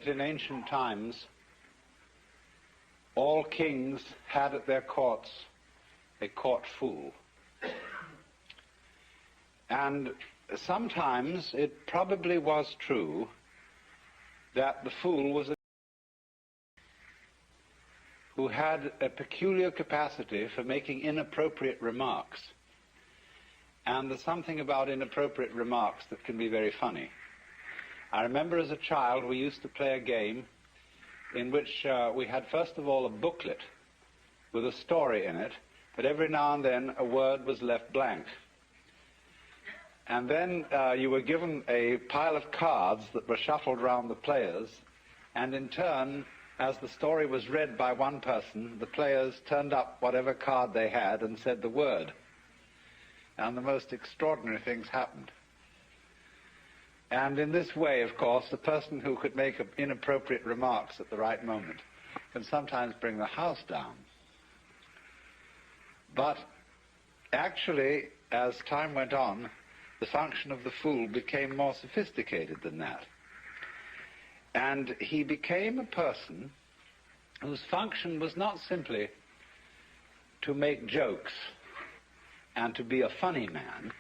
In ancient times, all kings had at their courts a court fool. And sometimes it probably was true that the fool was a who had a peculiar capacity for making inappropriate remarks. And there's something about inappropriate remarks that can be very funny. I remember as a child we used to play a game in which we had first of all a booklet with a story in it, but every now and then a word was left blank. And then you were given a pile of cards that were shuffled around the players, and in turn, as the story was read by one person, the players turned up whatever card they had and said the word. And the most extraordinary things happened. And in this way, of course, the person who could make inappropriate remarks at the right moment can sometimes bring the house down. But actually, as time went on, the function of the fool became more sophisticated than that. And he became a person whose function was not simply to make jokes and to be a funny man,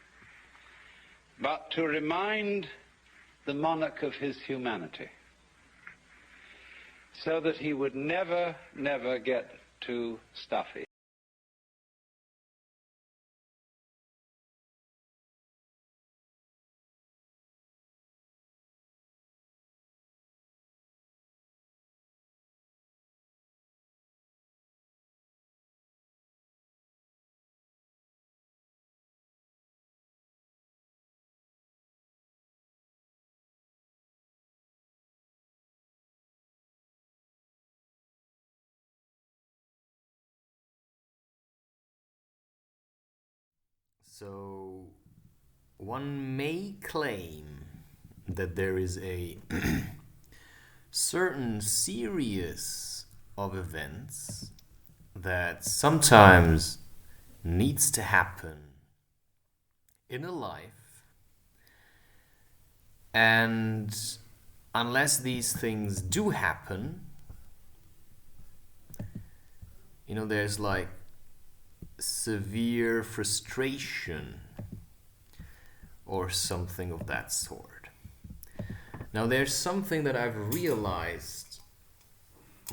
but to remind the monarch of his humanity, so that he would never, never get too stuffy. So, one may claim that there is a certain series of events that sometimes needs to happen in a life, and unless these things do happen, there's like severe frustration or something of that sort. Now, there's something that I've realized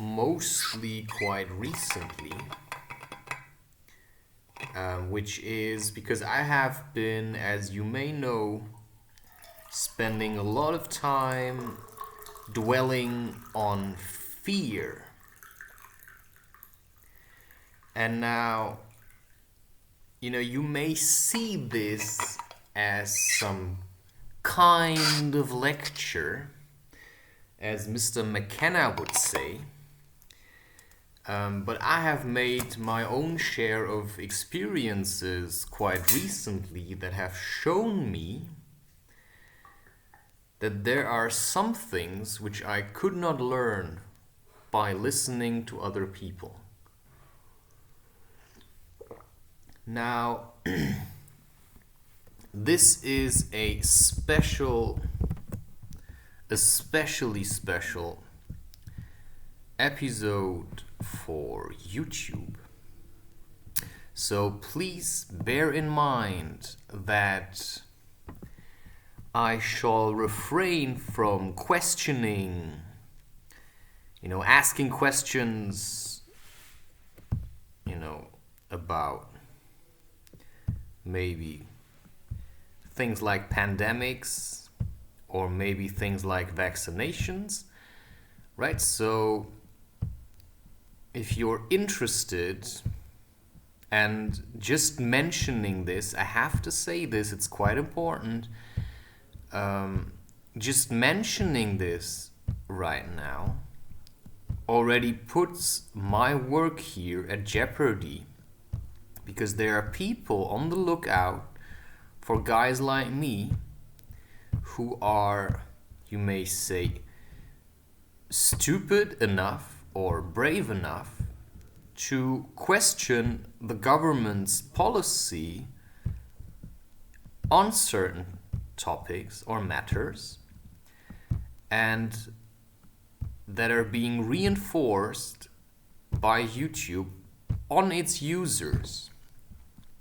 mostly quite recently, which is because I have been, as you may know, spending a lot of time dwelling on fear. And now, you may see this as some kind of lecture, as Mr. McKenna would say, but I have made my own share of experiences quite recently that have shown me that there are some things which I could not learn by listening to other people. Now, this is a especially special episode for YouTube. So please bear in mind that I shall refrain from questioning, asking questions, about maybe things like pandemics or maybe things like vaccinations, right? So if you're interested, and just mentioning this, I have to say this, it's quite important. Just mentioning this right now already puts my work here at jeopardy, because there are people on the lookout for guys like me who are, you may say, stupid enough or brave enough to question the government's policy on certain topics or matters, and that are being reinforced by YouTube on its users.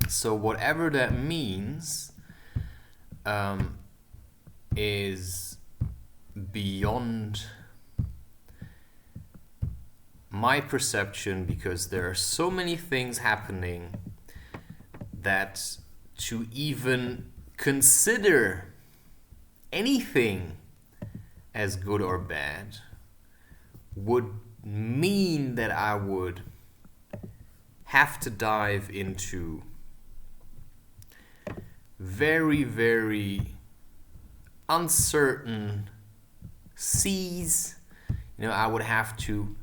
So whatever that means is beyond my perception, because there are so many things happening that to even consider anything as good or bad would mean that I would have to dive into very, very uncertain seas. I would have to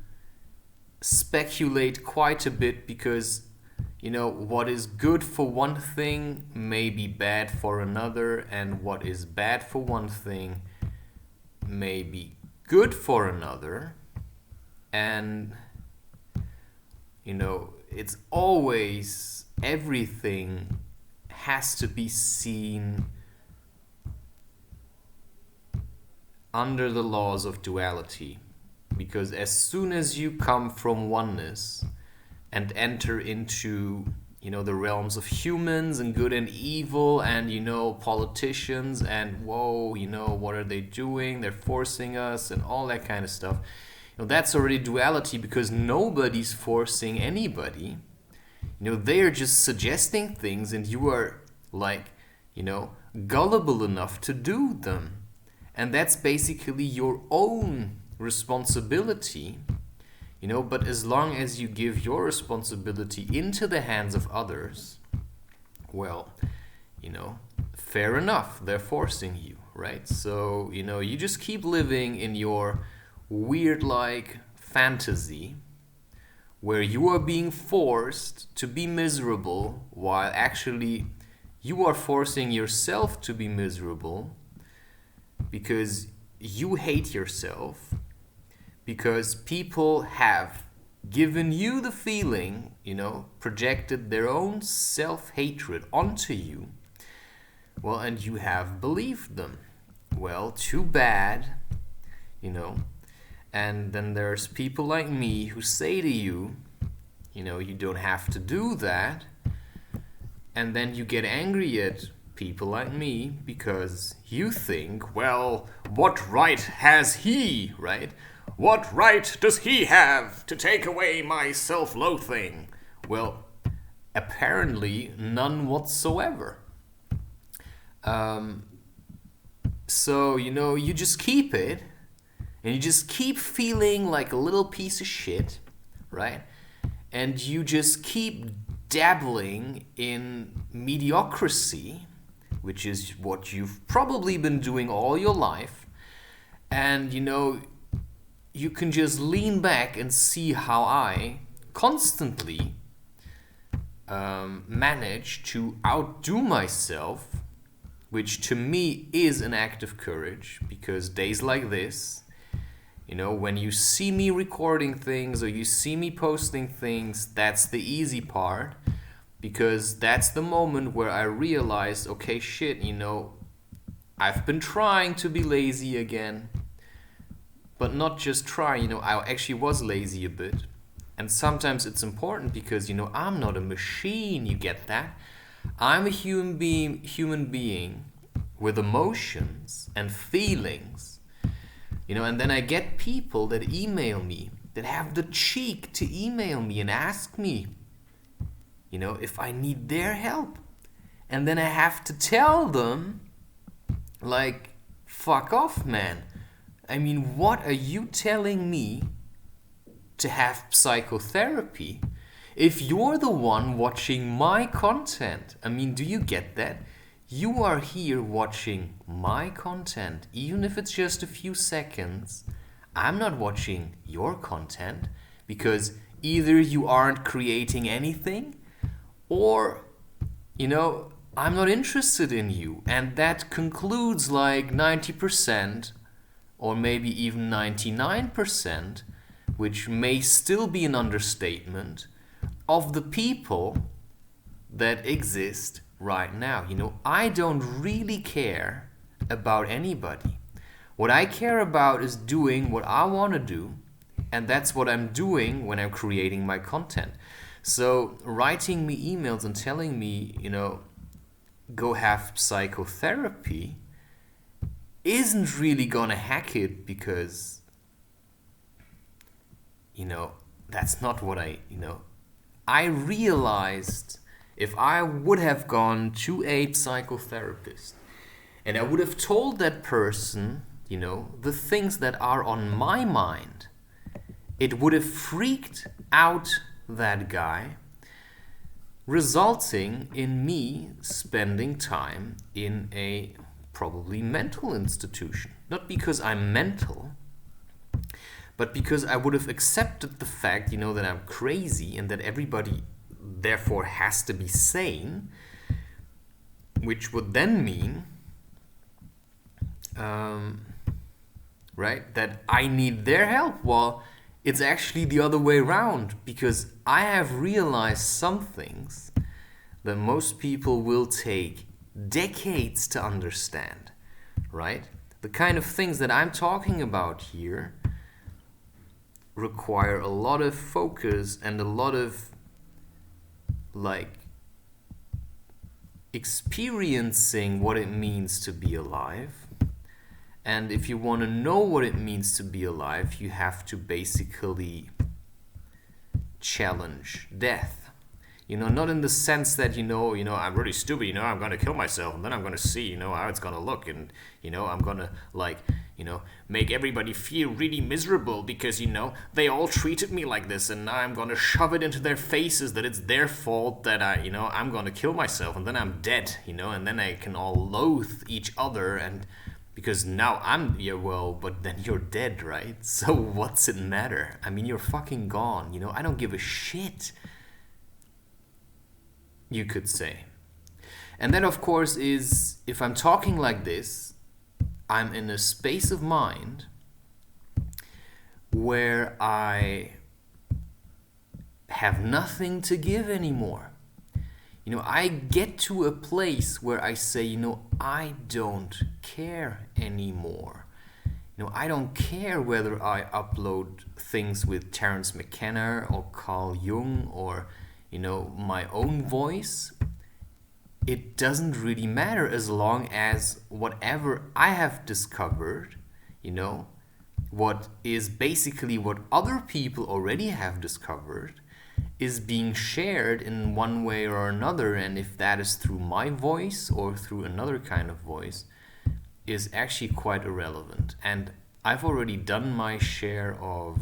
speculate quite a bit, because what is good for one thing may be bad for another, and what is bad for one thing may be good for another. And it's always, everything has to be seen under the laws of duality, because as soon as you come from oneness and enter into the realms of humans and good and evil and politicians and what are they doing, they're forcing us and all that kind of stuff, that's already duality, because nobody's forcing anybody. They are just suggesting things, and you are gullible enough to do them. And that's basically your own responsibility, but as long as you give your responsibility into the hands of others, well, fair enough, they're forcing you, right? So, you just keep living in your weird fantasy where you are being forced to be miserable, while actually you are forcing yourself to be miserable, because you hate yourself, because people have given you the feeling, projected their own self-hatred onto you, well, and you have believed them. Well, too bad, and then there's people like me who say to you, you don't have to do that, and then you get angry at people like me because you think, well, what right has he, right? What right does he have to take away my self-loathing? Well, apparently none whatsoever. So, you just keep it, and you just keep feeling like a little piece of shit, right? And you just keep dabbling in mediocrity, which is what you've probably been doing all your life. And, you can just lean back and see how I constantly manage to outdo myself, which to me is an act of courage, because days like this, when you see me recording things or you see me posting things, that's the easy part, because that's the moment where I realized, okay, shit, I've been trying to be lazy again, but not just try, I actually was lazy a bit. And sometimes it's important because, I'm not a machine, you get that? I'm a human being with emotions and feelings. And then I get people that email me, that have the cheek to email me and ask me, if I need their help. And then I have to tell them, fuck off, man. I mean, what are you telling me to have psychotherapy if you're the one watching my content? I mean, do you get that? You are here watching my content, even if it's just a few seconds. I'm not watching your content, because either you aren't creating anything, or, I'm not interested in you. And that concludes 90%, or maybe even 99%, which may still be an understatement, of the people that exist right now. I don't really care about anybody. What I care about is doing what I want to do, And that's what I'm doing when I'm creating my content. So writing me emails and telling me, go have psychotherapy isn't really gonna hack it, because, that's not what I realized if I would have gone to a psychotherapist and I would have told that person, the things that are on my mind, it would have freaked out that guy, resulting in me spending time in a probably mental institution. Not because I'm mental, but because I would have accepted the fact, that I'm crazy and that everybody therefore has to be sane, which would then mean, right, that I need their help. Well, it's actually the other way around, because I have realized some things that most people will take decades to understand, right? The kind of things that I'm talking about here require a lot of focus and a lot of experiencing what it means to be alive. And if you want to know what it means to be alive, you have to basically challenge death. Not in the sense that, I'm really stupid, I'm going to kill myself and then I'm going to see, how it's going to look. And, I'm going to, make everybody feel really miserable because, they all treated me like this. And now I'm going to shove it into their faces that it's their fault that I'm going to kill myself. And then I'm dead, and then they can all loathe each other. And because now but then you're dead, right? So what's it matter? I mean, you're fucking gone, I don't give a shit, you could say. And that, of course, is, if I'm talking like this, I'm in a space of mind where I have nothing to give anymore. I get to a place where I say, I don't care anymore. I don't care whether I upload things with Terence McKenna or Carl Jung or, my own voice. It doesn't really matter as long as whatever I have discovered, what is basically what other people already have discovered, is being shared in one way or another. And if that is through my voice or through another kind of voice, is actually quite irrelevant. And I've already done my share of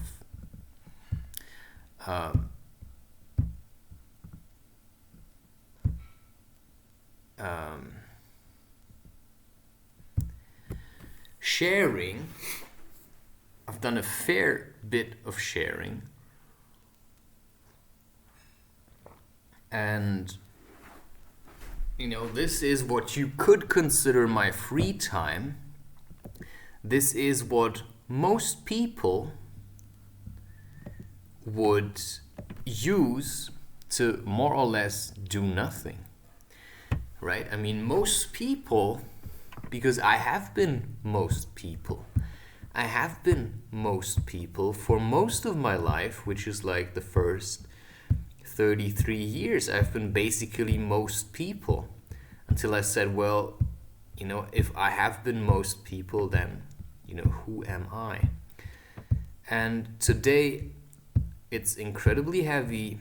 sharing. I've done a fair bit of sharing. And, this is what you could consider my free time. This is what most people would use to more or less do nothing, right? I mean, most people, because I have been most people for most of my life, which is like the first 33 years, I've been basically most people, until I said, well, if I have been most people, then, who am I? And today, it's incredibly heavy.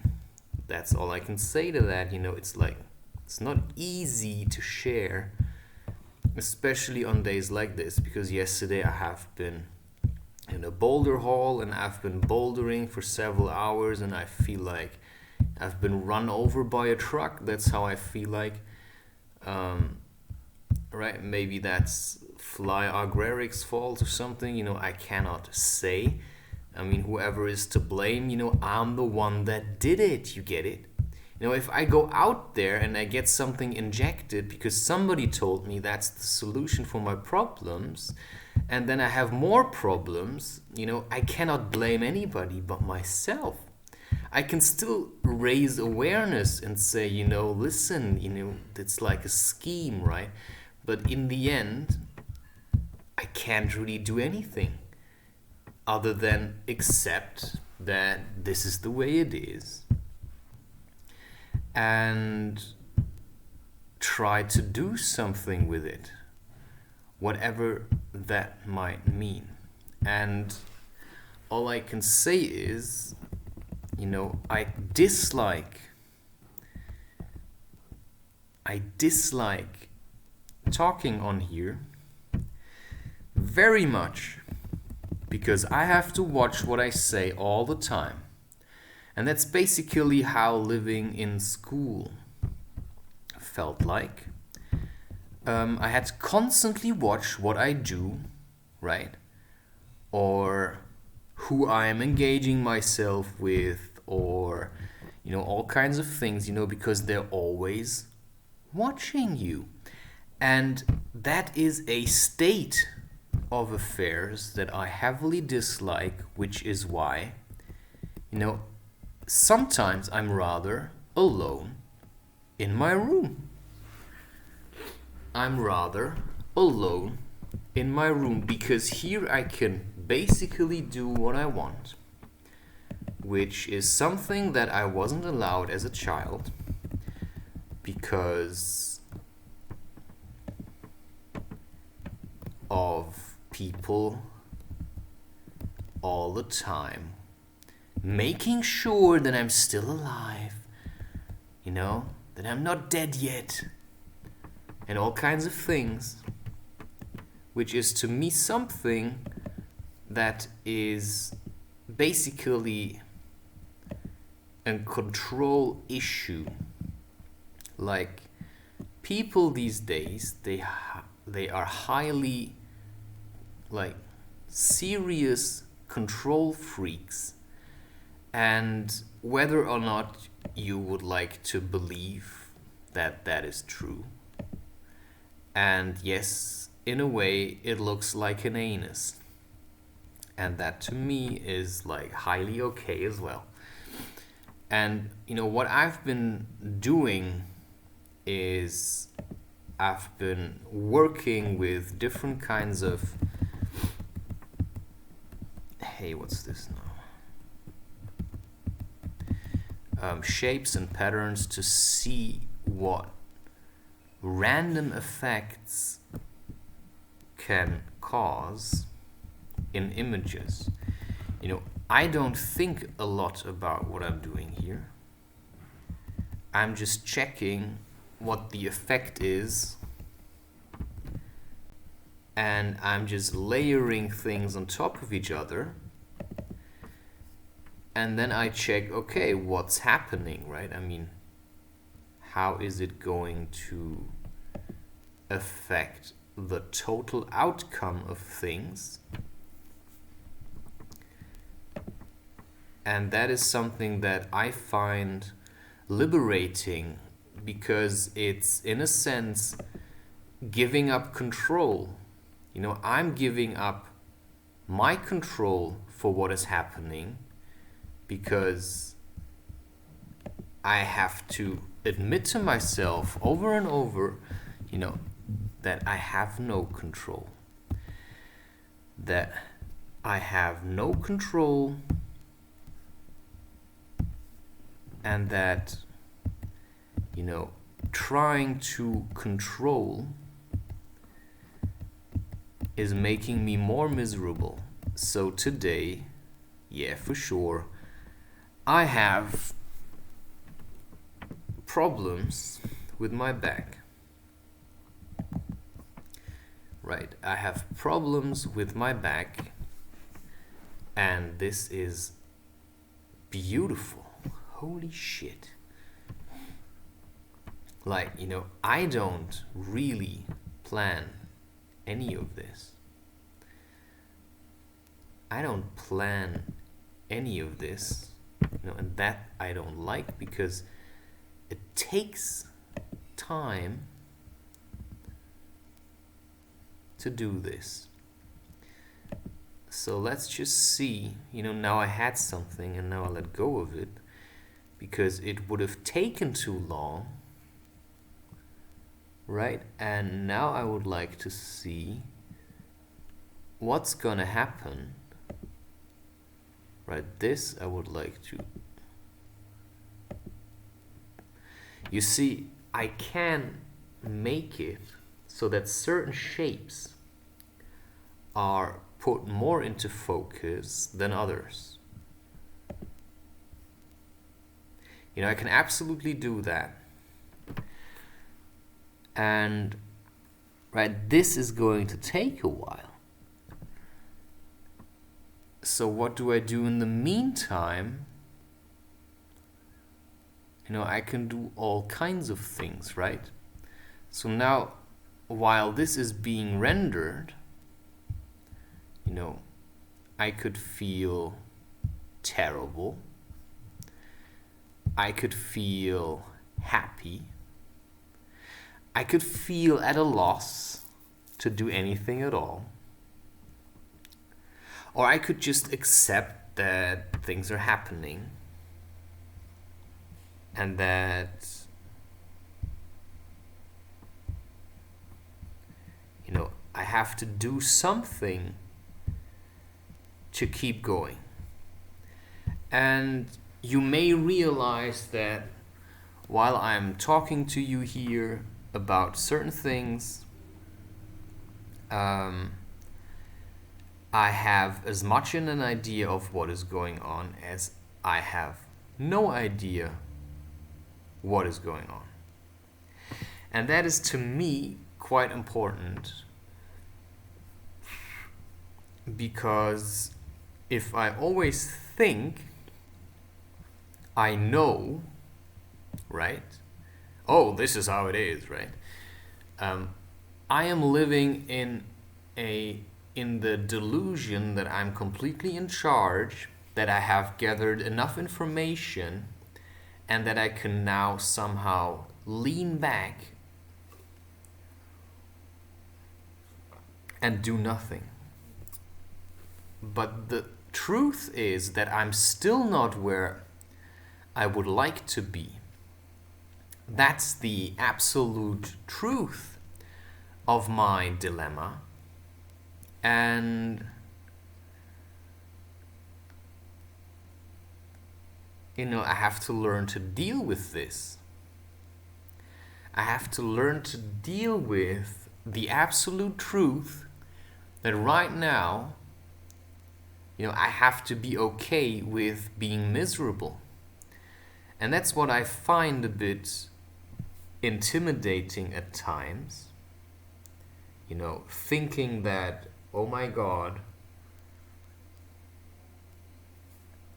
That's all I can say to that. It's not easy to share, especially on days like this, because yesterday I have been in a boulder hall and I've been bouldering for several hours and I feel like I've been run over by a truck. That's how I feel like. Right? Maybe that's Fly Agraric's fault or something. I cannot say. I mean, whoever is to blame, I'm the one that did it. You get it? If I go out there and I get something injected because somebody told me that's the solution for my problems, and then I have more problems, I cannot blame anybody but myself. I can still raise awareness and say, listen, it's like a scheme, right? But in the end, I can't really do anything. other than accept that this is the way it is and try to do something with it, whatever that might mean. And all I can say is, I dislike talking on here very much because I have to watch what I say all the time. And that's basically how living in school felt like. I had to constantly watch what I do, right? Or who I am engaging myself with, or, all kinds of things, because they're always watching you. And that is a state of affairs that I heavily dislike, which is why, sometimes I'm rather alone in my room. I'm rather alone in my room because here I can basically do what I want, which is something that I wasn't allowed as a child because of people all the time making sure that I'm still alive, that I'm not dead yet, and all kinds of things, which is to me something that is basically a control issue. Like, people these days, they are highly, serious control freaks. And whether or not you would like to believe that that is true, and yes, in a way, it looks like an anus. And that to me is highly okay as well. And what I've been doing is I've been working with different kinds of, hey, what's this now? Shapes and patterns to see what random effects can cause in images. I don't think a lot about what I'm doing here. I'm just checking what the effect is, and I'm just layering things on top of each other, and then I check, okay, what's happening, right? How is it going to affect the total outcome of things? And that is something that I find liberating because it's, in a sense, giving up control. I'm giving up my control for what is happening because I have to admit to myself over and over, that I have no control. That I have no control, and that, trying to control is making me more miserable. So today, yeah, for sure, I have problems with my back. Right, I have problems with my back, and this is beautiful. Holy shit. I don't really plan any of this. I don't plan any of this, and that I don't like because it takes time to do this. So let's just see, now I had something and now I let go of it because it would have taken too long, right? And now I would like to see what's gonna happen Right, this I would like to... You see, I can make it so that certain shapes are put more into focus than others. You know, I can absolutely do that. And, right, this is going to take a while. So what do I do in the meantime? You know, I can do all kinds of things, right? So now, while this is being rendered, you know, I could feel terrible. I could feel happy. I could feel at a loss to do anything at all. Or I could just accept that things are happening and that, you know, I have to do something to keep going. And you may realize that while I'm talking to you here about certain things, I have as much an idea of what is going on as I have no idea what is going on. And that is, to me, quite important, because if I always think I know, right? Oh, this is how it is, right? I am living in the delusion that I'm completely in charge, that I have gathered enough information, and that I can now somehow lean back and do nothing. But the truth is that I'm still not where I would like to be. That's the absolute truth of my dilemma. And, you know, I have to learn to deal with this. I have to learn to deal with the absolute truth that right now, you know, I have to be okay with being miserable. And that's what I find a bit intimidating at times. You know, thinking that, oh my God,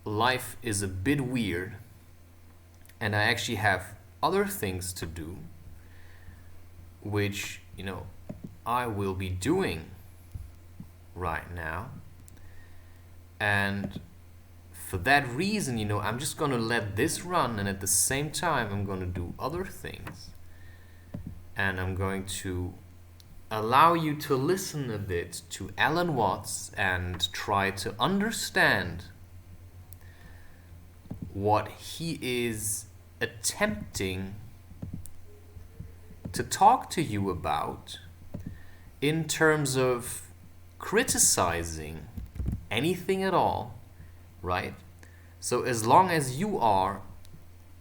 life is a bit weird and I actually have other things to do, which, you know, I will be doing right now. And for that reason, you know, I'm just going to let this run, and at the same time I'm going to do other things. And I'm going to allow you to listen a bit to Alan Watts and try to understand what he is attempting to talk to you about in terms of criticizing anything at all, right? So as long as you are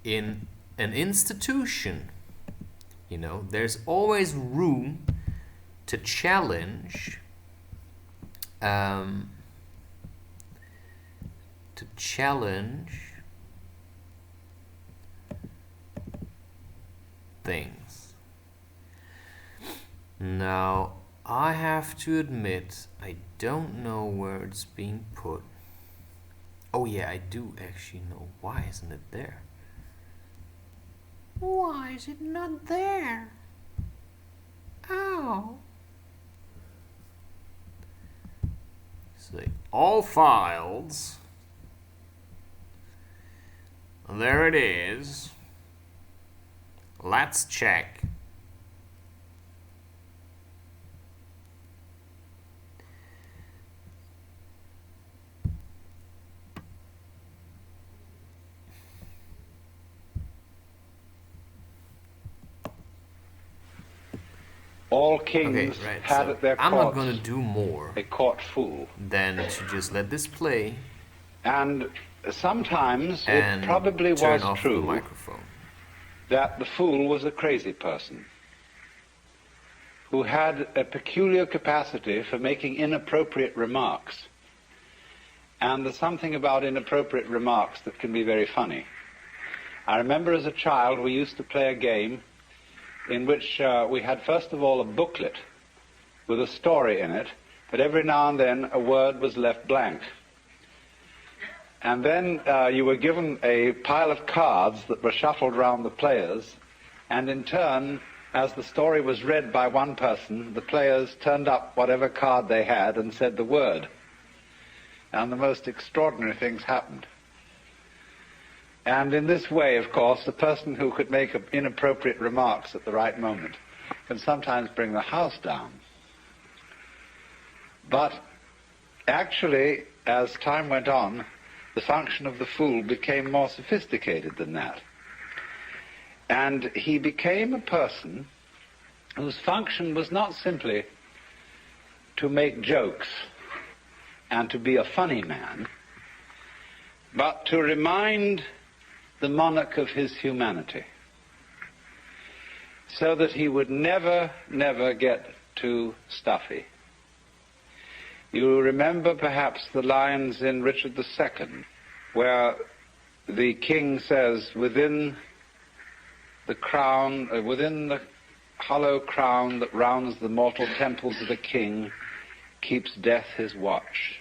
in an institution, you know, there's always room to challenge things. Now, I have to admit, I don't know where it's being put. Oh yeah, I do actually know. Why isn't it there? Why is it not there? Oh. Say all files. There it is. Let's check. All kings Okay, right, had so at their I'm not courts going to do more a court fool. than to just let this play And sometimes And it probably turn was off true the microphone. that the fool was a crazy person who had a peculiar capacity for making inappropriate remarks. And there's something about inappropriate remarks that can be very funny. I remember as a child we used to play a game in which we had first of all a booklet with a story in it, but every now and then a word was left blank. And then you were given a pile of cards that were shuffled around the players, and in turn, as the story was read by one person, the players turned up whatever card they had and said the word. And the most extraordinary things happened. And in this way, of course, the person who could make inappropriate remarks at the right moment can sometimes bring the house down. But actually, as time went on, the function of the fool became more sophisticated than that. And he became a person whose function was not simply to make jokes and to be a funny man, but to remind the monarch of his humanity, so that he would never, never get too stuffy. You remember perhaps the lines in Richard II, where the king says, within the hollow crown that rounds the mortal temples of the king, keeps death his watch.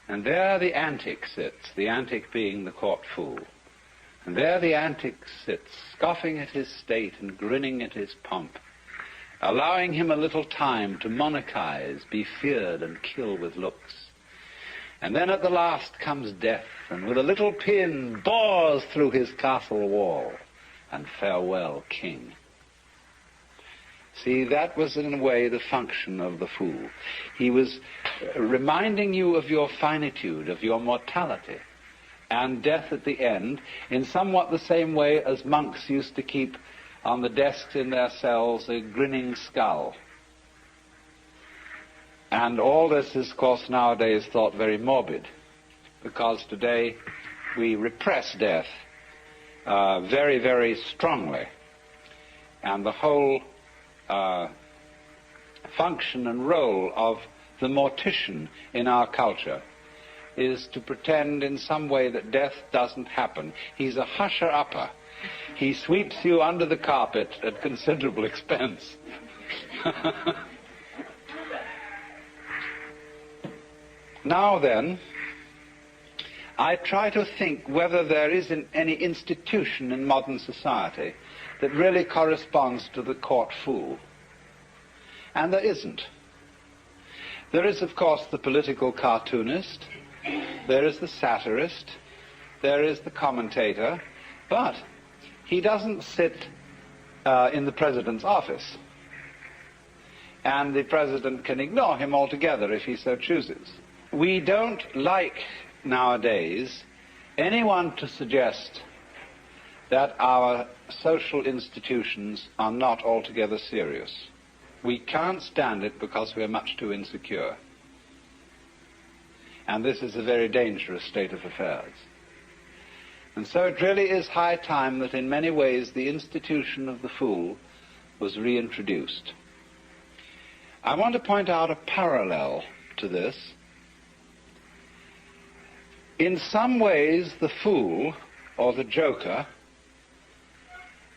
And there the antic sits, the antic being the court fool. And there the antic sits, scoffing at his state and grinning at his pomp, allowing him a little time to monarchize, be feared, and kill with looks. And then at the last comes death, and with a little pin bores through his castle wall, and farewell, king. See, that was in a way the function of the fool. He was reminding you of your finitude, of your mortality, and death at the end, in somewhat the same way as monks used to keep on the desks in their cells a grinning skull. And all this is, of course, nowadays thought very morbid, because today we repress death very, very strongly. And the whole function and role of the mortician in our culture is to pretend in some way that death doesn't happen. He's a husher-upper. He sweeps you under the carpet at considerable expense. Now then, I try to think whether there is any institution in modern society that really corresponds to the court fool. And there isn't. There is, of course, the political cartoonist, there is the satirist, there is the commentator, but he doesn't sit in the president's office. And the president can ignore him altogether if he so chooses. We don't like nowadays anyone to suggest that our social institutions are not altogether serious. We can't stand it because we are much too insecure. And this is a very dangerous state of affairs. And so it really is high time that in many ways the institution of the fool was reintroduced. I want to point out a parallel to this. In some ways, the fool, or the joker,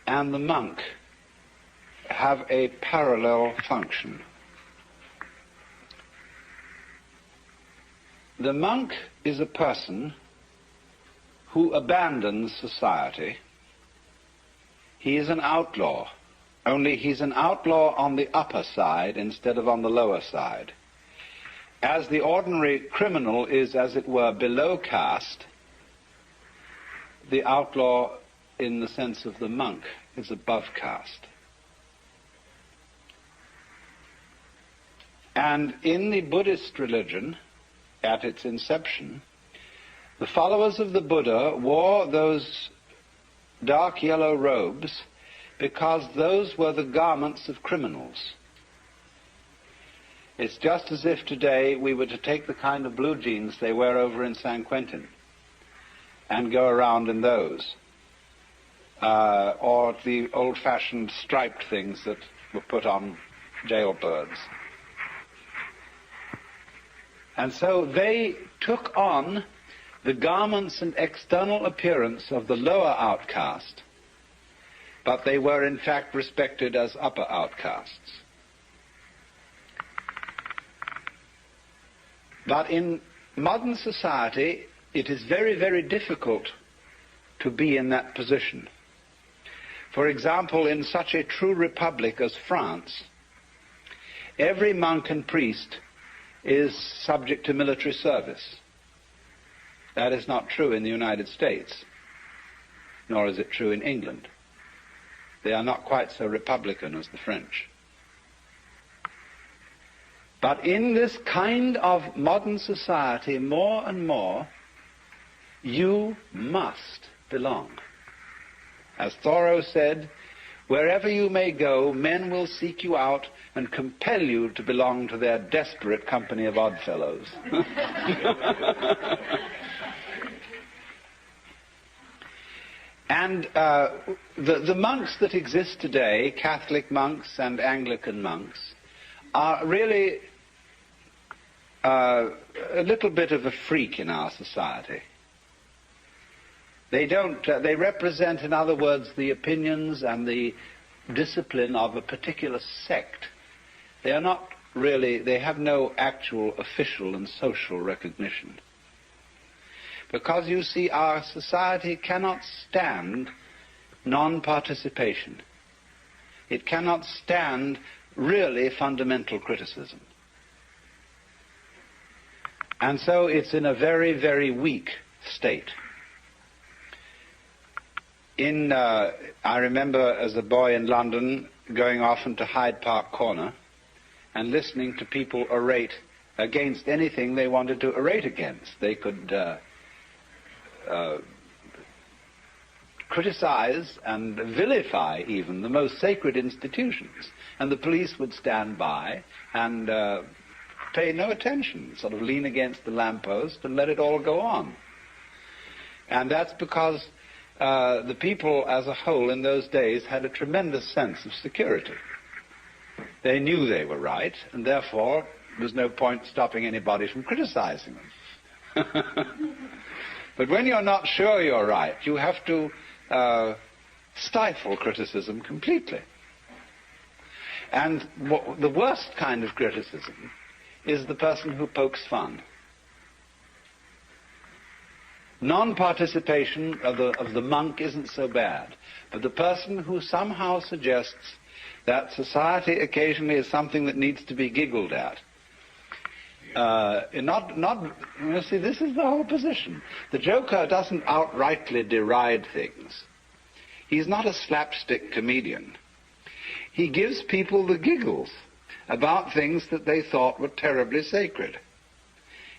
and the monk have a parallel function. The monk is a person who abandons society. He is an outlaw, only he's an outlaw on the upper side instead of on the lower side. As the ordinary criminal is, as it were, below caste, the outlaw, in the sense of the monk, is above caste. And in the Buddhist religion, at its inception, the followers of the Buddha wore those dark yellow robes because those were the garments of criminals. It's just as if today we were to take the kind of blue jeans they wear over in San Quentin and go around in those, or the old-fashioned striped things that were put on jailbirds. And so they took on the garments and external appearance of the lower outcast, but they were in fact respected as upper outcasts. But in modern society, it is very, very difficult to be in that position. For example, in such a true republic as France, every monk and priest is subject to military service. That is not true in the United States, nor is it true in England. They are not quite so republican as the French. But in this kind of modern society, more and more, you must belong. As Thoreau said, wherever you may go, men will seek you out and compel you to belong to their desperate company of oddfellows. And the monks that exist today, Catholic monks and Anglican monks, are really a little bit of a freak in our society. They represent, in other words, the opinions and the discipline of a particular sect. They are not really, they have no actual official and social recognition. Because, you see, our society cannot stand non-participation. It cannot stand really fundamental criticism. And so it's in a very, very weak state. I remember as a boy in London going often to Hyde Park Corner and listening to people orate against anything they wanted to orate against. They could criticize and vilify even the most sacred institutions, and the police would stand by and pay no attention, sort of lean against the lamppost and let it all go on. And that's because the people as a whole in those days had a tremendous sense of security. They knew they were right, and therefore there's no point stopping anybody from criticizing them. But when you're not sure you're right, you have to stifle criticism completely. And the worst kind of criticism is the person who pokes fun. Non-participation of the monk isn't so bad, but the person who somehow suggests that society occasionally is something that needs to be giggled at. You see, this is the whole position. The joker doesn't outrightly deride things. He's not a slapstick comedian. He gives people the giggles about things that they thought were terribly sacred.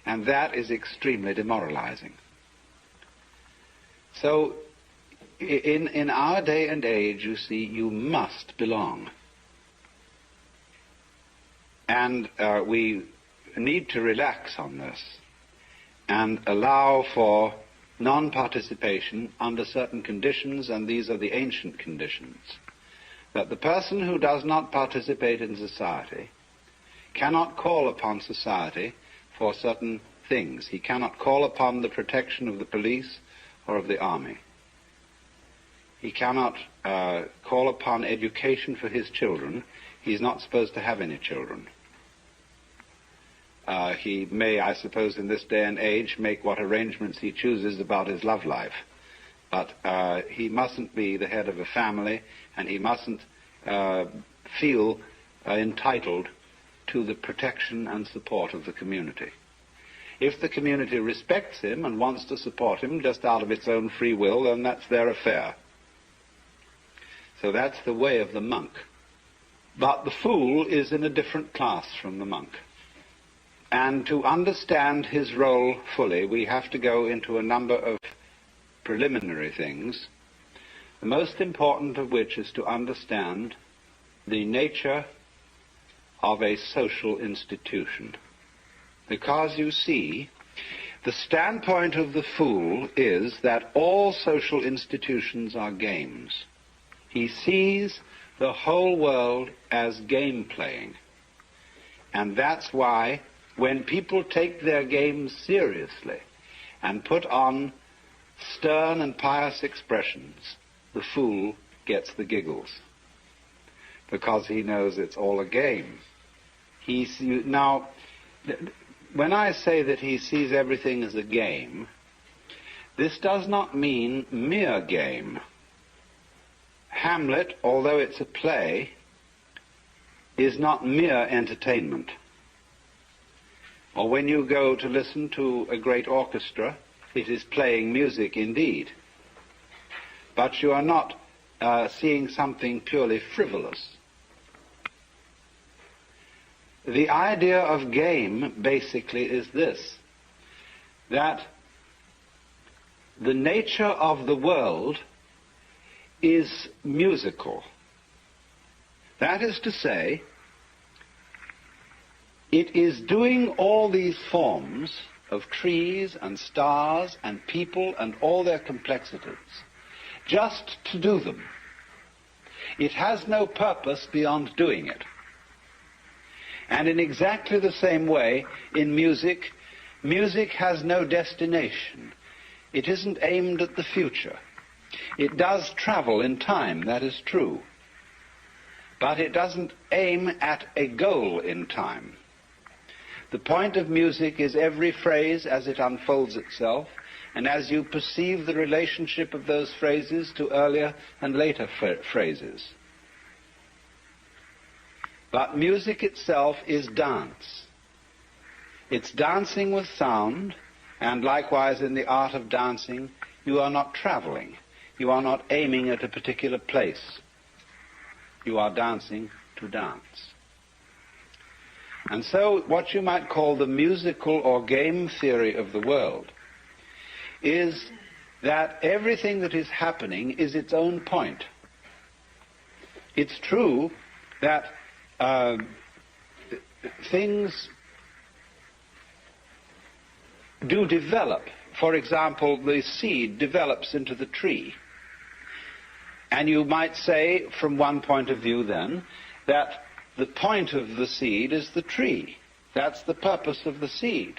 And that is extremely demoralizing. So, in our day and age, you see, you must belong. And we need to relax on this and allow for non-participation under certain conditions, and these are the ancient conditions. That the person who does not participate in society cannot call upon society for certain things. He cannot call upon the protection of the police or of the army. He cannot call upon education for his children. He's not supposed to have any children. He may, I suppose, in this day and age, make what arrangements he chooses about his love life. But he mustn't be the head of a family, and he mustn't feel entitled to the protection and support of the community. If the community respects him and wants to support him just out of its own free will, then that's their affair. So that's the way of the monk. But the fool is in a different class from the monk. And to understand his role fully, we have to go into a number of preliminary things, the most important of which is to understand the nature of a social institution. Because, you see, the standpoint of the fool is that all social institutions are games. He sees the whole world as game playing. And that's why when people take their games seriously and put on stern and pious expressions, the fool gets the giggles, because he knows it's all a game. Now, when I say that he sees everything as a game, this does not mean mere game. Hamlet, although it's a play, is not mere entertainment. Or when you go to listen to a great orchestra, it is playing music indeed. But you are not seeing something purely frivolous. The idea of game basically is this, that the nature of the world is musical. That is to say, it is doing all these forms of trees and stars and people and all their complexities just to do them. It has no purpose beyond doing it. And in exactly the same way, in music, music has no destination. It isn't aimed at the future. It does travel in time, that is true. But it doesn't aim at a goal in time. The point of music is every phrase as it unfolds itself, and as you perceive the relationship of those phrases to earlier and later phrases. But music itself is dance. It's dancing with sound, and likewise in the art of dancing, you are not traveling. You are not aiming at a particular place. You are dancing to dance. And so what you might call the musical or game theory of the world is that everything that is happening is its own point. It's true that things do develop. For example, the seed develops into the tree. And you might say, from one point of view then, that the point of the seed is the tree. That's the purpose of the seed.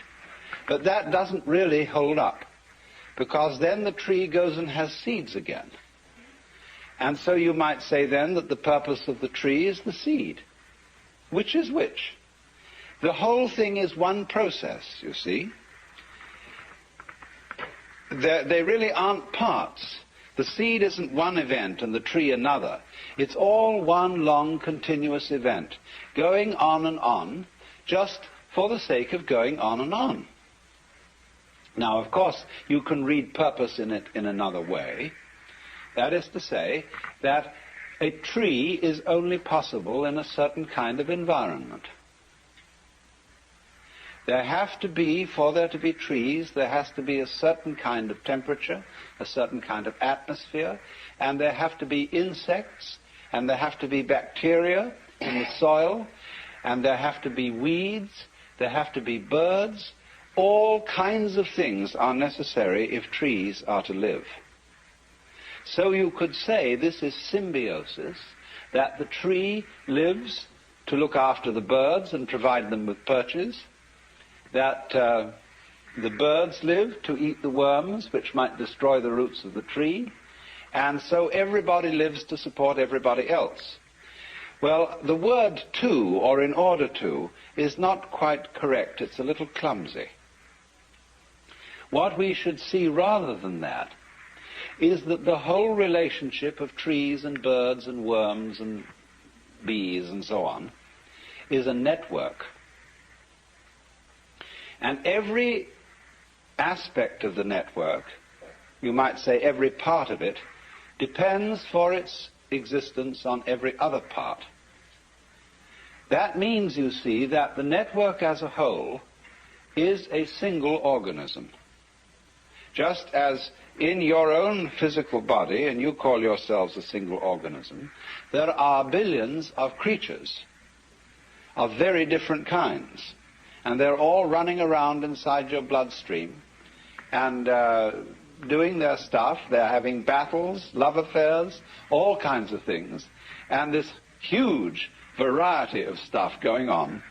But that doesn't really hold up, because then the tree goes and has seeds again. And so you might say then that the purpose of the tree is the seed. Which is which? The whole thing is one process, you see. They really aren't parts. The seed isn't one event and the tree another. It's all one long continuous event, going on and on, just for the sake of going on and on. Now, of course, you can read purpose in it in another way. That is to say that a tree is only possible in a certain kind of environment. There have to be, for there to be trees, there has to be a certain kind of temperature, a certain kind of atmosphere, and there have to be insects, and there have to be bacteria in the soil, and there have to be weeds, there have to be birds. All kinds of things are necessary if trees are to live. So you could say this is symbiosis, that the tree lives to look after the birds and provide them with perches, that the birds live to eat the worms which might destroy the roots of the tree, and so everybody lives to support everybody else. Well, the word to, or in order to, is not quite correct. It's a little clumsy. What we should see rather than that is that the whole relationship of trees and birds and worms and bees and so on is a network. And every aspect of the network, you might say every part of it, depends for its existence on every other part. That means, you see, that the network as a whole is a single organism. Just as in your own physical body, and you call yourselves a single organism, there are billions of creatures. of very different kinds. And they're all running around inside your bloodstream and doing their stuff. They're having battles, love affairs, all kinds of things. And this huge variety of stuff going on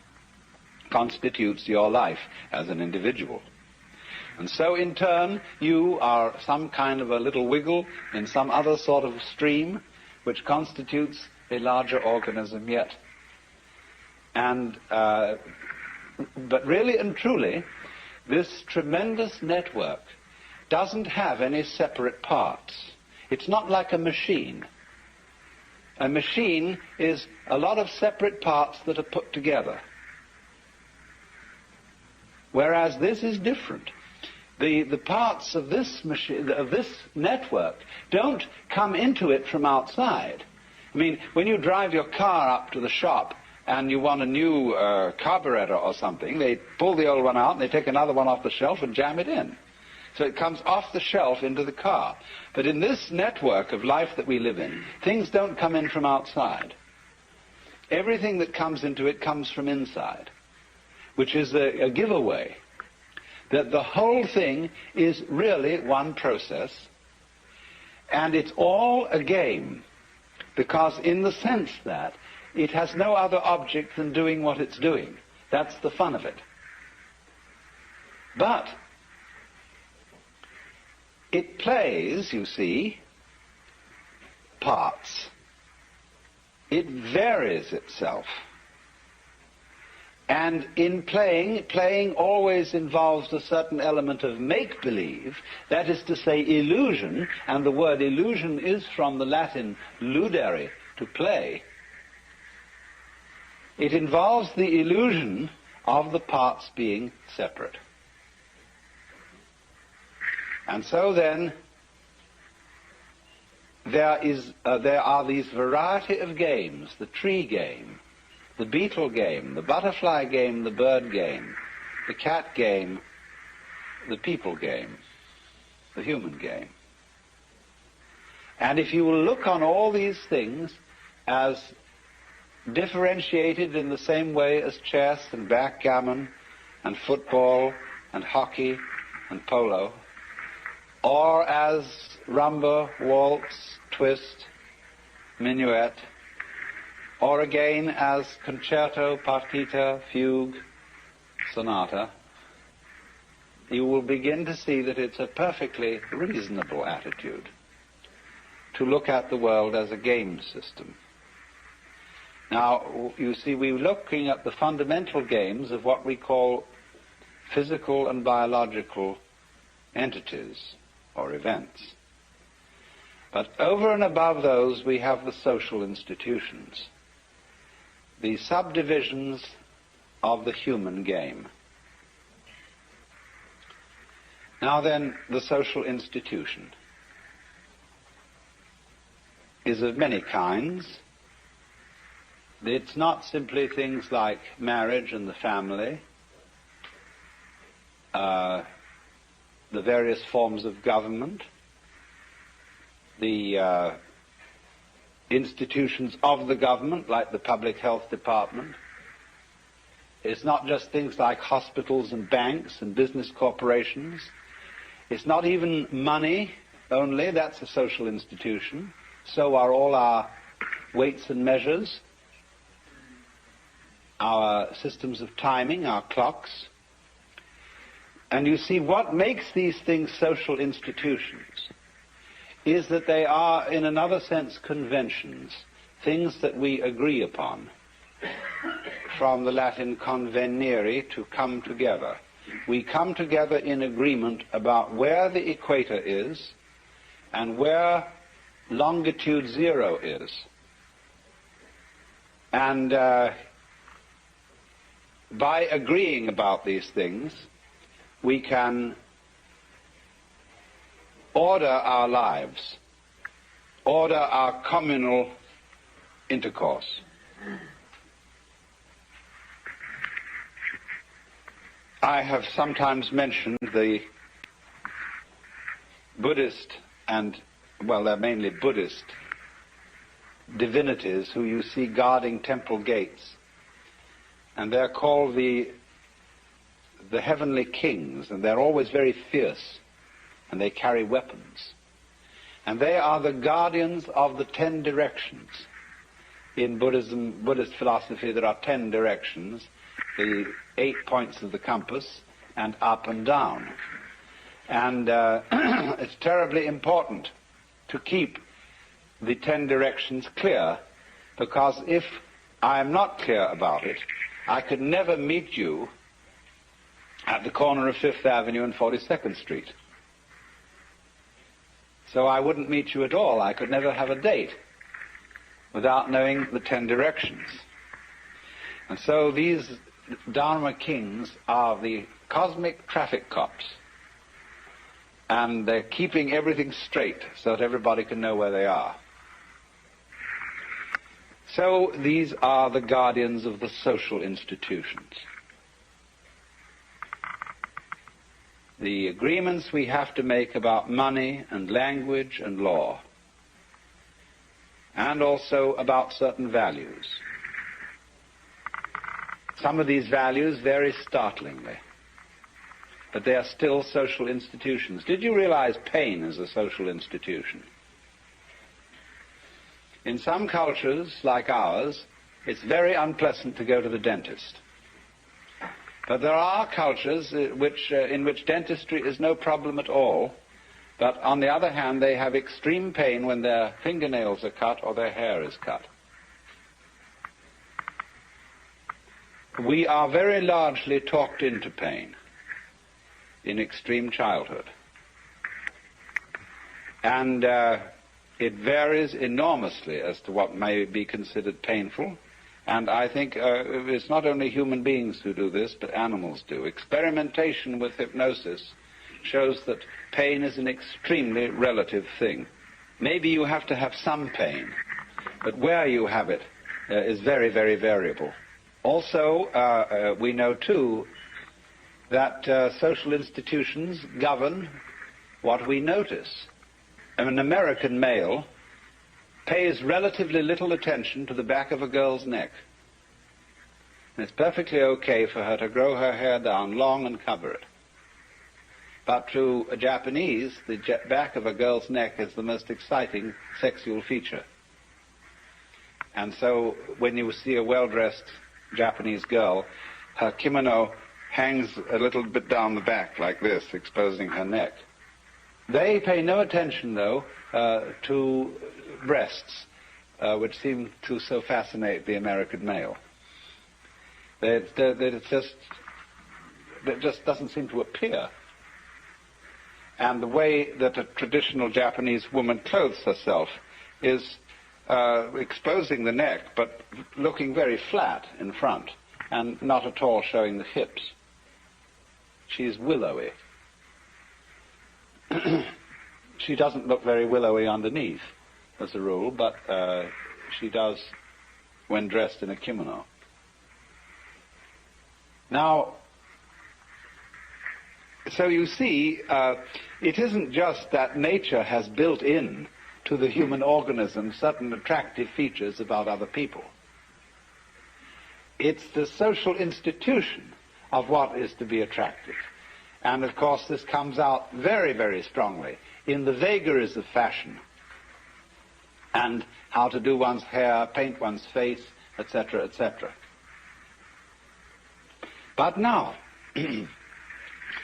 constitutes your life as an individual. And so in turn, you are some kind of a little wiggle in some other sort of stream which constitutes a larger organism yet. And but really and truly, this tremendous network doesn't have any separate parts. It's not like a machine. A machine is a lot of separate parts that are put together. Whereas this is different. The parts of this machine, of this network, don't come into it from outside. I mean, when you drive your car up to the shop and you want a new carburetor or something, they pull the old one out and they take another one off the shelf and jam it in. So it comes off the shelf into the car. But in this network of life that we live in, things don't come in from outside. Everything that comes into it comes from inside, which is a giveaway that the whole thing is really one process, and it's all a game, because in the sense that it has no other object than doing what it's doing. That's the fun of it. But it plays, you see, parts. It varies itself. And in playing always involves a certain element of make-believe, that is to say illusion, and the word illusion is from the Latin ludere, to play. It involves the illusion of the parts being separate. And so then, there are these variety of games, the tree game, the beetle game, the butterfly game, the bird game, the cat game, the people game, the human game. And if you will look on all these things as differentiated in the same way as chess and backgammon and football and hockey and polo, or as rumba, waltz, twist, minuet, or again as concerto, partita, fugue, sonata, you will begin to see that it's a perfectly reasonable attitude to look at the world as a game system. Now, you see, we're looking at the fundamental games of what we call physical and biological entities or events. But over and above those, we have the social institutions, the subdivisions of the human game. Now then, the social institution is of many kinds. It's not simply things like marriage and the family, the various forms of government, the institutions of the government, like the public health department. It's not just things like hospitals and banks and business corporations. It's not even money only. That's a social institution. So are all our weights and measures, our systems of timing, our clocks. And you see, what makes these things social institutions is that they are, in another sense, conventions, things that we agree upon. From the Latin convenire, to come together. We come together in agreement about where the equator is and where longitude 0 is. And by agreeing about these things, we can order our lives, order our communal intercourse. I have sometimes mentioned the Buddhist and, well, they're mainly Buddhist divinities who you see guarding temple gates. and they're called the heavenly kings, and they're always very fierce, and they carry weapons. And they are the guardians of the 10 directions. In Buddhist philosophy, there are 10 directions, the 8 points of the compass, and up and down. And it's terribly important to keep the 10 directions clear, because if I am not clear about it, I could never meet you at the corner of 5th Avenue and 42nd Street. So I wouldn't meet you at all. I could never have a date without knowing the 10 directions. And so these Dharma kings are the cosmic traffic cops. And they're keeping everything straight so that everybody can know where they are. So these are the guardians of the social institutions. The agreements we have to make about money and language and law, and also about certain values. Some of these values vary startlingly, but they are still social institutions. Did you realize pain is a social institution? In some cultures, like ours, it's very unpleasant to go to the dentist. But there are cultures in which dentistry is no problem at all, but on the other hand, they have extreme pain when their fingernails are cut or their hair is cut. We are very largely talked into pain in extreme childhood. And it varies enormously as to what may be considered painful. And I think it's not only human beings who do this, but animals do. Experimentation with hypnosis shows that pain is an extremely relative thing. Maybe you have to have some pain, but where you have it is very, very variable. Also, we know, too, that social institutions govern what we notice. An American male pays relatively little attention to the back of a girl's neck. And it's perfectly okay for her to grow her hair down long and cover it. But to a Japanese, the back of a girl's neck is the most exciting sexual feature. And so when you see a well-dressed Japanese girl, her kimono hangs a little bit down the back like this, exposing her neck. They pay no attention, though, to breasts, which seem to so fascinate the American male. It just doesn't seem to appear. And the way that a traditional Japanese woman clothes herself is exposing the neck, but looking very flat in front, and not at all showing the hips. She's willowy. She doesn't look very willowy underneath, as a rule, but she does when dressed in a kimono. Now, so you see, it isn't just that nature has built in to the human organism certain attractive features about other people. It's the social institution of what is to be attractive. And of course this comes out very, very strongly in the vagaries of fashion and how to do one's hair, paint one's face, etc., etc. But now,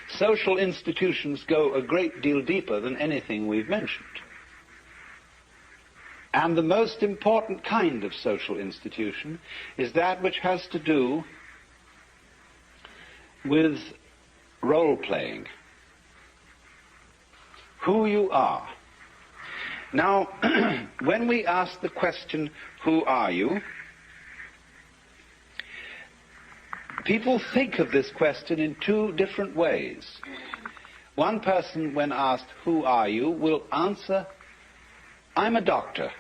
social institutions go a great deal deeper than anything we've mentioned. And the most important kind of social institution is that which has to do with role-playing. Who you are. Now, when we ask the question, who are you? People think of this question in two different ways. One person, when asked, who are you, will answer, I'm a doctor.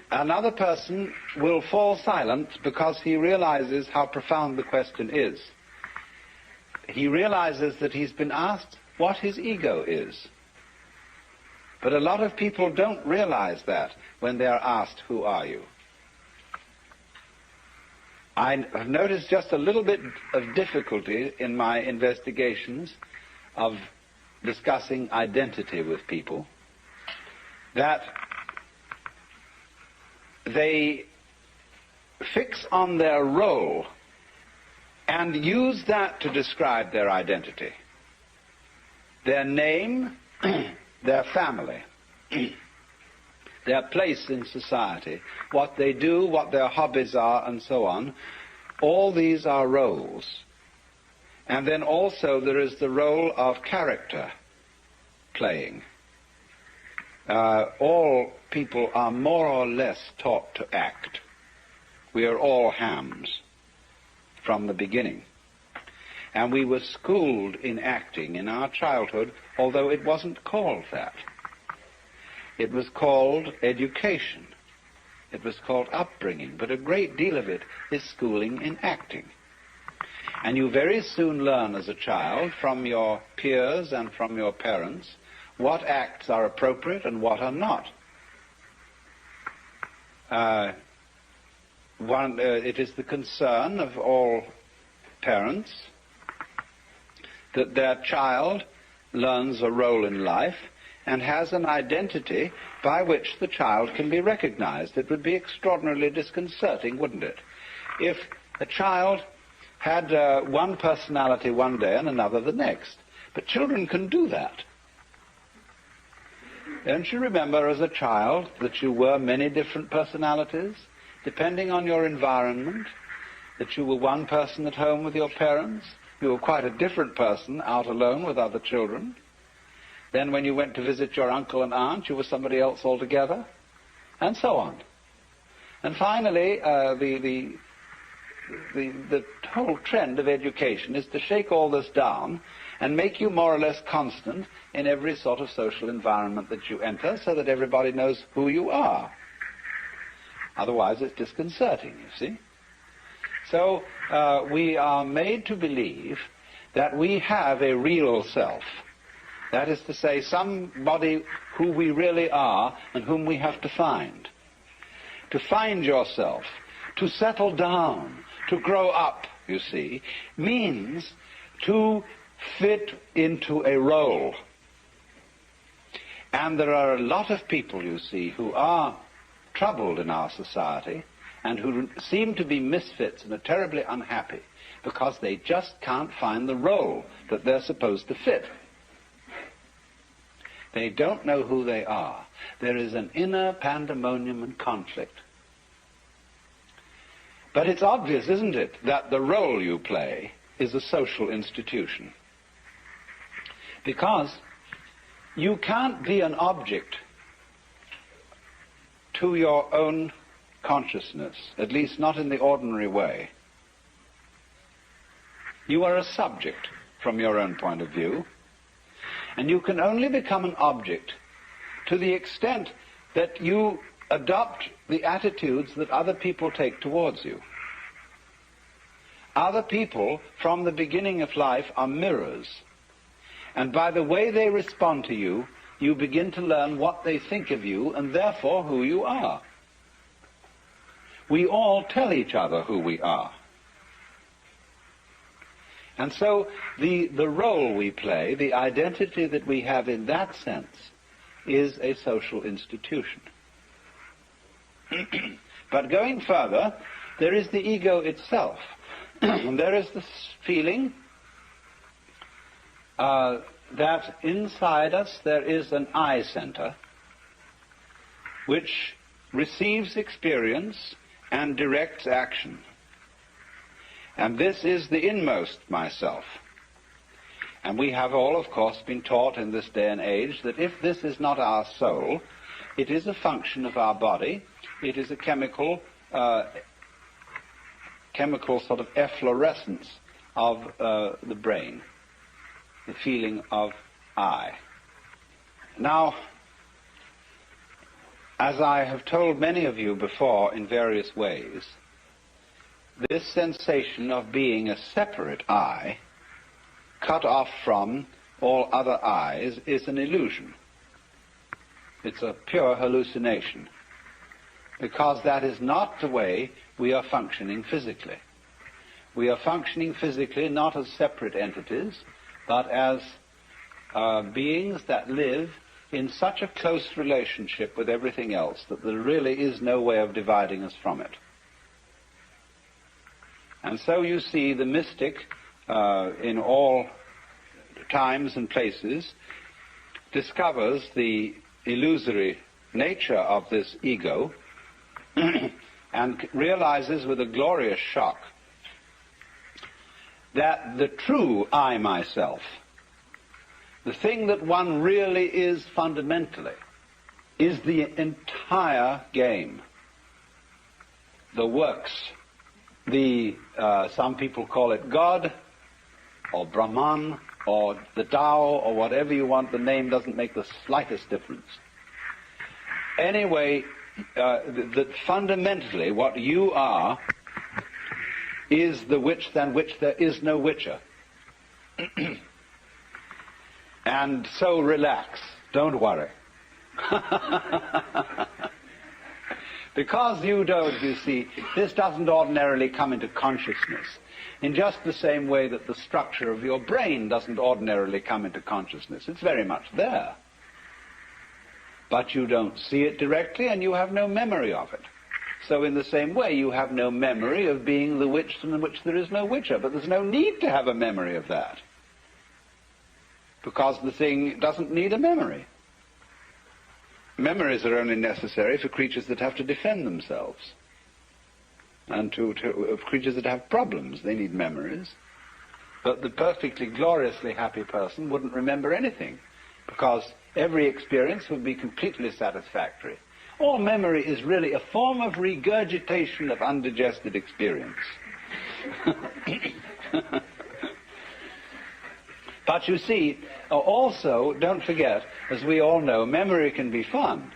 Another person will fall silent because he realizes how profound the question is. He realizes that he's been asked what his ego is. But a lot of people don't realize that when they are asked, who are you? I have noticed just a little bit of difficulty in my investigations of discussing identity with people, that they fix on their role and use that to describe their identity. Their name, their family, their place in society, what they do, what their hobbies are, and so on. All these are roles. And then also there is the role of character playing. All people are more or less taught to act. We are all hams from the beginning. And we were schooled in acting in our childhood, although it wasn't called that. It was called education. It was called upbringing. But a great deal of it is schooling in acting. And you very soon learn as a child from your peers and from your parents what acts are appropriate and what are not. It is the concern of all parents that their child learns a role in life and has an identity by which the child can be recognized. It would be extraordinarily disconcerting, wouldn't it, if a child had one personality one day and another the next. But children can do that. Don't you remember as a child that you were many different personalities, depending on your environment, that you were one person at home with your parents, you were quite a different person out alone with other children. Then when you went to visit your uncle and aunt, you were somebody else altogether, and so on. And finally, the whole trend of education is to shake all this down and make you more or less constant in every sort of social environment that you enter, so that everybody knows who you are. Otherwise it's disconcerting, you see. So we are made to believe that we have a real self. That is to say, somebody who we really are and whom we have to find. To find yourself, to settle down, to grow up, you see, means to fit into a role. And there are a lot of people, you see, who are troubled in our society and who seem to be misfits and are terribly unhappy because they just can't find the role that they're supposed to fit. They don't know who they are. There is an inner pandemonium and conflict. But it's obvious, isn't it, that the role you play is a social institution. Because you can't be an object to your own consciousness, at least not in the ordinary way. You are a subject from your own point of view, and you can only become an object to the extent that you adopt the attitudes that other people take towards you. Other people, from the beginning of life, are mirrors, and by the way they respond to you, you begin to learn what they think of you and therefore who you are. We all tell each other who we are. And so the role we play, the identity that we have in that sense, is a social institution. But going further, there is the ego itself. There is this feeling that inside us there is an I center which receives experience and directs action. And this is the inmost myself. And we have all, of course, been taught in this day and age that if this is not our soul, it is a function of our body, it is a chemical sort of efflorescence of the brain, the feeling of I. Now, as I have told many of you before in various ways, this sensation of being a separate I, cut off from all other I's, is an illusion. It's a pure hallucination, because that is not the way we are functioning physically. We are functioning physically not as separate entities, but as beings that live in such a close relationship with everything else that there really is no way of dividing us from it. And so you see the mystic in all times and places discovers the illusory nature of this ego and realizes with a glorious shock that the true I myself, the thing that one really is fundamentally, is the entire game. The works. Some people call it God, or Brahman, or the Tao, or whatever you want. The name doesn't make the slightest difference. Anyway, that fundamentally what you are is the which than which there is no whicher. And so relax, don't worry. Because you don't, you see, this doesn't ordinarily come into consciousness in just the same way that the structure of your brain doesn't ordinarily come into consciousness. It's very much there. But you don't see it directly and you have no memory of it. So in the same way, you have no memory of being the which from which there is no whicher. But there's no need to have a memory of that, because the thing doesn't need a memory. Memories are only necessary for creatures that have to defend themselves. And of creatures that have problems, they need memories. But the perfectly gloriously happy person wouldn't remember anything, because every experience would be completely satisfactory. All memory is really a form of regurgitation of undigested experience. But you see, also, don't forget, as we all know, memory can be fun,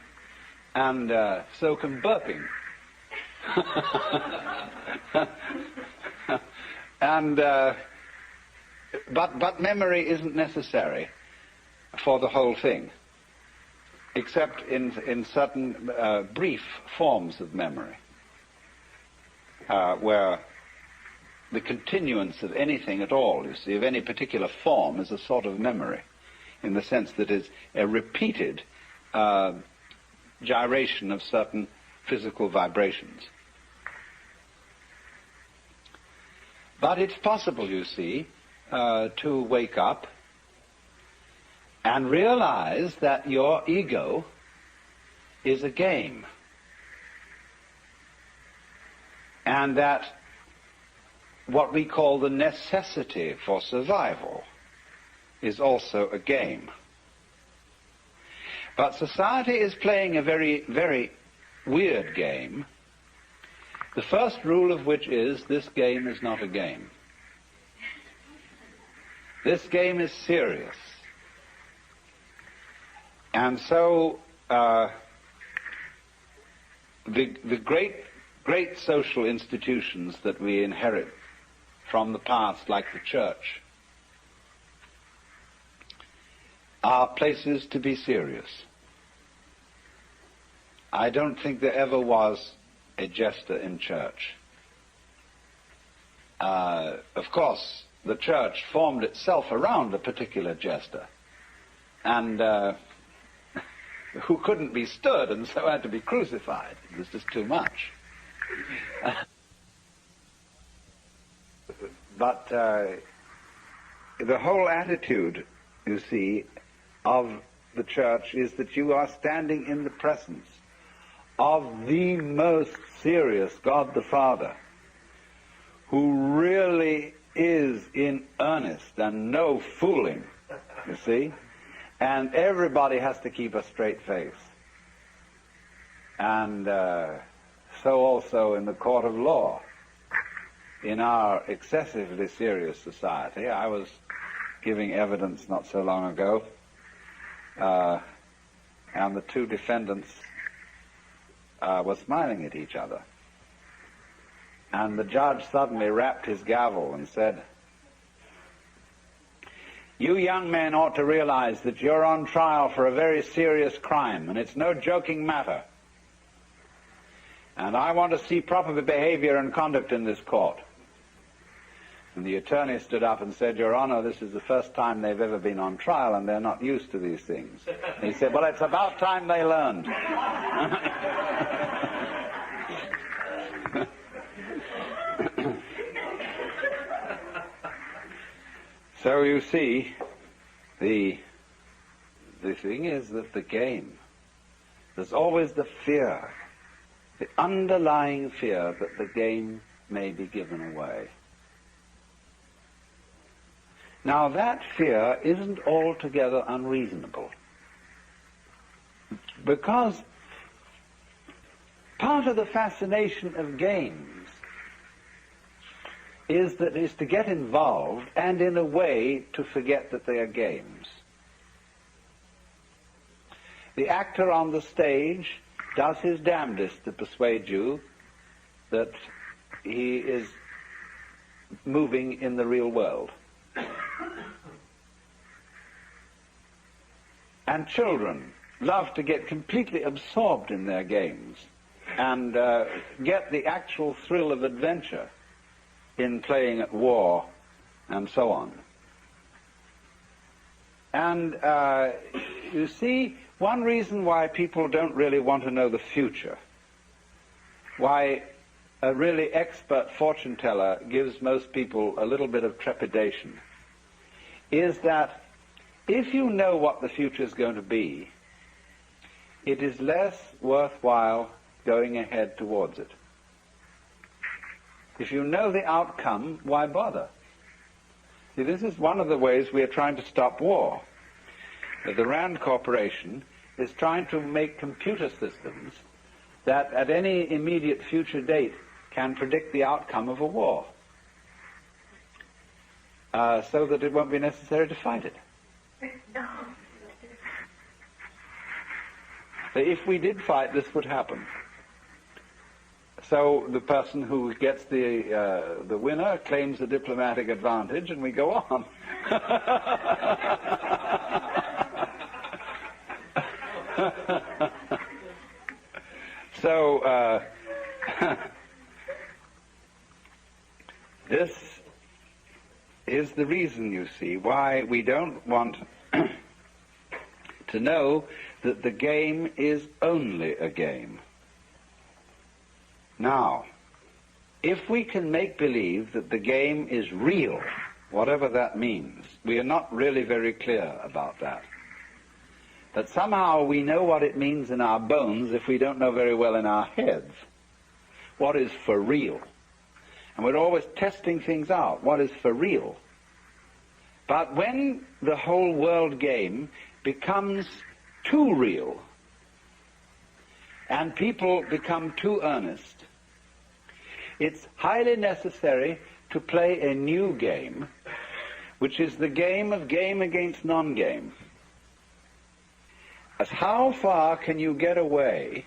and so can burping. But memory isn't necessary for the whole thing, except in certain brief forms of memory, where the continuance of anything at all, you see, of any particular form, is a sort of memory, in the sense that it's a repeated gyration of certain physical vibrations. But it's possible, you see, to wake up and realize that your ego is a game, and that what we call the necessity for survival is also a game. But society is playing a very, very weird game, the first rule of which is this game is not a game. This game is serious. And so the great social institutions that we inherit from the past, like the church, are places to be serious. I don't think there ever was a jester in church. Of course, the church formed itself around a particular jester, and who couldn't be stood and so had to be crucified. It was just too much. But the whole attitude, you see, of the church is that you are standing in the presence of the most serious God the Father, who really is in earnest and no fooling, you see. And everybody has to keep a straight face. And so also in the court of law. In our excessively serious society, I was giving evidence not so long ago, and the two defendants were smiling at each other. And the judge suddenly rapped his gavel and said, "You young men ought to realize that you're on trial for a very serious crime, and it's no joking matter. And I want to see proper behavior and conduct in this court. And the attorney stood up and said, "Your Honor, this is the first time they've ever been on trial and they're not used to these things." And he said, "Well, it's about time they learned." So you see, the thing is that the game, there's always the fear, the underlying fear that the game may be given away. Now that fear isn't altogether unreasonable, because part of the fascination of games is to get involved and in a way to forget that they are games. The actor on the stage does his damnedest to persuade you that he is moving in the real world. And children love to get completely absorbed in their games and get the actual thrill of adventure in playing at war and so on. And you see, one reason why people don't really want to know the future, why a really expert fortune teller gives most people a little bit of trepidation, is that if you know what the future is going to be, it is less worthwhile going ahead towards it. If you know the outcome, why bother? See, this is one of the ways we are trying to stop war. The Rand Corporation is trying to make computer systems that at any immediate future date can predict the outcome of a war, so that it won't be necessary to fight it. So if we did fight, this would happen. So the person who gets the winner claims the diplomatic advantage, and we go on. So this is the reason, you see, why we don't want to know that the game is only a game. Now, if we can make believe that the game is real, whatever that means, we are not really very clear about that. That somehow we know what it means in our bones if we don't know very well in our heads what is for real. And we're always testing things out, what is for real. But when the whole world game becomes too real and people become too earnest, it's highly necessary to play a new game, which is the game of game against non-game. As how far can you get away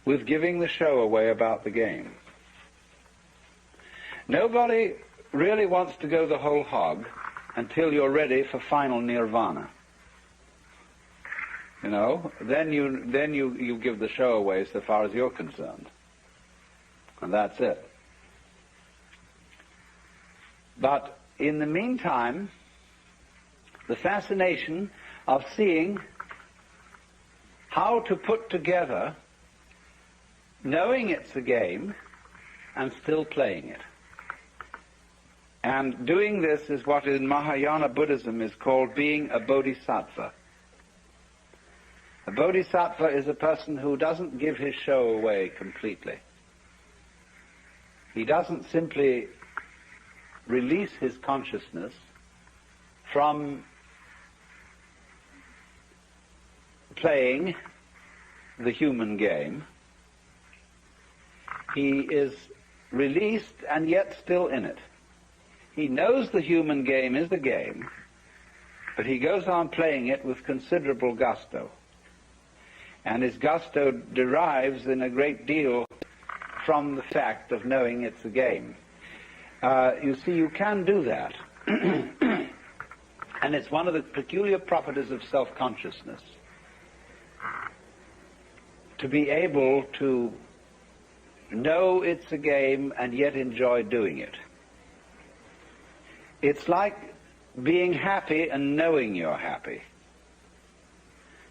with giving the show away about the game? Nobody really wants to go the whole hog until you're ready for final nirvana. You know, then you give the show away so far as you're concerned. And that's it. But in the meantime, the fascination of seeing how to put together, knowing it's a game, and still playing it. And doing this is what in Mahayana Buddhism is called being a bodhisattva. A bodhisattva is a person who doesn't give his show away completely. He doesn't simply release his consciousness from playing the human game. He is released and yet still in it. He knows the human game is the game, but he goes on playing it with considerable gusto. And his gusto derives in a great deal from the fact of knowing it's a game. You see, you can do that. And it's one of the peculiar properties of self-consciousness, to be able to know it's a game and yet enjoy doing it. It's like being happy and knowing you're happy.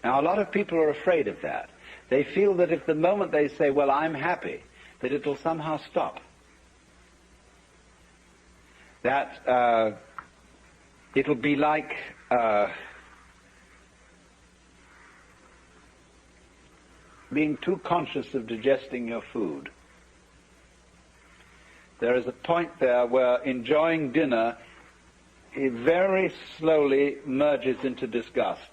Now, a lot of people are afraid of that. They feel that if the moment they say, well, I'm happy, that it'll somehow stop. That it'll be like being too conscious of digesting your food. There is a point there where enjoying dinner, it very slowly merges into disgust.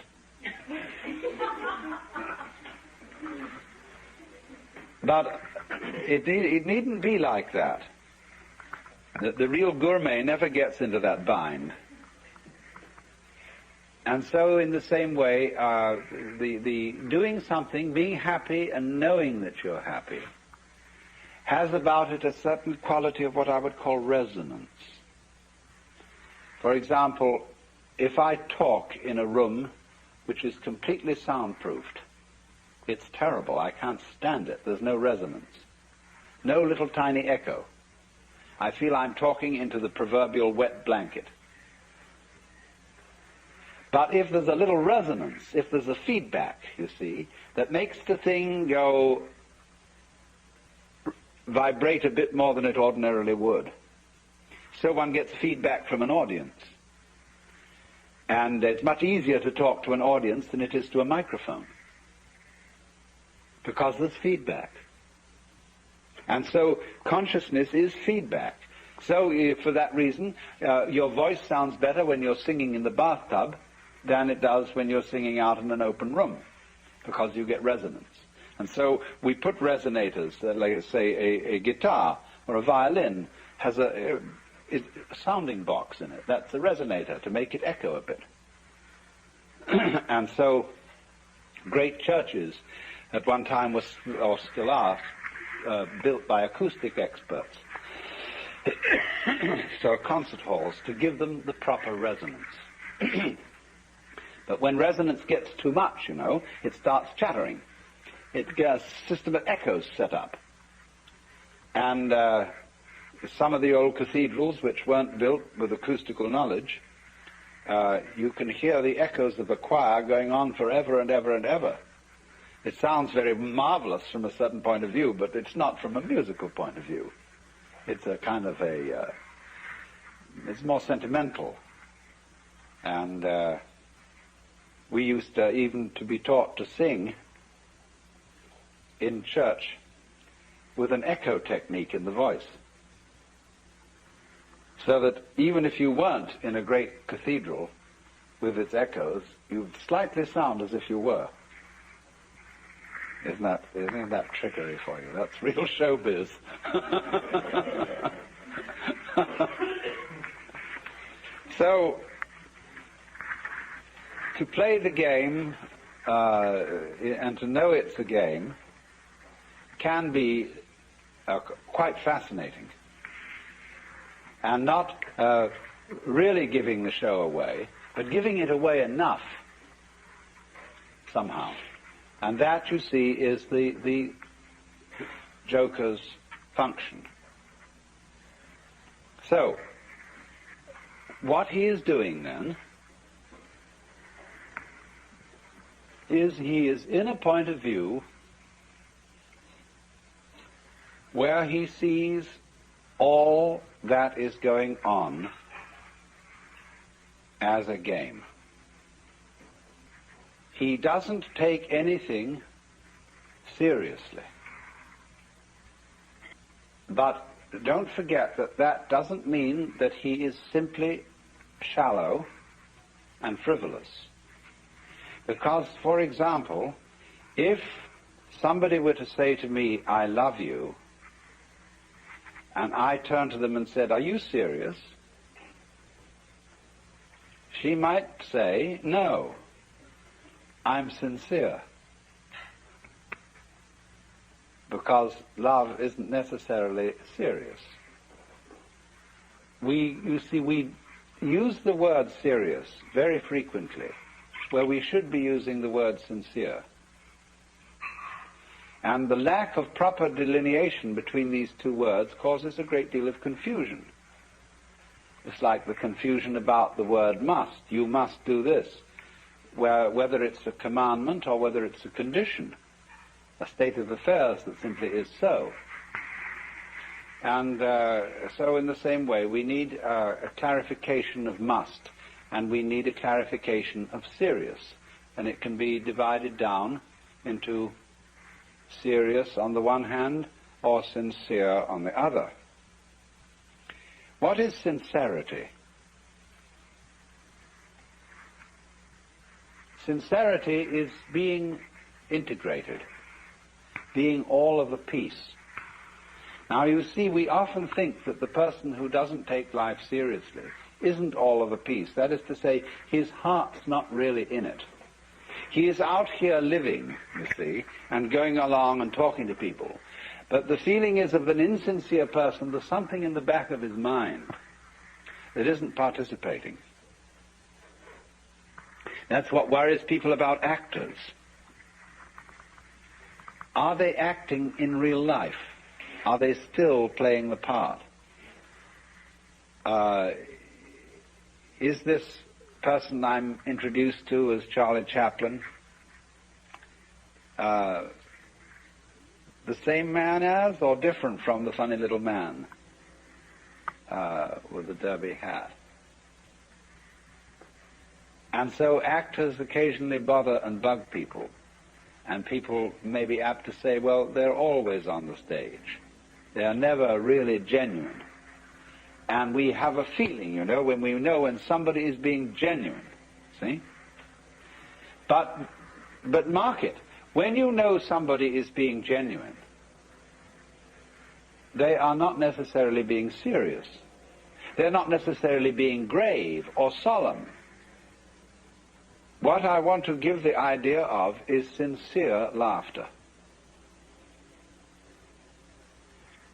But it needn't be like that. The real gourmet never gets into that bind. And so in the same way, the doing something, being happy and knowing that you're happy, has about it a certain quality of what I would call resonance. For example, if I talk in a room which is completely soundproofed, it's terrible. I can't stand it. There's no resonance. No little tiny echo. I feel I'm talking into the proverbial wet blanket. But if there's a little resonance, if there's a feedback, you see, that makes the thing go vibrate a bit more than it ordinarily would, so one gets feedback from an audience. And it's much easier to talk to an audience than it is to a microphone, because there's feedback. And so consciousness is feedback. So for that reason, your voice sounds better when you're singing in the bathtub than it does when you're singing out in an open room, because you get resonance. And so we put resonators, like say a guitar or a violin has a sounding box in it. That's a resonator to make it echo a bit. And so great churches at one time was, or still are, built by acoustic experts. So concert halls, to give them the proper resonance. But when resonance gets too much, it starts chattering. It gets a system of echoes set up. And some of the old cathedrals which weren't built with acoustical knowledge, you can hear the echoes of the choir going on forever and ever and ever. It sounds very marvelous from a certain point of view, but it's not from a musical point of view. It's a kind of it's more sentimental. And we used even to be taught to sing in church with an echo technique in the voice. So that even if you weren't in a great cathedral with its echoes, you'd slightly sound as if you were. Isn't that trickery for you? That's real showbiz. So, to play the game and to know it's a game can be quite fascinating, and not really giving the show away, but giving it away enough somehow. And that, you see, is the joker's function. So, what he is doing then is he is in a point of view where he sees all that is going on as a game. He doesn't take anything seriously. But don't forget that that doesn't mean that he is simply shallow and frivolous. Because, for example, if somebody were to say to me, I love you, and I turned to them and said, are you serious? She might say, no, I'm sincere. Because love isn't necessarily serious. We use the word serious very frequently, where we should be using the word sincere. And the lack of proper delineation between these two words causes a great deal of confusion. It's like the confusion about the word must. You must do this, whether it's a commandment or whether it's a condition, a state of affairs that simply is so. And so in the same way, we need a clarification of must, and we need a clarification of serious. And it can be divided down into serious on the one hand, or sincere on the other. What is sincerity? Sincerity is being integrated, being all of a piece. Now you see, we often think that the person who doesn't take life seriously isn't all of a piece. That is to say, his heart's not really in it. He is out here living, you see, and going along and talking to people. But the feeling is of an insincere person, there's something in the back of his mind that isn't participating. That's what worries people about actors. Are they acting in real life? Are they still playing the part? Is this person I'm introduced to as Charlie Chaplin the same man as, or different from the funny little man with the derby hat? And so actors occasionally bother and bug people, and people may be apt to say, well, they're always on the stage. They are never really genuine. And we have a feeling, you know, when we know when somebody is being genuine, see? But mark it, when you know somebody is being genuine, they are not necessarily being serious. They're not necessarily being grave or solemn. What I want to give the idea of is sincere laughter.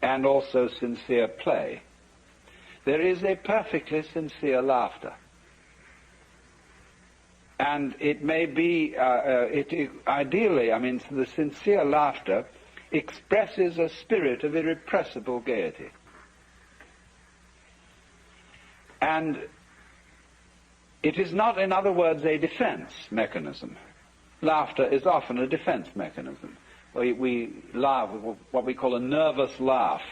And also sincere play. There is a perfectly sincere laughter. And it may be, ideally, I mean, the sincere laughter expresses a spirit of irrepressible gaiety. And it is not, in other words, a defense mechanism. Laughter is often a defense mechanism. We laugh, what we call a nervous laugh,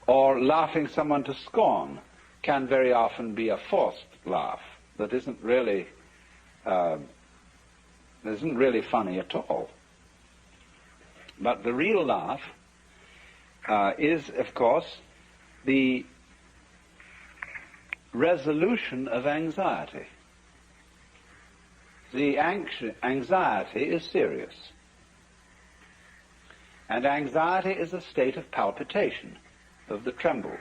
or laughing someone to scorn can very often be a forced laugh that isn't really funny at all. But the real laugh is, of course, the resolution of anxiety. The anxiety is serious. And anxiety is a state of palpitation, of the trembles.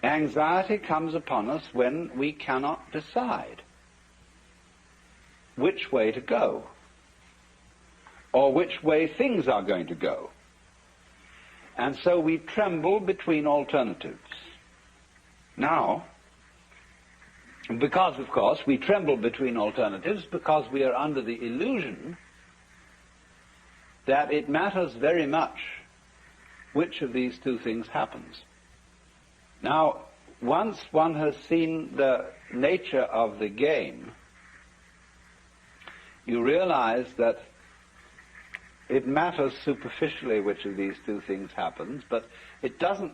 Anxiety comes upon us when we cannot decide which way to go, or which way things are going to go. And so we tremble between alternatives. Now, because, of course, we tremble between alternatives because we are under the illusion that it matters very much which of these two things happens. Now, once one has seen the nature of the game, you realize that it matters superficially which of these two things happens, but it doesn't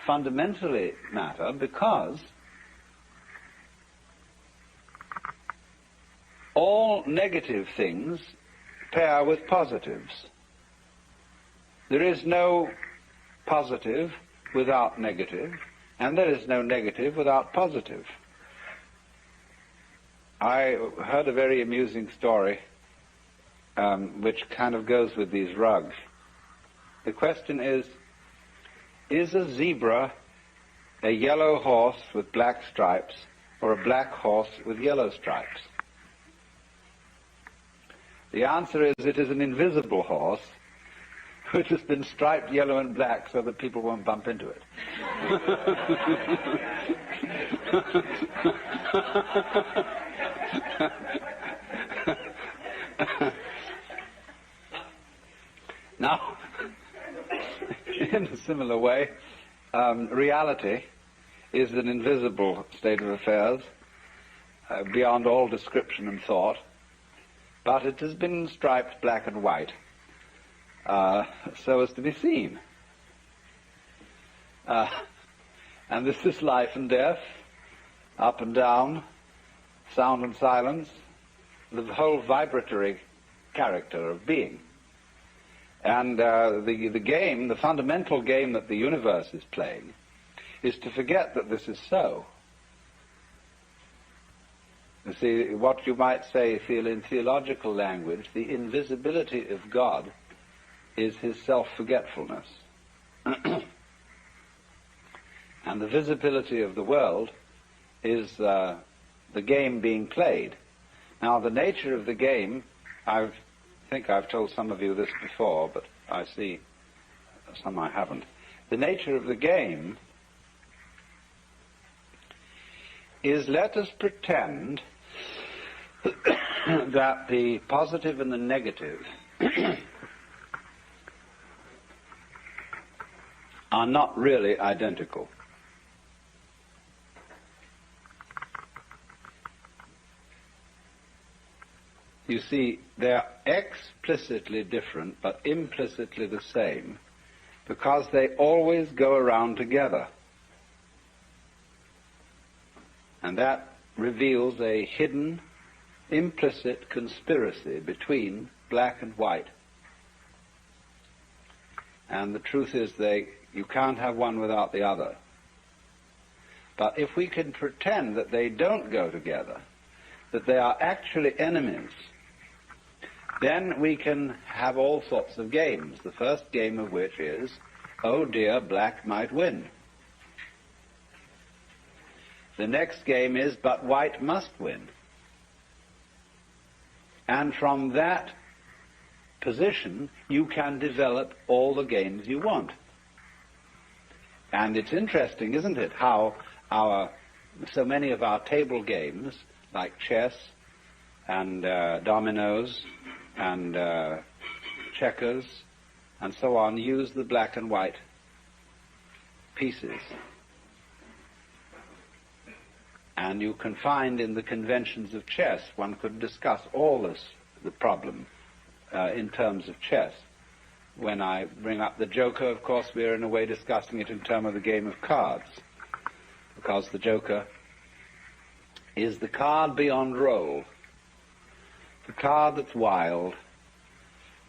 fundamentally matter because all negative things pair with positives. There is no positive without negative, and there is no negative without positive. I heard a very amusing story which kind of goes with these rugs. The question is a zebra a yellow horse with black stripes or a black horse with yellow stripes? The answer is it is an invisible horse which has been striped yellow and black so that people won't bump into it. Now, in a similar way, reality is an invisible state of affairs, beyond all description and thought, but it has been striped black and white, so as to be seen. And this is life and death, up and down, sound and silence, the whole vibratory character of being. And the game, the fundamental game that the universe is playing, is to forget that this is so. You see, what you might say, feel in theological language, the invisibility of God is his self-forgetfulness. And the visibility of the world is the game being played. Now, the nature of the game, I think I've told some of you this before, but I see some I haven't. The nature of the game is, let us pretend that the positive and the negative are not really identical. You see, they're explicitly different, but implicitly the same, because they always go around together. And that reveals a hidden, implicit conspiracy between black and white. And the truth is you can't have one without the other. But if we can pretend that they don't go together, that they are actually enemies, then we can have all sorts of games. The first game of which is, oh dear, black might win. The next game is, but white must win. And from that position, you can develop all the games you want. And it's interesting, isn't it, how so many of our table games, like chess and dominoes and checkers and so on, use the black and white pieces. And you can find in the conventions of chess, one could discuss all the problem in terms of chess. When I bring up the joker, of course, we're in a way discussing it in terms of the game of cards, because the joker is the card beyond roll, the card that's wild,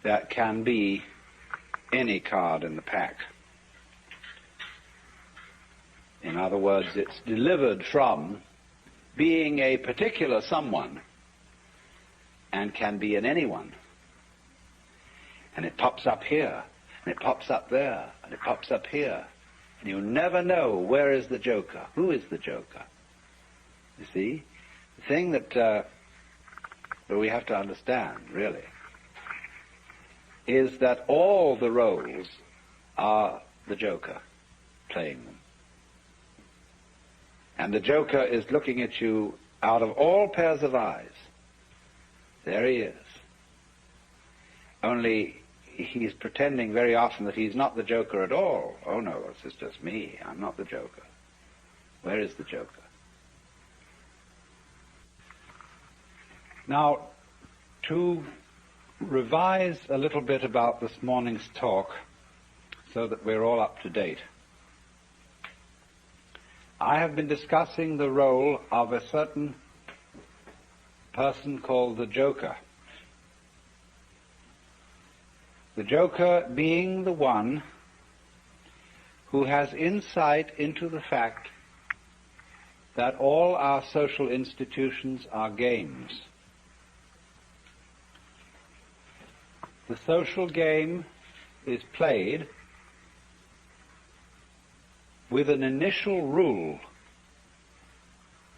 that can be any card in the pack. In other words, it's delivered from being a particular someone and can be in anyone. And it pops up here, and it pops up there, and it pops up here. And you never know, where is the joker? Who is the joker? You see? The thing that we have to understand, really, is that all the roles are the joker playing them. And the joker is looking at you out of all pairs of eyes. There he is. Only he's pretending very often that he's not the joker at all. Oh no, this is just me. I'm not the joker. Where is the joker? Now, to revise a little bit about this morning's talk so that we're all up to date, I have been discussing the role of a certain person called the joker. The joker being the one who has insight into the fact that all our social institutions are games. The social game is played with an initial rule.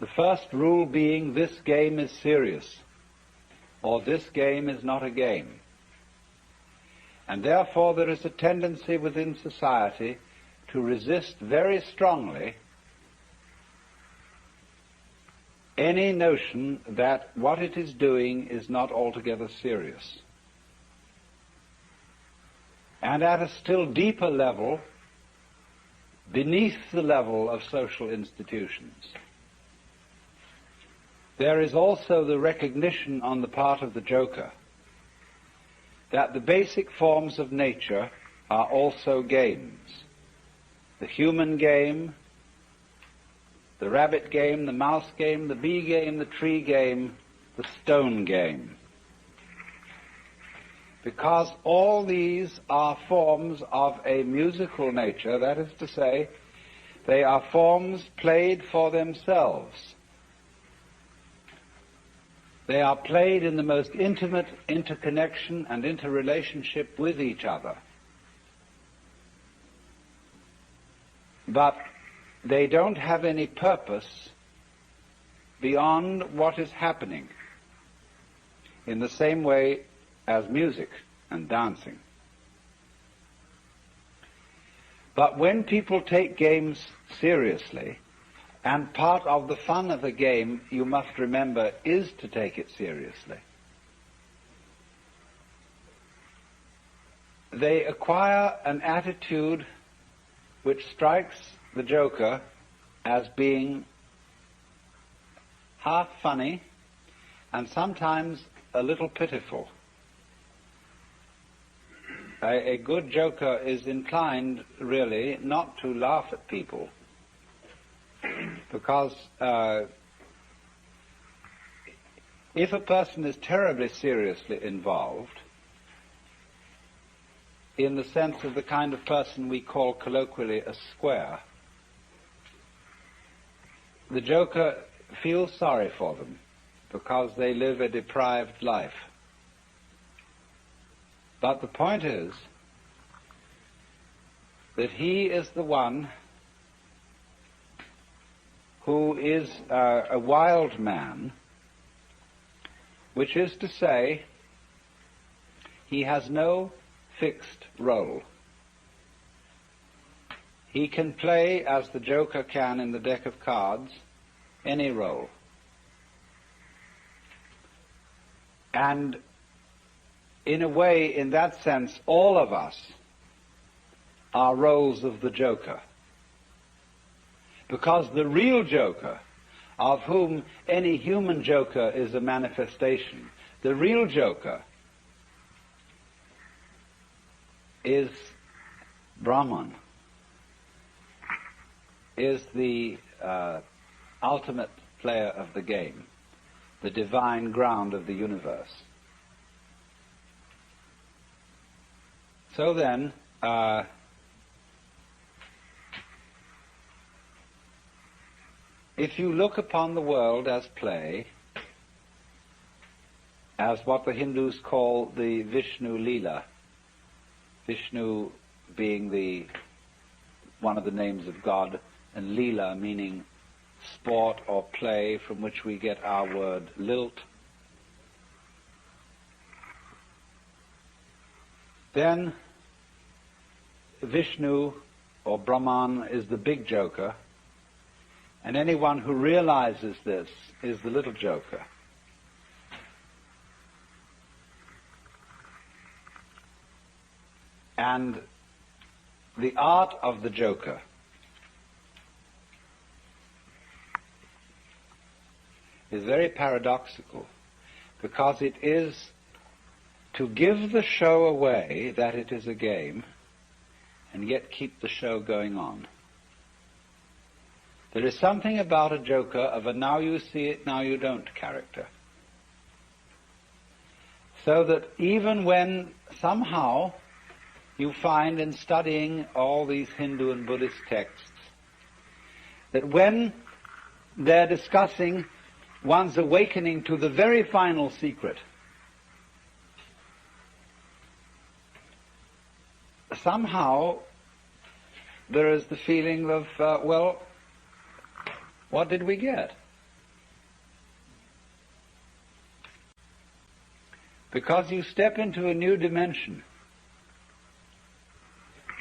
The first rule being, this game is serious, or this game is not a game. And therefore there is a tendency within society to resist very strongly any notion that what it is doing is not altogether serious. And at a still deeper level, beneath the level of social institutions. There is also the recognition on the part of the joker that the basic forms of nature are also games. The human game, the rabbit game, the mouse game, the bee game, the tree game, the stone game. Because all these are forms of a musical nature, that is to say, they are forms played for themselves. They are played in the most intimate interconnection and interrelationship with each other. But they don't have any purpose beyond what is happening, in the same way as music and dancing. But when people take games seriously, and part of the fun of a game, you must remember, is to take it seriously, they acquire an attitude which strikes the joker as being half funny and sometimes a little pitiful. A good joker is inclined, really, not to laugh at people, because if a person is terribly seriously involved, in the sense of the kind of person we call colloquially a square, the joker feels sorry for them because they live a deprived life. But the point is that he is the one who is a wild man, which is to say, he has no fixed role. He can play, as the joker can in the deck of cards, any role. And in a way, in that sense, all of us are roles of the joker. Because the real joker, of whom any human joker is a manifestation, the real joker is Brahman, is the ultimate player of the game, the divine ground of the universe. So then, if you look upon the world as play, as what the Hindus call the Vishnu Leela, Vishnu being one of the names of God, and Leela meaning sport or play, from which we get our word lilt, then Vishnu or Brahman is the big joker, and anyone who realizes this is the little joker. And the art of the joker is very paradoxical, because it is to give the show away that it is a game and yet keep the show going on. There is something about a joker of a now you see it, now you don't character. So that even when somehow you find in studying all these Hindu and Buddhist texts that when they're discussing one's awakening to the very final secret, somehow there is the feeling of, well, what did we get? Because you step into a new dimension.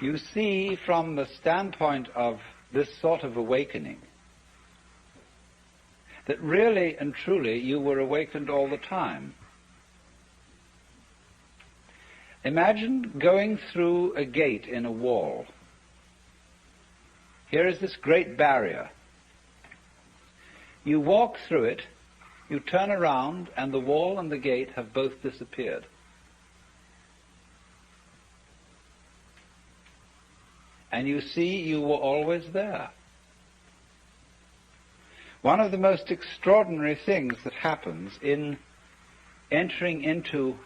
You see from the standpoint of this sort of awakening that really and truly you were awakened all the time. Imagine going through a gate in a wall Here is this great barrier. You walk through it, you turn around, and the wall and the gate have both disappeared. And you see you were always there. One of the most extraordinary things that happens in entering into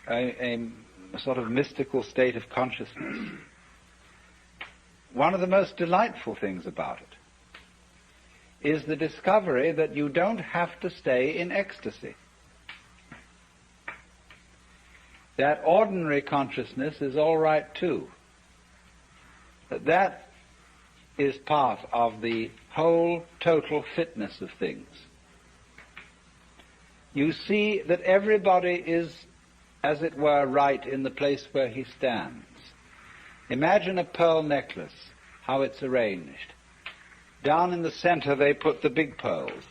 a sort of mystical state of consciousness, one of the most delightful things about it is the discovery that you don't have to stay in ecstasy. That ordinary consciousness is all right too. That is part of the whole total fitness of things. You see that everybody is, as it were, right in the place where he stands. Imagine a pearl necklace, how it's arranged. Down in the center they put the big pearls,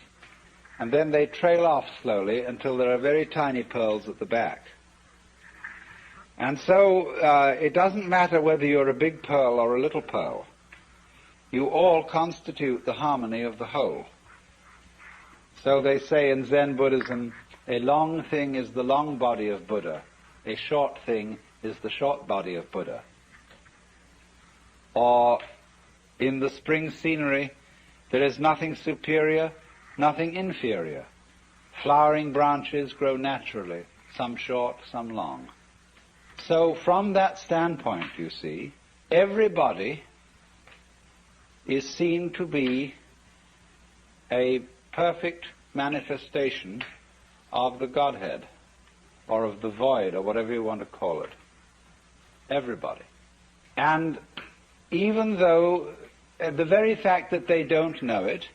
and then they trail off slowly until there are very tiny pearls at the back. And so it doesn't matter whether you're a big pearl or a little pearl. You all constitute the harmony of the whole. So they say in Zen Buddhism, a long thing is the long body of Buddha, a short thing is the short body of Buddha. Or in the spring scenery, there is nothing superior, nothing inferior. Flowering branches grow naturally, some short, some long. So from that standpoint, you see, everybody is seen to be a perfect manifestation of the Godhead, or of the void, or whatever you want to call it. Everybody. And even though the very fact that they don't know it,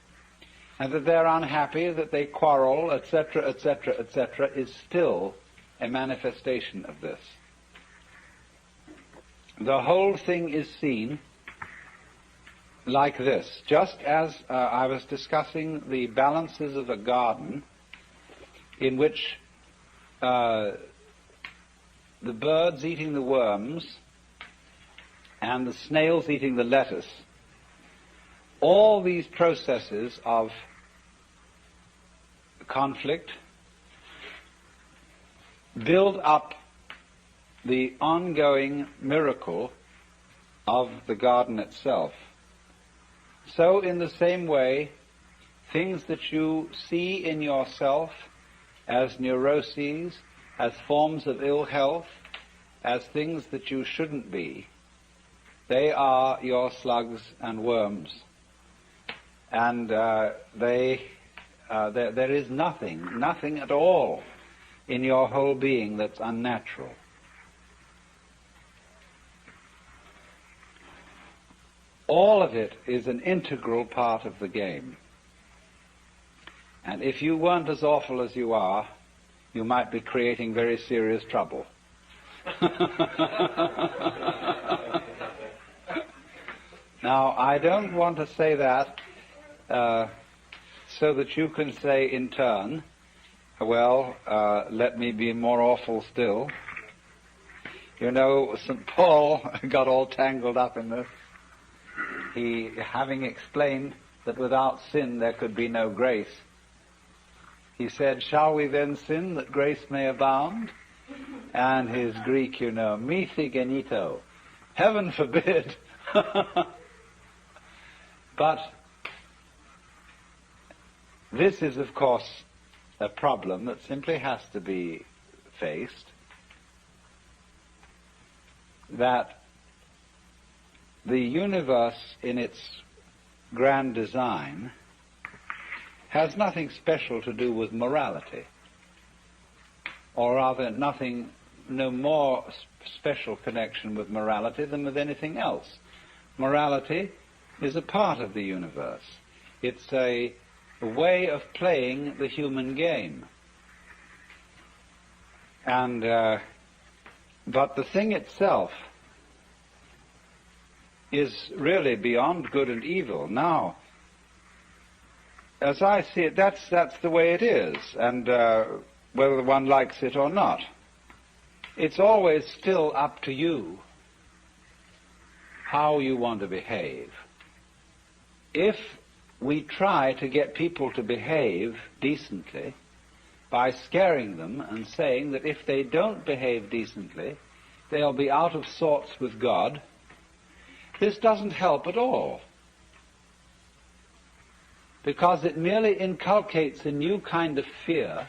and that they're unhappy, that they quarrel, etc., etc., etc., is still a manifestation of this. The whole thing is seen like this. Just as I was discussing the balances of a garden in which the birds eating the worms and the snails eating the lettuce, all these processes of conflict build up the ongoing miracle of the garden itself. So in the same way, things that you see in yourself as neuroses, as forms of ill health, as things that you shouldn't be, they are your slugs and worms. And there is nothing at all in your whole being that's unnatural. All of it is an integral part of the game. And if you weren't as awful as you are, you might be creating very serious trouble. Now, I don't want to say that so that you can say in turn, well, let me be more awful still. You know, St. Paul got all tangled up in this. He, having explained that without sin there could be no grace, he said, shall we then sin that grace may abound? And his Greek, you know, mithi genito, heaven forbid. But this is, of course, a problem that simply has to be faced, that the universe in its grand design has nothing special to do with morality, or rather no more special connection with morality than with anything else. Morality is a part of the universe. It's a way of playing the human game. And but the thing itself is really beyond good and evil. Now, as I see it, that's the way it is, and whether one likes it or not, it's always still up to you how you want to behave. if we try to get people to behave decently by scaring them and saying that if they don't behave decently, they'll be out of sorts with God, this doesn't help at all, because it merely inculcates a new kind of fear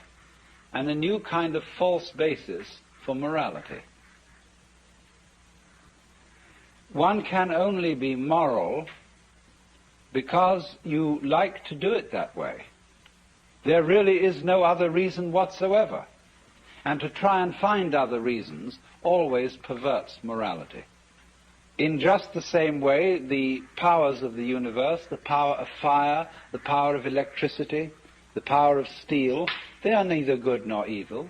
and a new kind of false basis for morality. One can only be moral because you like to do it that way. There really is no other reason whatsoever. And to try and find other reasons always perverts morality. In just the same way, the powers of the universe, the power of fire, the power of electricity, the power of steel, they are neither good nor evil.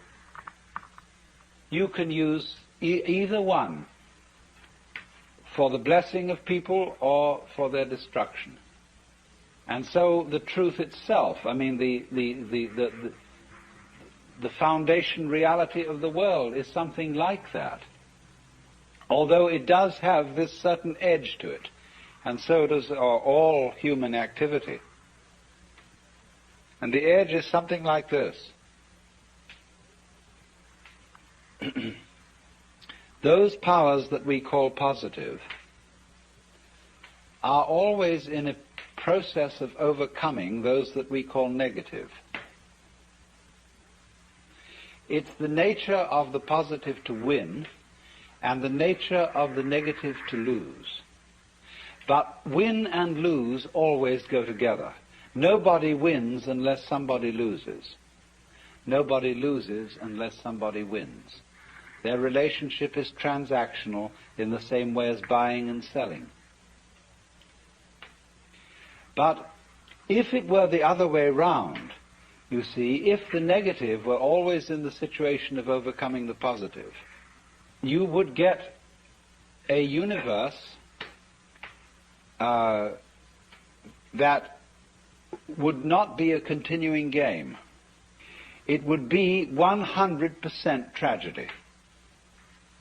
You can use either one for the blessing of people or for their destruction. And so the truth itself, I mean the foundation reality of the world is something like that. Although it does have this certain edge to it, and so does all human activity. And the edge is something like this. Those powers that we call positive are always in a process of overcoming those that we call negative. It's the nature of the positive to win and the nature of the negative to lose. But win and lose always go together. Nobody wins unless somebody loses. Nobody loses unless somebody wins. Their relationship is transactional in the same way as buying and selling. But if it were the other way round, you see, if the negative were always in the situation of overcoming the positive, you would get a universe that would not be a continuing game. It would be 100% tragedy.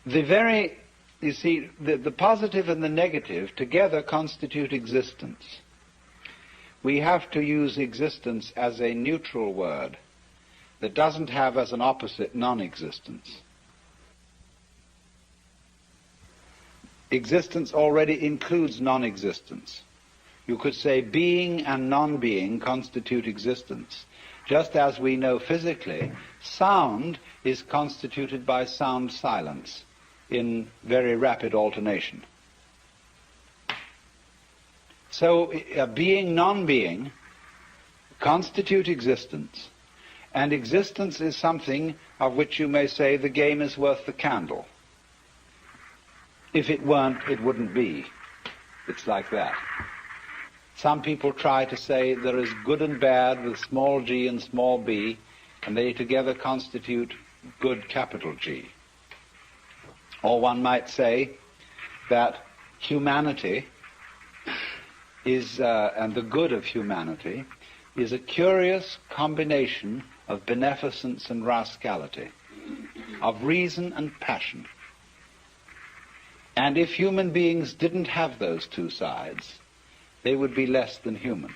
You see, the positive and the negative together constitute existence. We have to use existence as a neutral word that doesn't have as an opposite non-existence. Existence already includes non-existence. You could say being and non-being constitute existence. Just as we know physically, sound is constituted by sound silence in very rapid alternation. So being, non-being constitute existence, and existence is something of which you may say the game is worth the candle. If it weren't, it wouldn't be. It's like that. Some people try to say there is good and bad with small g and small b, and they together constitute good capital G. Or one might say that humanity is, and the good of humanity, is a curious combination of beneficence and rascality, of reason and passion. And if human beings didn't have those two sides, they would be less than human.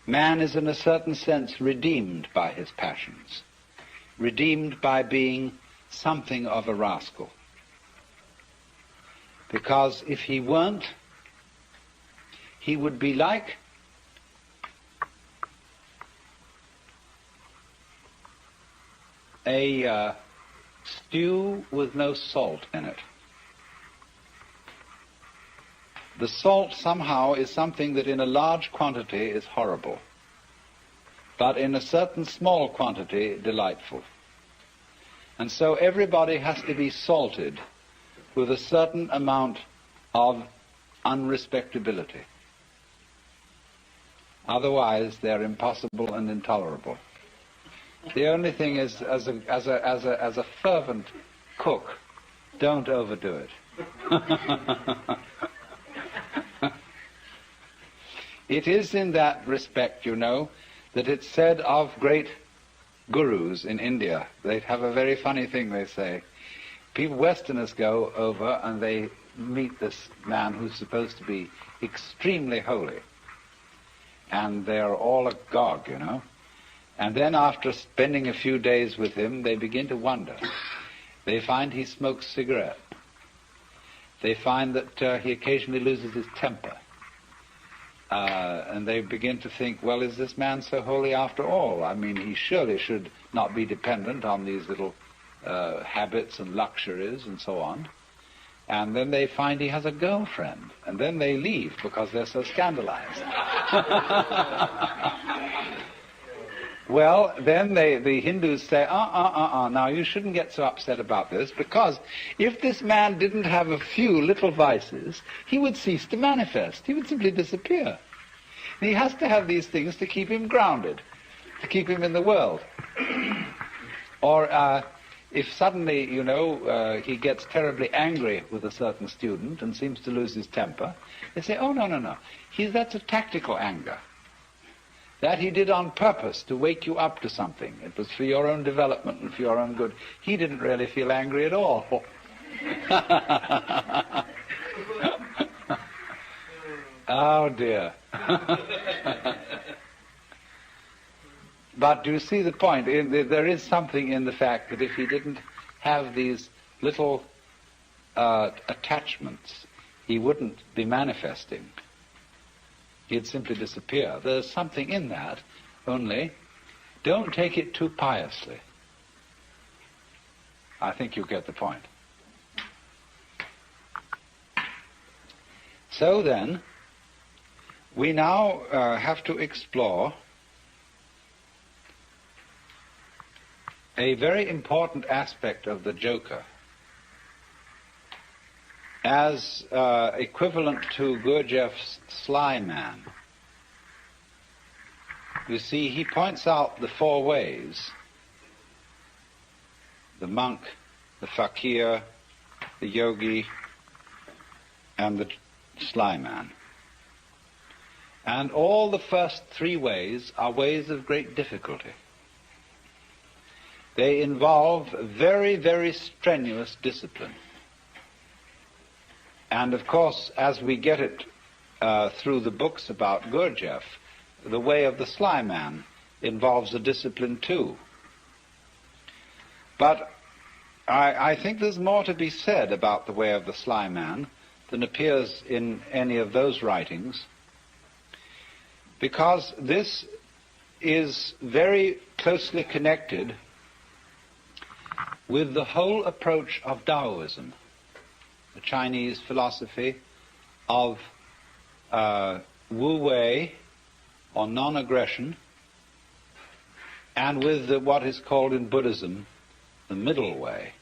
Man is in a certain sense redeemed by his passions, redeemed by being something of a rascal. Because if he weren't, he would be like a stew with no salt in it. The salt somehow is something that in a large quantity is horrible, but in a certain small quantity delightful. And so everybody has to be salted with a certain amount of unrespectability. Otherwise they're impossible and intolerable. The only thing is, as a fervent cook, don't overdo it. It is in that respect, you know, that it's said of great gurus in India. They have a very funny thing they say. People, Westerners, go over and they meet this man who's supposed to be extremely holy. and they're all agog, you know. And then after spending a few days with him, they begin to wonder. They find he smokes cigarette. They find that he occasionally loses his temper. And they begin to think, well, is this man so holy after all? I mean, he surely should not be dependent on these little habits and luxuries and so on. And then they find he has a girlfriend. And then they leave because they're so scandalized. Well, then the Hindus say, now you shouldn't get so upset about this, because if this man didn't have a few little vices, he would cease to manifest. He would simply disappear. And he has to have these things to keep him grounded, to keep him in the world. Or if suddenly, you know, he gets terribly angry with a certain student and seems to lose his temper, they say, oh, no. That's a tactical anger. That he did on purpose to wake you up to something. It was for your own development and for your own good. He didn't really feel angry at all. Oh dear. But do you see the point? There is something in the fact that if he didn't have these little attachments, he wouldn't be manifesting. He'd simply disappear. There's something in that, only don't take it too piously. I think you get the point. So then, we now have to explore a very important aspect of the Joker as equivalent to Gurdjieff's Sly Man. You see, he points out the four ways: the monk, the fakir, the yogi, and the Sly Man. And all the first three ways are ways of great difficulty. They involve very, very strenuous discipline. And of course, as we get it through the books about Gurdjieff, the way of the Sly Man involves a discipline too. But I think there's more to be said about the way of the Sly Man than appears in any of those writings, because this is very closely connected with the whole approach of Taoism, the Chinese philosophy of wu-wei, or non-aggression, and with what is called in Buddhism the middle way.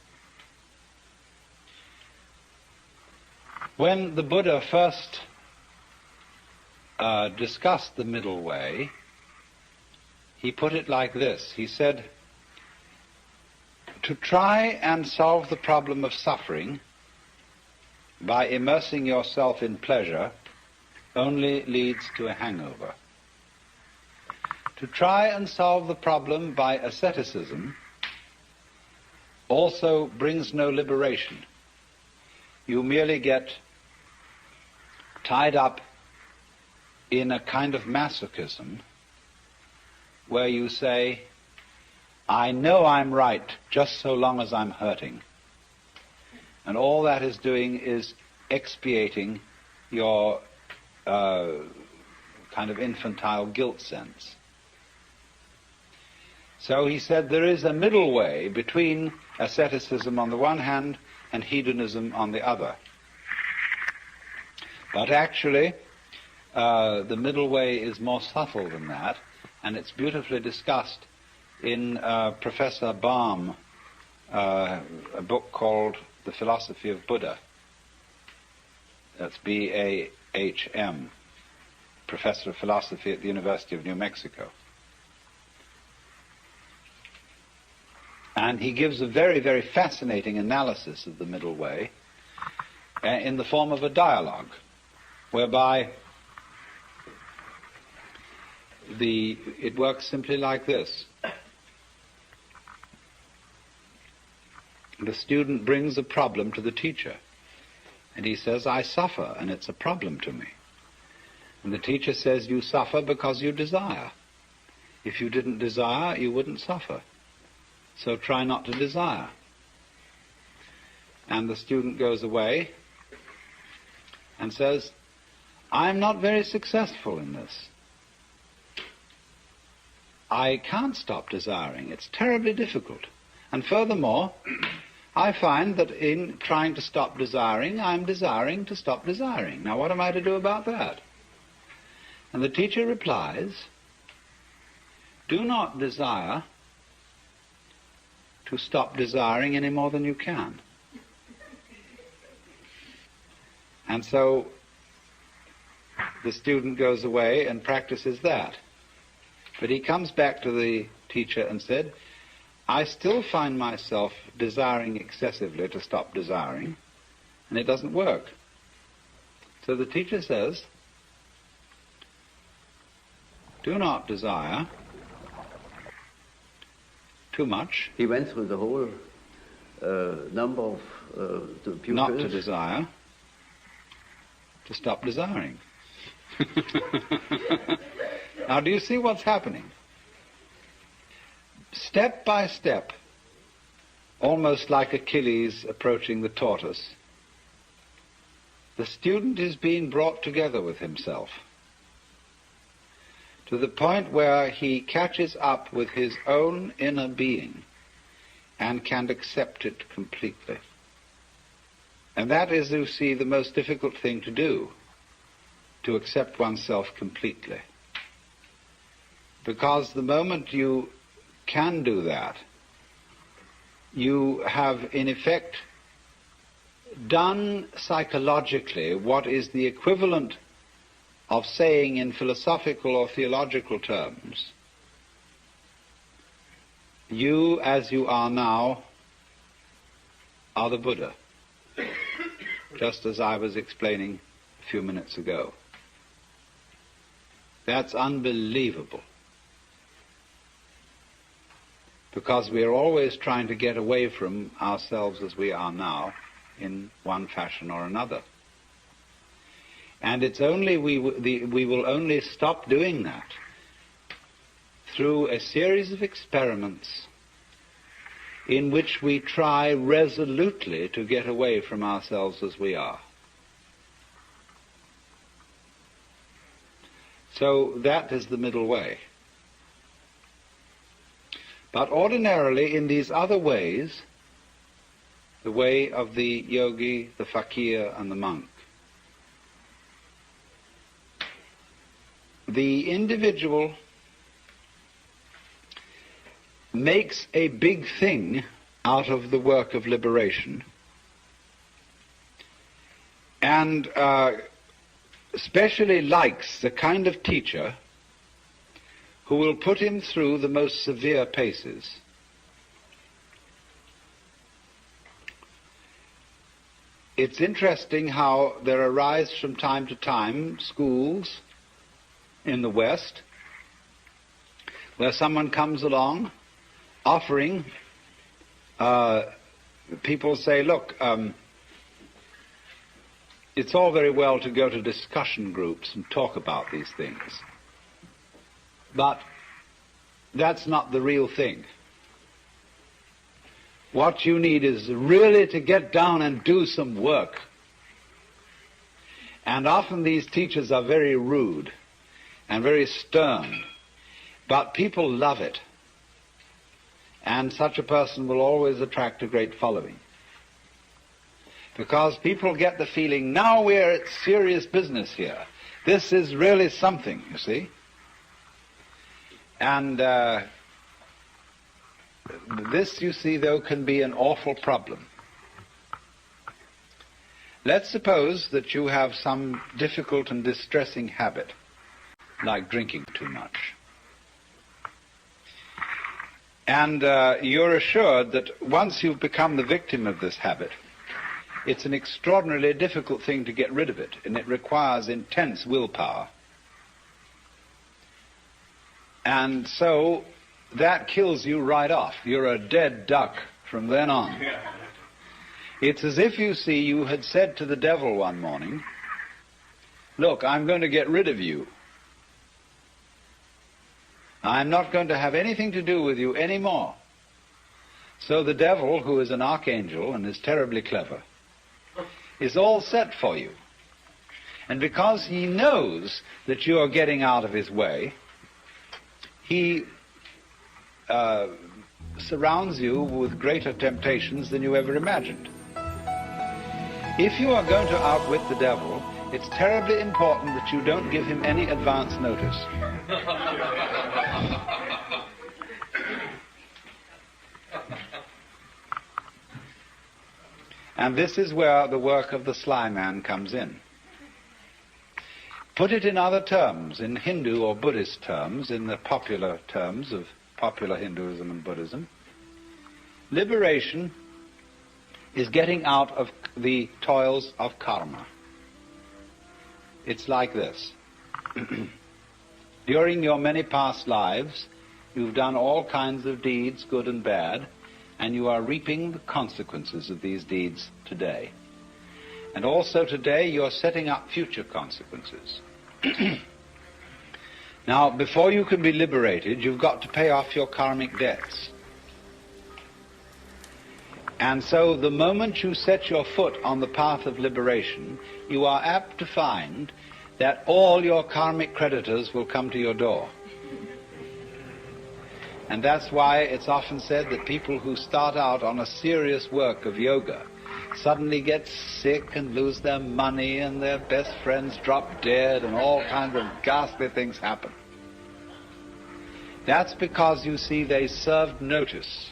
When the Buddha first discussed the middle way, he put it like this. He said, to try and solve the problem of suffering by immersing yourself in pleasure only leads to a hangover. To try and solve the problem by asceticism also brings no liberation. You merely get tied up in a kind of masochism where you say, I know I'm right just so long as I'm hurting. And all that is doing is expiating your kind of infantile guilt sense. So he said there is a middle way between asceticism on the one hand and hedonism on the other. But actually, the middle way is more subtle than that, and it's beautifully discussed in Professor Baum, a book called The Philosophy of Buddha. That's B-A-H-M, Professor of Philosophy at the University of New Mexico. And he gives a very, very fascinating analysis of the middle way in the form of a dialogue, whereby it works simply like this. The student brings a problem to the teacher, and he says, I suffer, and it's a problem to me. And the teacher says you suffer because you desire. If you didn't desire, you wouldn't suffer. So try not to desire. And the student goes away and says, I'm not very successful in this. I can't stop desiring. It's terribly difficult. And furthermore, I find that in trying to stop desiring, I'm desiring to stop desiring. Now, what am I to do about that? And the teacher replies, do not desire to stop desiring any more than you can. And so the student goes away and practices that. But he comes back to the teacher and said, I still find myself desiring excessively to stop desiring, and it doesn't work. So the teacher says, do not desire too much. He went through the whole number of the pupils. Not to desire, to stop desiring. Now, do you see what's happening? Step by step, almost like Achilles approaching the tortoise, the student is being brought together with himself to the point where he catches up with his own inner being and can accept it completely. And that is, you see, the most difficult thing to do, to accept oneself completely. Because the moment you can do that, you have in effect done psychologically what is the equivalent of saying in philosophical or theological terms, you as you are now are the Buddha, just as I was explaining a few minutes ago. That's unbelievable. Because we are always trying to get away from ourselves as we are now in one fashion or another. And it's only we will only stop doing that through a series of experiments in which we try resolutely to get away from ourselves as we are. So that is the middle way. But ordinarily, in these other ways, the way of the yogi, the fakir, and the monk, the individual makes a big thing out of the work of liberation, and especially likes the kind of teacher who will put him through the most severe paces. It's interesting how there arise from time to time schools in the West where someone comes along offering, people say, look, it's all very well to go to discussion groups and talk about these things, but that's not the real thing. What you need is really to get down and do some work. And often these teachers are very rude and very stern, but people love it. And such a person will always attract a great following. Because people get the feeling, now we're at serious business here. This is really something, you see. And this, you see, though, can be an awful problem. Let's suppose that you have some difficult and distressing habit, like drinking too much. And you're assured that once you've become the victim of this habit, it's an extraordinarily difficult thing to get rid of it, and it requires intense willpower. And so that kills you right off. You're a dead duck from then on. It's as if, you see, you had said to the devil one morning, look, I'm going to get rid of you. I'm not going to have anything to do with you anymore. So the devil, who is an archangel and is terribly clever, is all set for you. And because he knows that you are getting out of his way, he surrounds you with greater temptations than you ever imagined. If you are going to outwit the devil, it's terribly important that you don't give him any advance notice. And this is where the work of the sly man comes in. Put it in other terms, in Hindu or Buddhist terms, in the popular terms of popular Hinduism and Buddhism. Liberation is getting out of the toils of karma. It's like this. During your many past lives, you've done all kinds of deeds, good and bad, and you are reaping the consequences of these deeds today. And also today you're setting up future consequences. Now, before you can be liberated, you've got to pay off your karmic debts. And so the moment you set your foot on the path of liberation, you are apt to find that all your karmic creditors will come to your door. And that's why it's often said that people who start out on a serious work of yoga suddenly get sick and lose their money and their best friends drop dead and all kinds of ghastly things happen. That's because, you see, they served notice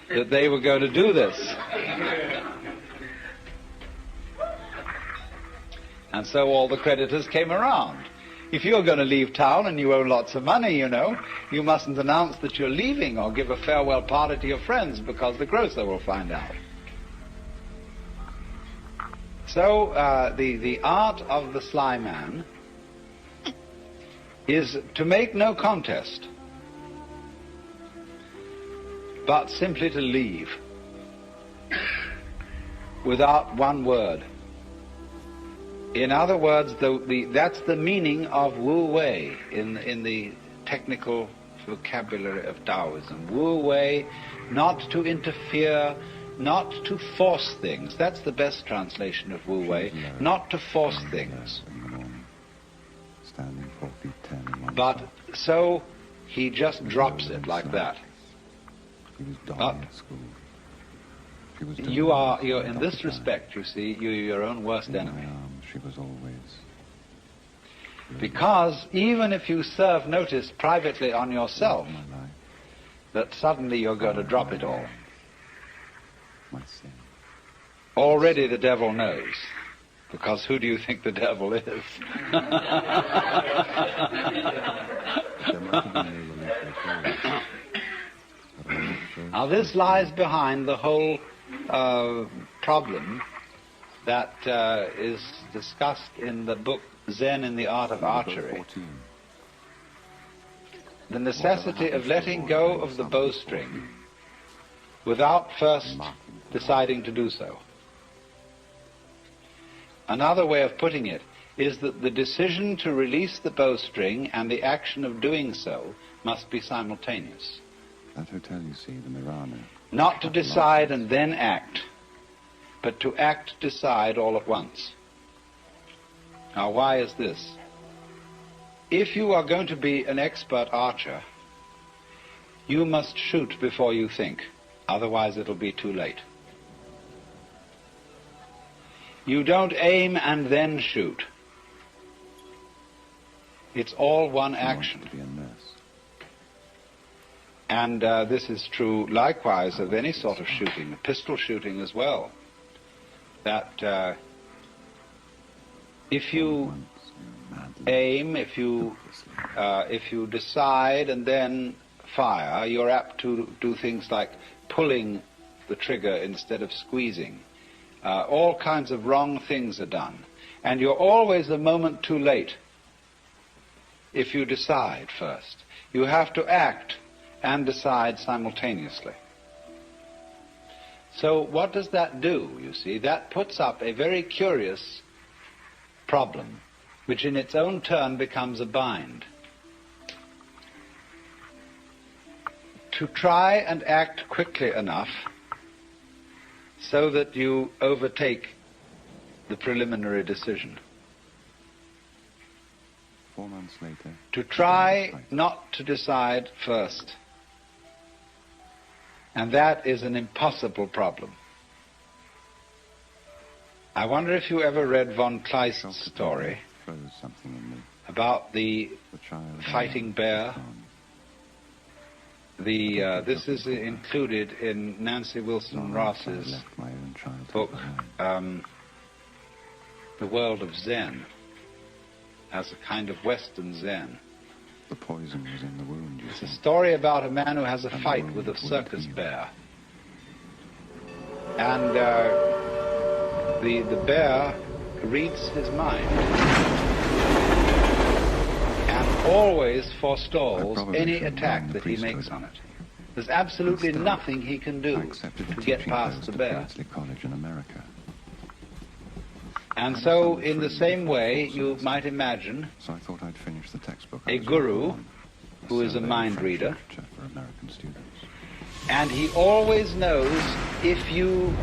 that they were going to do this. And so all the creditors came around. If you're going to leave town and you owe lots of money, you know, you mustn't announce that you're leaving or give a farewell party to your friends because the grocer will find out. So the art of the sly man is to make no contest, but simply to leave without one word. In other words, that's the meaning of Wu Wei in the technical vocabulary of Taoism. Wu Wei, not to interfere, not to force things. That's the best translation of Wu Wei, not to force things. But so he just drops it like that. But you're in this respect, you see, you're your own worst enemy. Because even if you serve notice privately on yourself that suddenly you're going to drop it all, already the devil knows. Because who do you think the devil is? Now this lies behind the whole problem that is discussed in the book Zen in the Art of Archery. The necessity of letting go of the bowstring without first deciding to do so. Another way of putting it is that the decision to release the bowstring and the action of doing so must be simultaneous. That hotel you see, the Mirana. Not to decide and then act, but to act, decide all at once. Now, why is this? If you are going to be an expert archer, you must shoot before you think, otherwise it'll be too late. You don't aim and then shoot. It's all one action. And this is true likewise of any sort of shooting, pistol shooting as well. That if you aim, if you decide and then fire, you're apt to do things like pulling the trigger instead of squeezing. All kinds of wrong things are done. And you're always a moment too late if you decide first. You have to act and decide simultaneously. So what does that do, you see? That puts up a very curious problem, which in its own turn becomes a bind. To try and act quickly enough so that you overtake the preliminary decision. 4 months later. To try not to decide first. And that is an impossible problem. I wonder if you ever read von Kleist's story Froze something in me. about the The child fighting bear. This is included in Nancy Wilson Ross's left my own childhood book, behind. The World of Zen, as a kind of Western Zen. The poison was in the wound, you It's a see. story about a man who has a fight with a circus bear. And the bear reads his mind and always forestalls any attack that he makes on it. There's absolutely nothing he can I do accepted to the get teaching past post the at bear. Beardsley College in America. And so, in the same way, you might imagine So I thought I'd finish the textbook. a guru who is a mind reader, For American students. and he always knows if you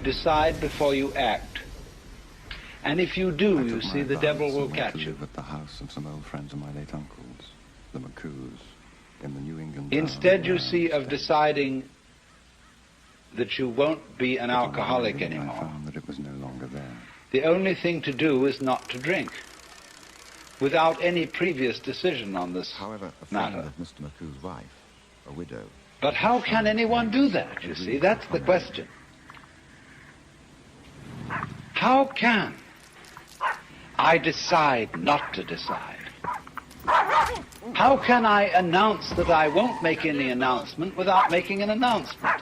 decide before you act. And if you do, I you took see, my the devil advice will and went catch to you. live at the house of some old friends of my late uncle's, the McCoos, in the New England. Instead, town you where see, I of stayed. deciding that you won't be an But in my alcoholic reading, I anymore. found that it was no longer there. The only thing to do is not to drink, without any previous decision on this However, a friend matter. of Mr. McCool's wife, a widow, But how can anyone do that, you see? That's the question. How can I decide not to decide? How can I announce that I won't make any announcement without making an announcement?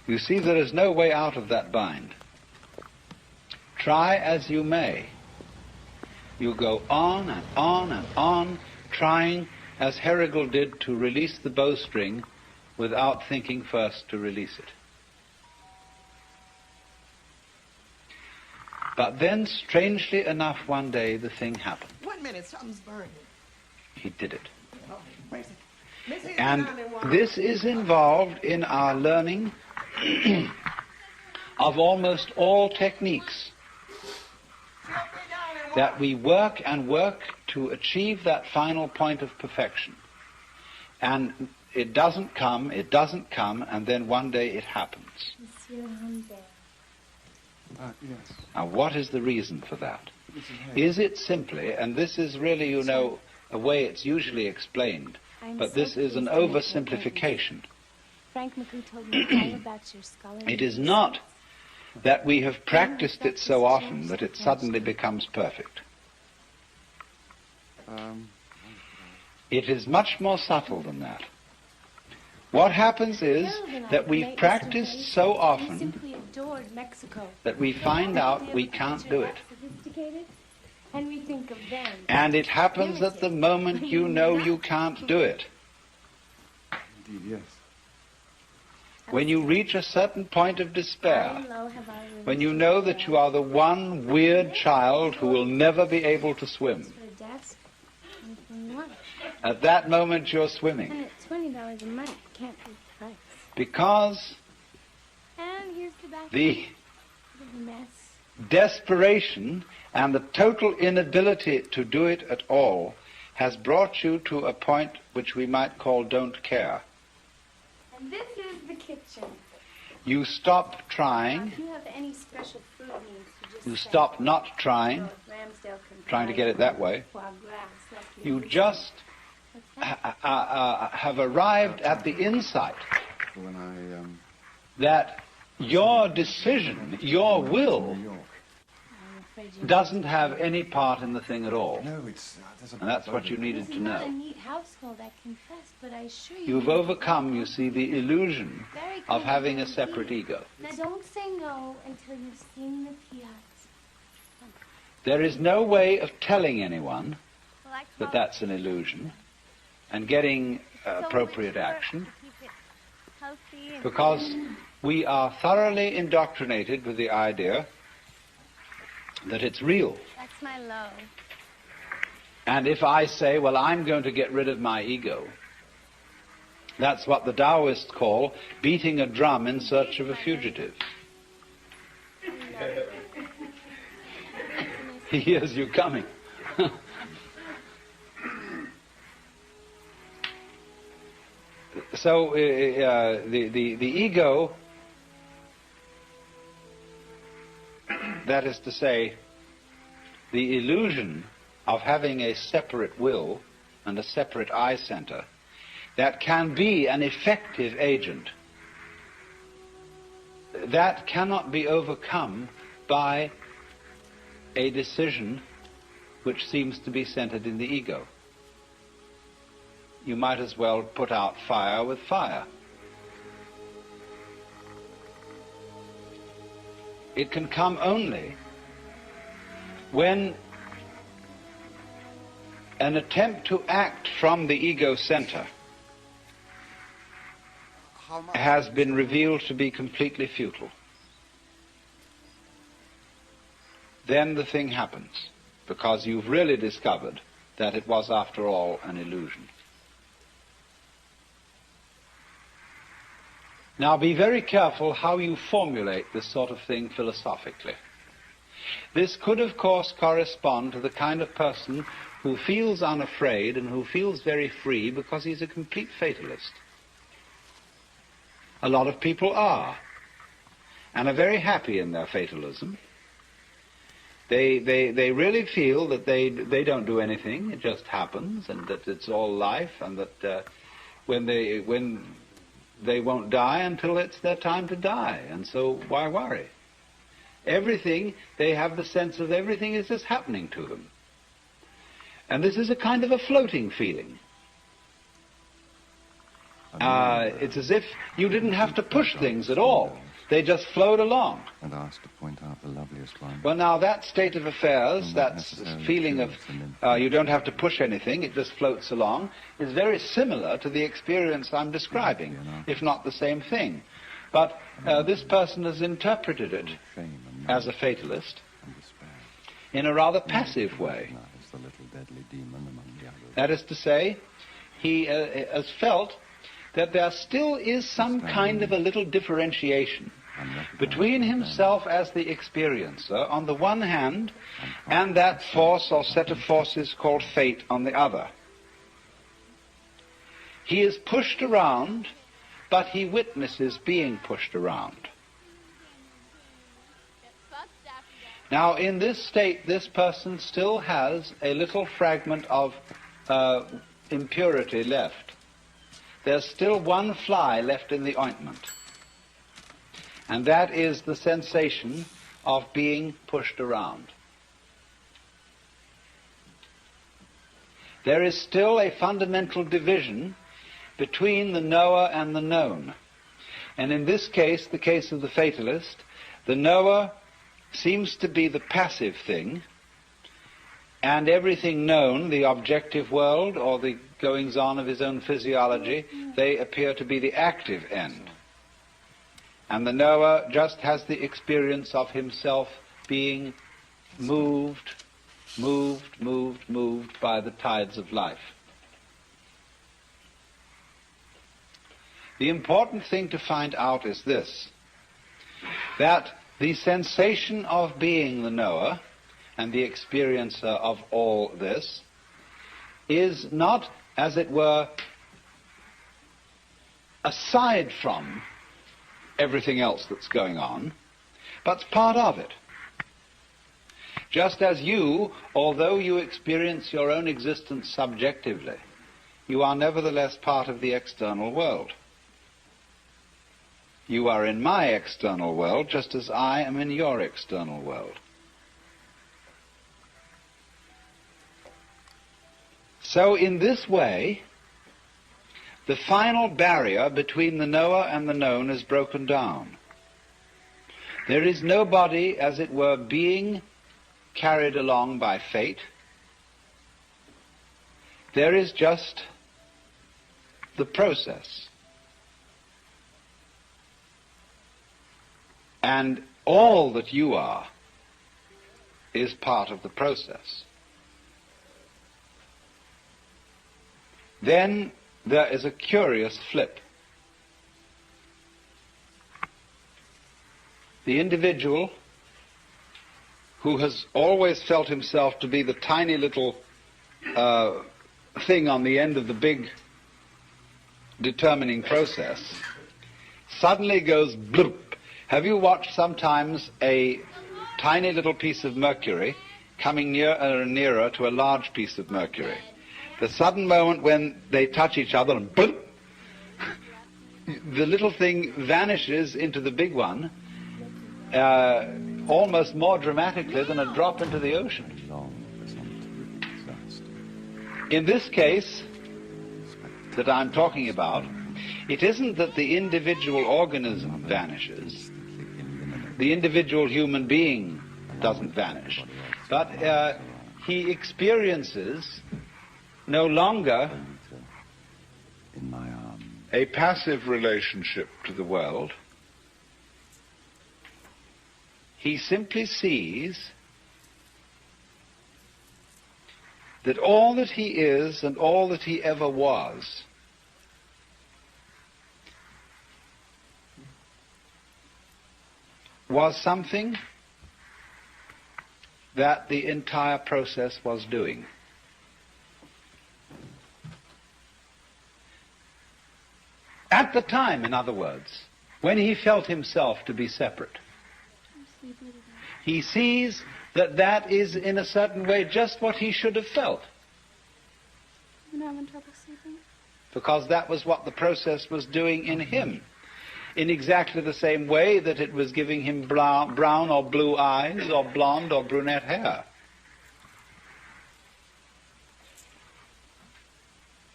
You see, there is no way out of that bind. Try as you may. You go on and on and on, trying, as Herrigal did, to release the bowstring without thinking first to release it. But then, strangely enough, one day the thing happened. 1 minute, something's burning. He did it. Oh, wait a second. Missy, And down in water. this is involved in our learning of almost all techniques, that we work and work to achieve that final point of perfection. And it doesn't come, and then one day it happens. Monsieur Humbert. Yes. Now, what is the reason for that? Is it simply, and this is really, you know, a way it's usually explained, I'm but so this is an pleased to make your oversimplification. Frank McCoo told me all about your scholarly It is not that we have practiced it so often that it suddenly becomes perfect. It is much more subtle than that. What happens is that we've practiced so We often simply adored Mexico. that we find out we can't do it. Sophisticated, and we think of them. And it happens at the moment you know you can't do it. Indeed, yes. When you reach a certain point of High despair, and low have our when you know that you are the one weird child who will never be able to swim, For a desk, anything you want. at that moment you're And swimming. at $20 a month, can't beat the price. Because And here's the back. the of the mess. desperation and the total inability to do it at all has brought you to a point which we might call don't care. And this is the kitchen. You stop Now, trying, if you have any special food needs, just you say stop not trying, Ramsdale can trying to get it that way. foie gras, like You do. just What's that? have arrived at the insight When I that your decision, your will, New York. I'm afraid you doesn't have any part in the thing at all. No, it's there's a And that's what you needed This to is not a know. neat household, I confess, but I assure you. You've overcome, you see, the illusion Very of kind having a indeed. separate ego. Now don't say no until you've seen the piazza. There is no way of telling anyone Well, I that that's an illusion and getting appropriate action, because we are thoroughly indoctrinated with the idea that it's real. That's my low. And if I say, well, I'm going to get rid of my ego, that's what the Taoists call beating a drum in search of a fugitive. He hears you coming. So the ego, that is to say, the illusion of having a separate will and a separate I center that can be an effective agent, that cannot be overcome by a decision which seems to be centered in the ego. You might as well put out fire with fire. It can come only when an attempt to act from the ego center has been revealed to be completely futile. Then the thing happens, because you've really discovered that it was, after all, an illusion. Now, be very careful how you formulate this sort of thing philosophically. This could, of course, correspond to the kind of person who feels unafraid and who feels very free because he's a complete fatalist. A lot of people are, and are very happy in their fatalism. They really feel that they don't do anything, it just happens, and that it's all life, and that when they won't die until it's their time to die, and so why worry? Everything, they have the sense of everything is just happening to them. And this is a kind of a floating feeling. It's as if you didn't have to push things at all. They just flowed along. And asked to point out the loveliest one. Well, now that state of affairs, that feeling of you don't have to push anything, it just floats along, is very similar to the experience I'm describing, if not the same thing. But this person has interpreted it as a fatalist in a rather passive way. That is to say, he has felt that there still is some kind of a little differentiation between himself as the experiencer on the one hand and that force or set of forces called fate on the other. He is pushed around, but he witnesses being pushed around. Now, in this state, this person still has a little fragment of impurity left. There's still one fly left in the ointment, and that is the sensation of being pushed around. There is still a fundamental division between the knower and the known. And in this case, the case of the fatalist, the knower seems to be the passive thing, and everything known, the objective world or the goings-on of his own physiology, they appear to be the active end. And the knower just has the experience of himself being moved by the tides of life. The important thing to find out is this, that the sensation of being the knower and the experiencer of all this is not, as it were, aside from everything else that's going on, but part of it. Just as you, although you experience your own existence subjectively, you are nevertheless part of the external world. You are in my external world just as I am in your external world. So in this way, the final barrier between the knower and the known is broken down. There is nobody, as it were, being carried along by fate. There is just the process. And all that you are is part of the process. Then there is a curious flip. The individual who has always felt himself to be the tiny little thing on the end of the big determining process suddenly goes bloop. Have you watched sometimes a tiny little piece of mercury coming nearer and nearer to a large piece of mercury? The sudden moment when they touch each other and bloop, the little thing vanishes into the big one almost more dramatically than a drop into the ocean. In this case that I'm talking about, it isn't that the individual organism vanishes, the individual human being doesn't vanish, but he experiences no longer a passive relationship to the world. He simply sees that all that he is and all that he ever was something that the entire process was doing. At the time, in other words, when he felt himself to be separate, he sees that that is, in a certain way, just what he should have felt. I'm having trouble sleeping. Because that was what the process was doing in him, in exactly the same way that it was giving him brown or blue eyes or blonde or brunette hair.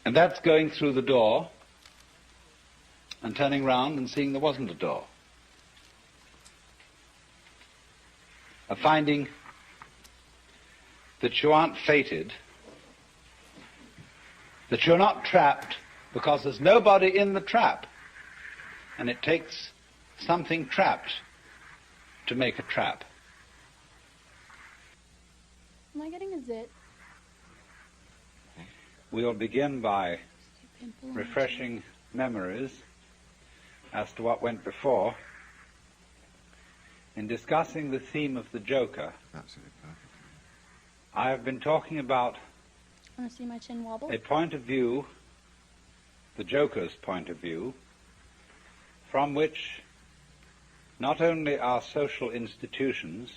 And that's going through the door and turning round and seeing there wasn't a door. Of finding that you aren't fated, that you're not trapped, because there's nobody in the trap. And it takes something trapped to make a trap. Am I getting a zit? We'll begin by refreshing memories as to what went before. In discussing the theme of the Joker, I have been talking about Want to see my chin wobble? a point of view, the Joker's point of view, from which not only our social institutions,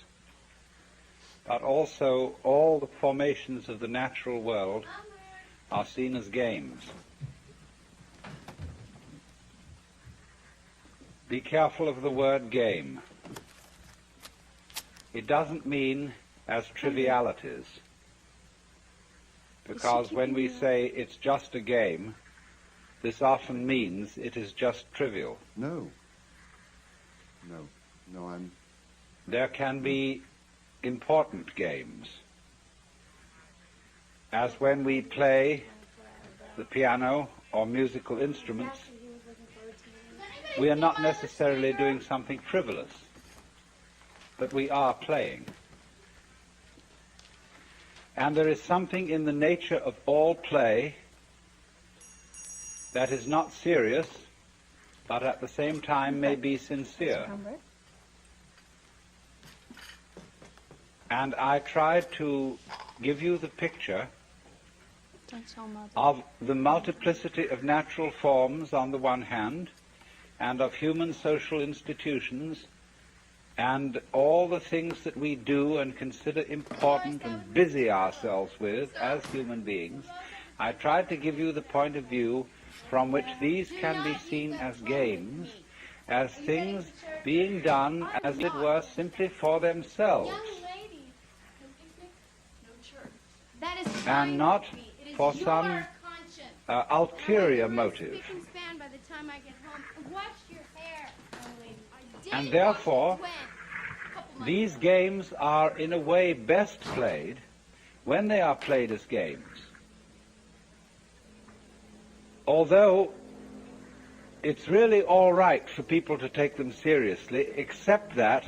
but also all the formations of the natural world are seen as games. Be careful of the word game. It doesn't mean as trivialities, because when we say it's just a game, this often means it is just trivial. No, There can be important games, as when we play the piano or musical instruments. We are not necessarily doing something frivolous, but we are playing. And there is something in the nature of all play that is not serious, but at the same time may be sincere. And I tried to give you the picture of the multiplicity of natural forms on the one hand, and of human social institutions, and all the things that we do and consider important and busy ourselves with as human beings. I tried to give you the point of view from which these can be seen as games, as things being done, as it were, simply for themselves, and not for some ulterior motive. And therefore, these games are in a way best played when they are played as games. Although it's really all right for people to take them seriously, except that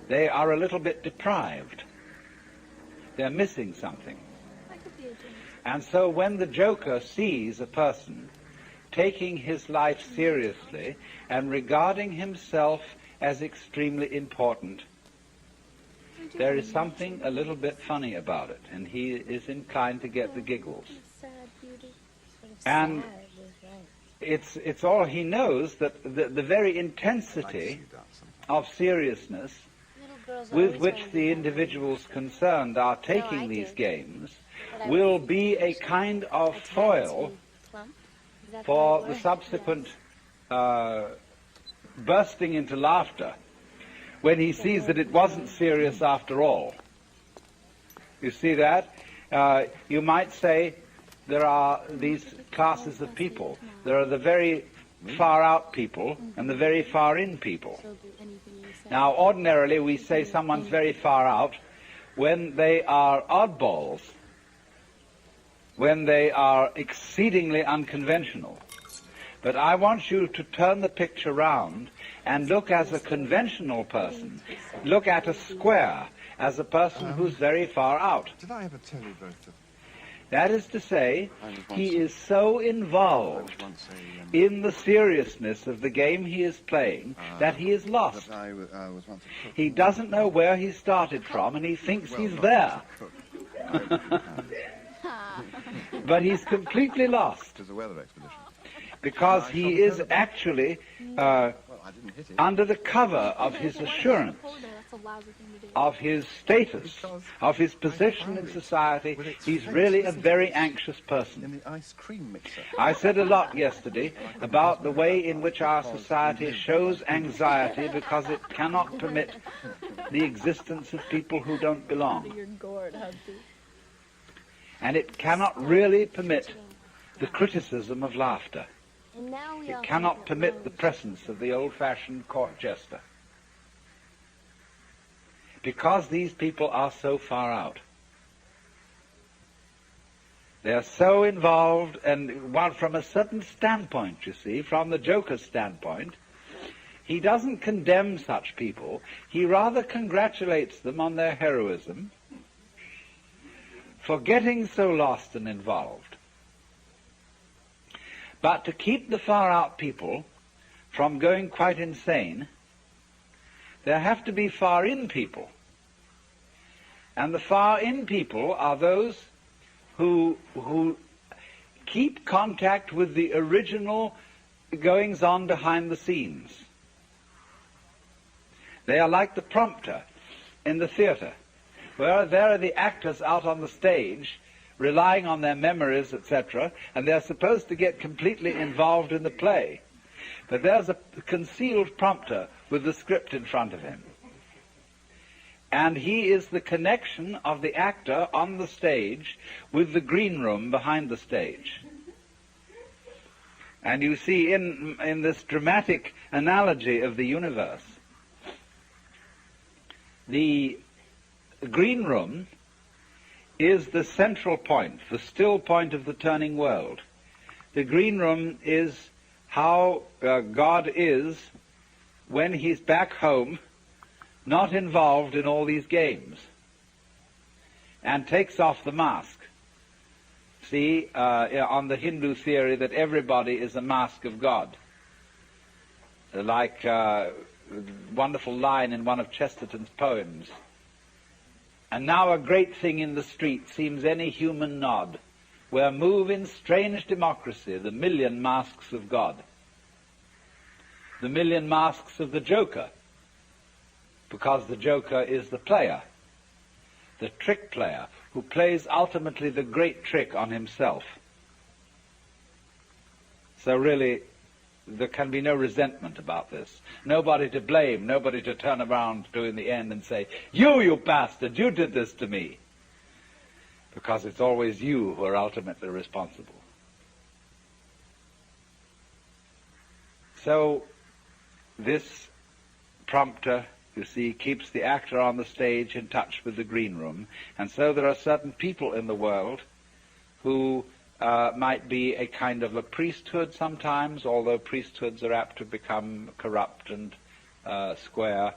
they are a little bit deprived. They're missing something. And so when the Joker sees a person taking his life seriously and regarding himself as extremely important, there is something a little bit funny about it, and he is inclined to get the giggles. And it's all he knows, that the very intensity of seriousness with which the individuals concerned are taking these games will be a kind of foil for the subsequent bursting into laughter when he sees that it wasn't serious after all. You see that? You might say there are these classes of people. There are the very far out people and the very far in people. Now, ordinarily we say someone's very far out when they are oddballs, when they are exceedingly unconventional. But I want you to turn the picture round and look as a conventional person. Look at a square as a person who's very far out. Did I ever tell you both that? That is to say, he is so involved in the seriousness of the game he is playing that he is lost. He doesn't know where he started from, and he thinks he's there. But he's completely lost, because he is actually under the cover of his assurance, of his status, of his position in society. He's really a very anxious person. I said a lot yesterday about the way in which our society shows anxiety because it cannot permit the existence of people who don't belong. And it cannot really permit the criticism of laughter. It cannot permit the presence of the old-fashioned court jester, because these people are so far out. They are so involved, and one from a certain standpoint, you see, from the Joker's standpoint, he doesn't condemn such people. He rather congratulates them on their heroism for getting so lost and involved. But to keep the far-out people from going quite insane, there have to be far-in people. And the far-in people are those who keep contact with the original goings-on behind the scenes. They are like the prompter in the theater, where there are the actors out on the stage relying on their memories, etc., and they're supposed to get completely involved in the play. But there's a concealed prompter with the script in front of him. And he is the connection of the actor on the stage with the green room behind the stage. And you see in this dramatic analogy of the universe, the green room is the central point, the still point of the turning world. The green room is how God is when he's back home, not involved in all these games, and takes off the mask. See, on the Hindu theory that everybody is a mask of God. Like a wonderful line in one of Chesterton's poems. And now a great thing in the street seems any human nod, where move in strange democracy the million masks of God. The million masks of the Joker, because the Joker is the player, the trick player, who plays ultimately the great trick on himself. So really, there can be no resentment about this. Nobody to blame, nobody to turn around to in the end and say, you bastard, you did this to me. Because it's always you who are ultimately responsible. So, this prompter, you see, keeps the actor on the stage in touch with the green room. And so there are certain people in the world who might be a kind of a priesthood sometimes, although priesthoods are apt to become corrupt and square.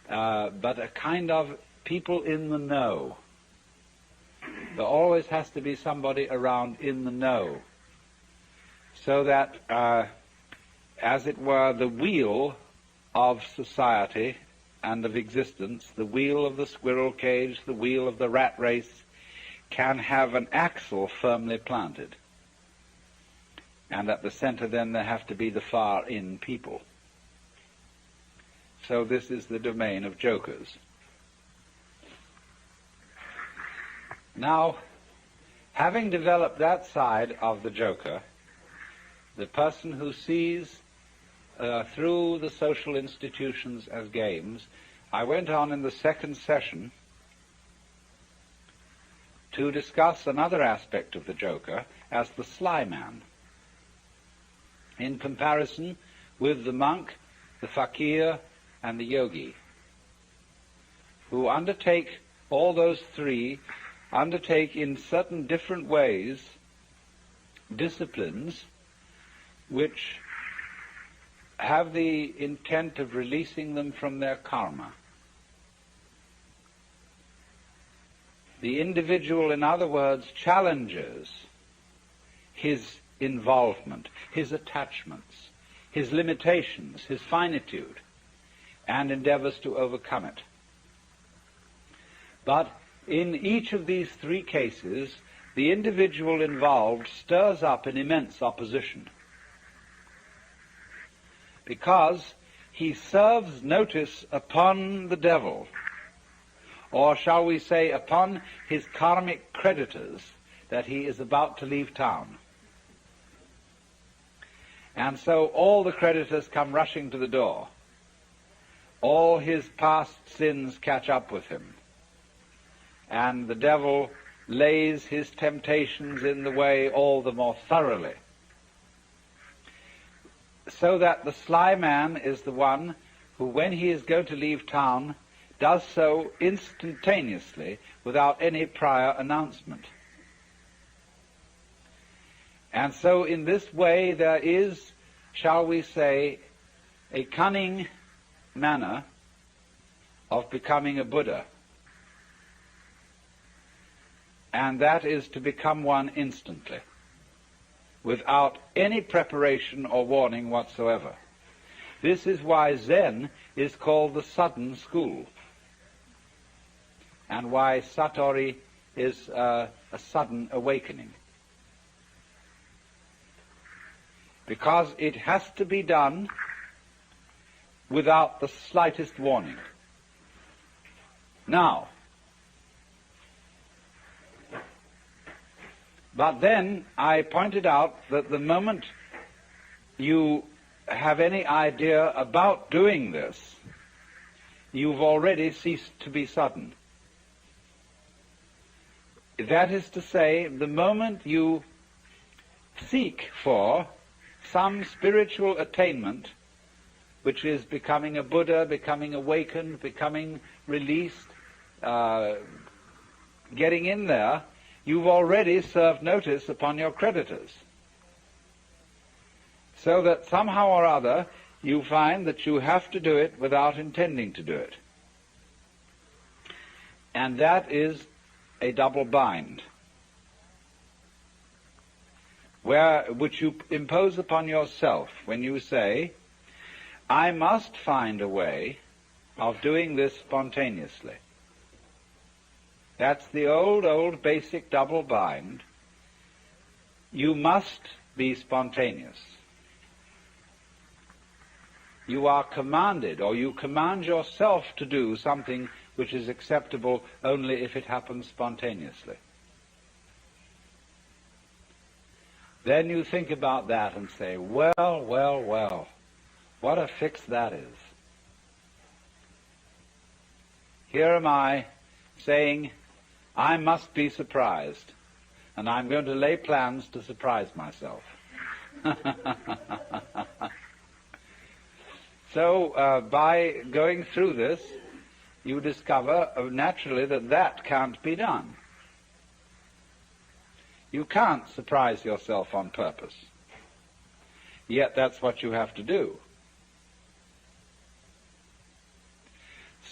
but a kind of people in the know. There always has to be somebody around in the know, so that, as it were, the wheel of society and of existence, the wheel of the squirrel cage, the wheel of the rat race, can have an axle firmly planted. And at the center then there have to be the far in people. So this is the domain of jokers. Now, having developed that side of the joker, the person who sees through the social institutions as games, I went on in the second session to discuss another aspect of the joker as the sly man, in comparison with the monk, the fakir, and the yogi, who undertake, all those three, undertake in certain different ways disciplines which have the intent of releasing them from their karma. The individual, in other words, challenges his involvement, his attachments, his limitations, his finitude, and endeavors to overcome it. But in each of these three cases, the individual involved stirs up an immense opposition, because he serves notice upon the devil, or shall we say upon his karmic creditors, that he is about to leave town. And so all the creditors come rushing to the door. All his past sins catch up with him. And the devil lays his temptations in the way all the more thoroughly. So that the sly man is the one who, when he is going to leave town, does so instantaneously without any prior announcement. And so in this way there is, shall we say, a cunning manner of becoming a Buddha. And that is to become one instantly, without any preparation or warning whatsoever. This is why Zen is called the sudden school, and why Satori is a sudden awakening. Because it has to be done without the slightest warning. Now, but then I pointed out that the moment you have any idea about doing this, you've already ceased to be sudden. That is to say, the moment you seek for some spiritual attainment, which is becoming a Buddha, becoming awakened, becoming released, getting in there, you've already served notice upon your creditors. So that somehow or other you find that you have to do it without intending to do it. And that is a double bind, which you impose upon yourself when you say, I must find a way of doing this spontaneously. That's the old basic double bind. You must be spontaneous. You are commanded, or you command yourself to do something which is acceptable only if it happens spontaneously. Then you think about that and say, well, what a fix that is. Here am I saying, I must be surprised, and I'm going to lay plans to surprise myself. So by going through this, you discover naturally that can't be done. You can't surprise yourself on purpose. Yet that's what you have to do.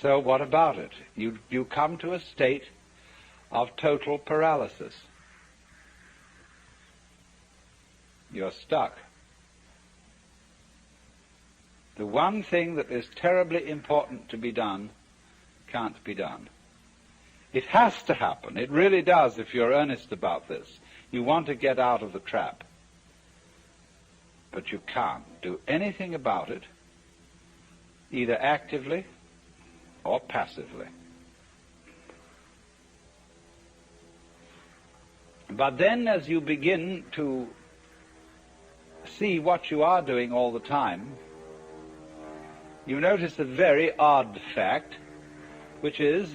So what about it? You come to a state of total paralysis. You're stuck. The one thing that is terribly important to be done can't be done. It has to happen. It really does if you're earnest about this. You want to get out of the trap. But you can't do anything about it, either actively or passively. But then as you begin to see what you are doing all the time, you notice a very odd fact, which is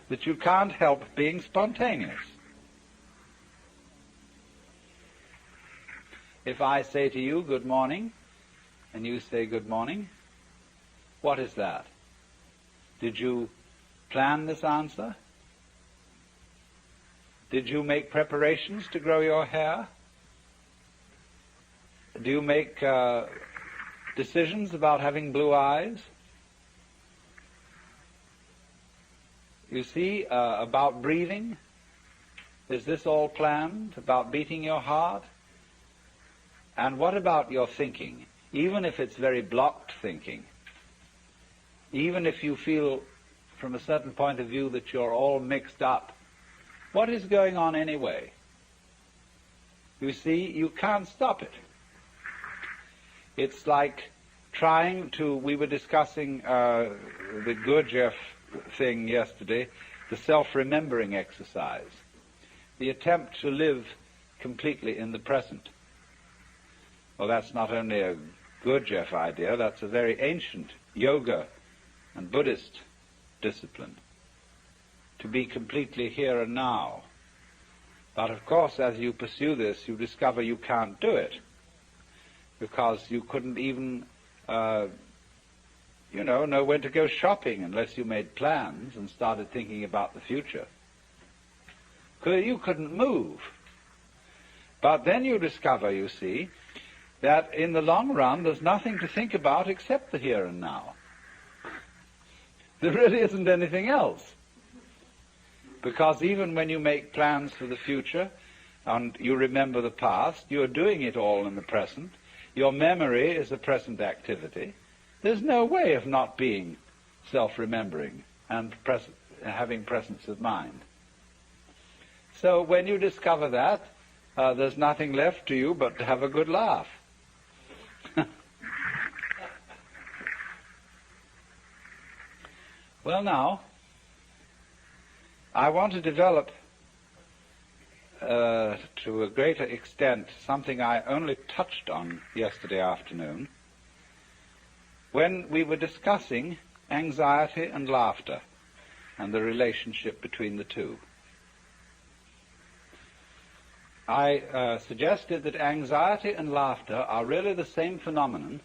that you can't help being spontaneous. If I say to you, good morning, and you say good morning, what is that? Did you plan this answer? Did you make preparations to grow your hair? Do you make decisions about having blue eyes? You see, about breathing? Is this all planned? About beating your heart? And what about your thinking? Even if it's very blocked thinking, even if you feel from a certain point of view that you're all mixed up, what is going on anyway? You see, you can't stop it. It's like trying to, we were discussing the Gurdjieff thing yesterday, the self-remembering exercise, the attempt to live completely in the present. Well, that's not only a Gurdjieff idea, that's a very ancient yoga and Buddhist discipline, to be completely here and now. But of course, as you pursue this, you discover you can't do it, because you couldn't even, know when to go shopping unless you made plans and started thinking about the future. You couldn't move. But then you discover, you see, that in the long run there's nothing to think about except the here and now. There really isn't anything else. Because even when you make plans for the future and you remember the past, you're doing it all in the present. Your memory is a present activity. There's no way of not being self-remembering and having presence of mind. So when you discover that, there's nothing left to you but to have a good laugh. Well, now, I want to develop to a greater extent something I only touched on yesterday afternoon when we were discussing anxiety and laughter and the relationship between the two. I suggested that anxiety and laughter are really the same phenomenon,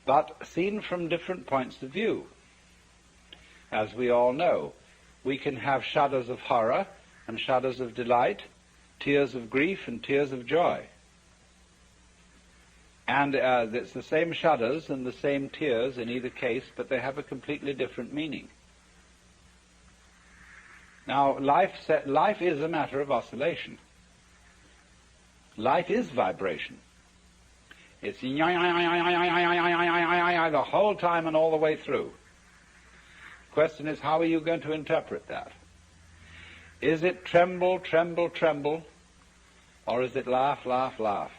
but seen from different points of view. As we all know, we can have shudders of horror and shudders of delight, tears of grief and tears of joy. And it's the same shudders and the same tears in either case, but they have a completely different meaning. Now, life is a matter of oscillation. Life is vibration. It's the whole time and all the way through. The question is, how are you going to interpret that? Is it tremble, tremble, tremble, or is it laugh, laugh, laugh?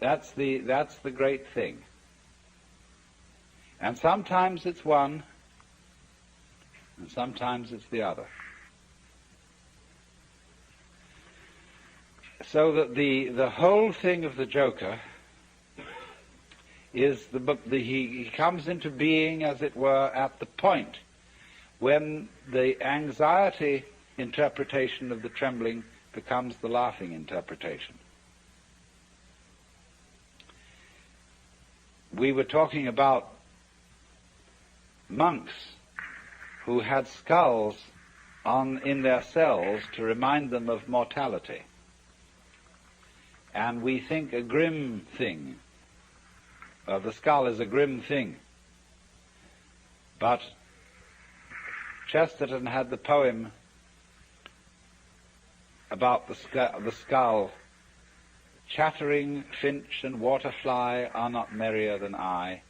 That's the great thing. And sometimes it's one, and sometimes it's the other. So that the whole thing of the Joker is he comes into being, as it were, at the point when the anxiety interpretation of the trembling becomes the laughing interpretation. We were talking about monks who had skulls in their cells to remind them of mortality. And we think a grim thing The skull is a grim thing. But Chesterton had the poem about the skull. Chattering finch and waterfly are not merrier than I.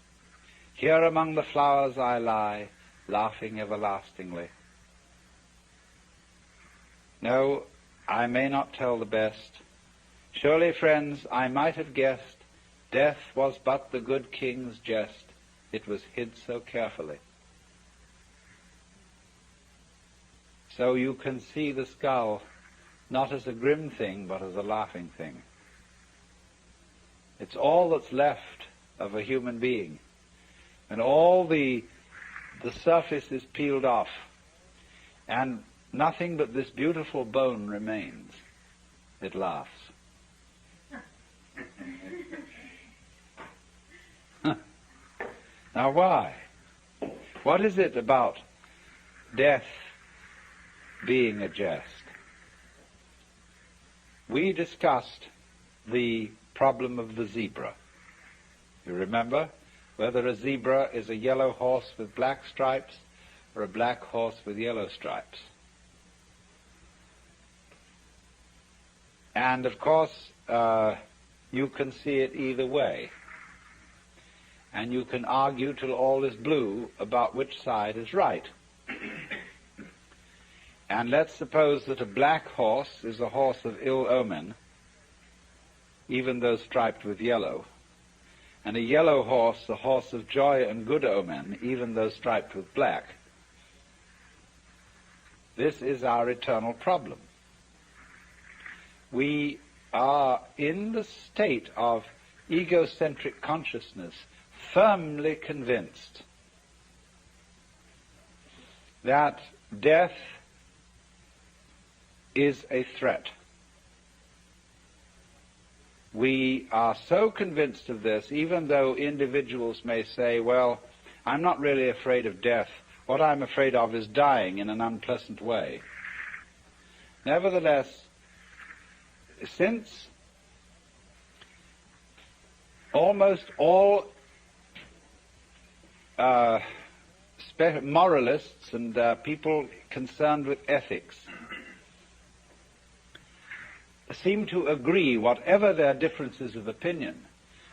Here among the flowers I lie, laughing everlastingly. No, I may not tell the best. Surely, friends, I might have guessed death was but the good king's jest. It was hid so carefully. So you can see the skull not as a grim thing, but as a laughing thing. It's all that's left of a human being. And all the surface is peeled off. And nothing but this beautiful bone remains. It laughs. Now why? What is it about death being a jest? We discussed the problem of the zebra. You remember whether a zebra is a yellow horse with black stripes or a black horse with yellow stripes. And of course, you can see it either way. And you can argue till all is blue about which side is right. And let's suppose that a black horse is a horse of ill omen, even though striped with yellow, and a yellow horse a horse of joy and good omen, even though striped with black. This is our eternal problem. We are in the state of egocentric consciousness, firmly convinced that death is a threat. We are so convinced of this, even though individuals may say, well, I'm not really afraid of death. What I'm afraid of is dying in an unpleasant way. Nevertheless, since almost all moralists and people concerned with ethics seem to agree, whatever their differences of opinion,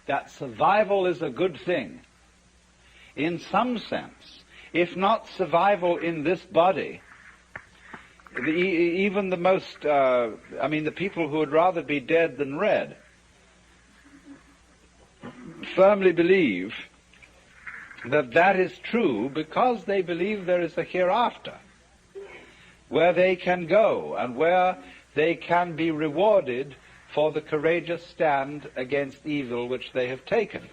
that survival is a good thing. In some sense, if not survival in this body, even the most, the people who would rather be dead than red, firmly believe that that is true because they believe there is a hereafter, where they can go and where they can be rewarded for the courageous stand against evil which they have taken.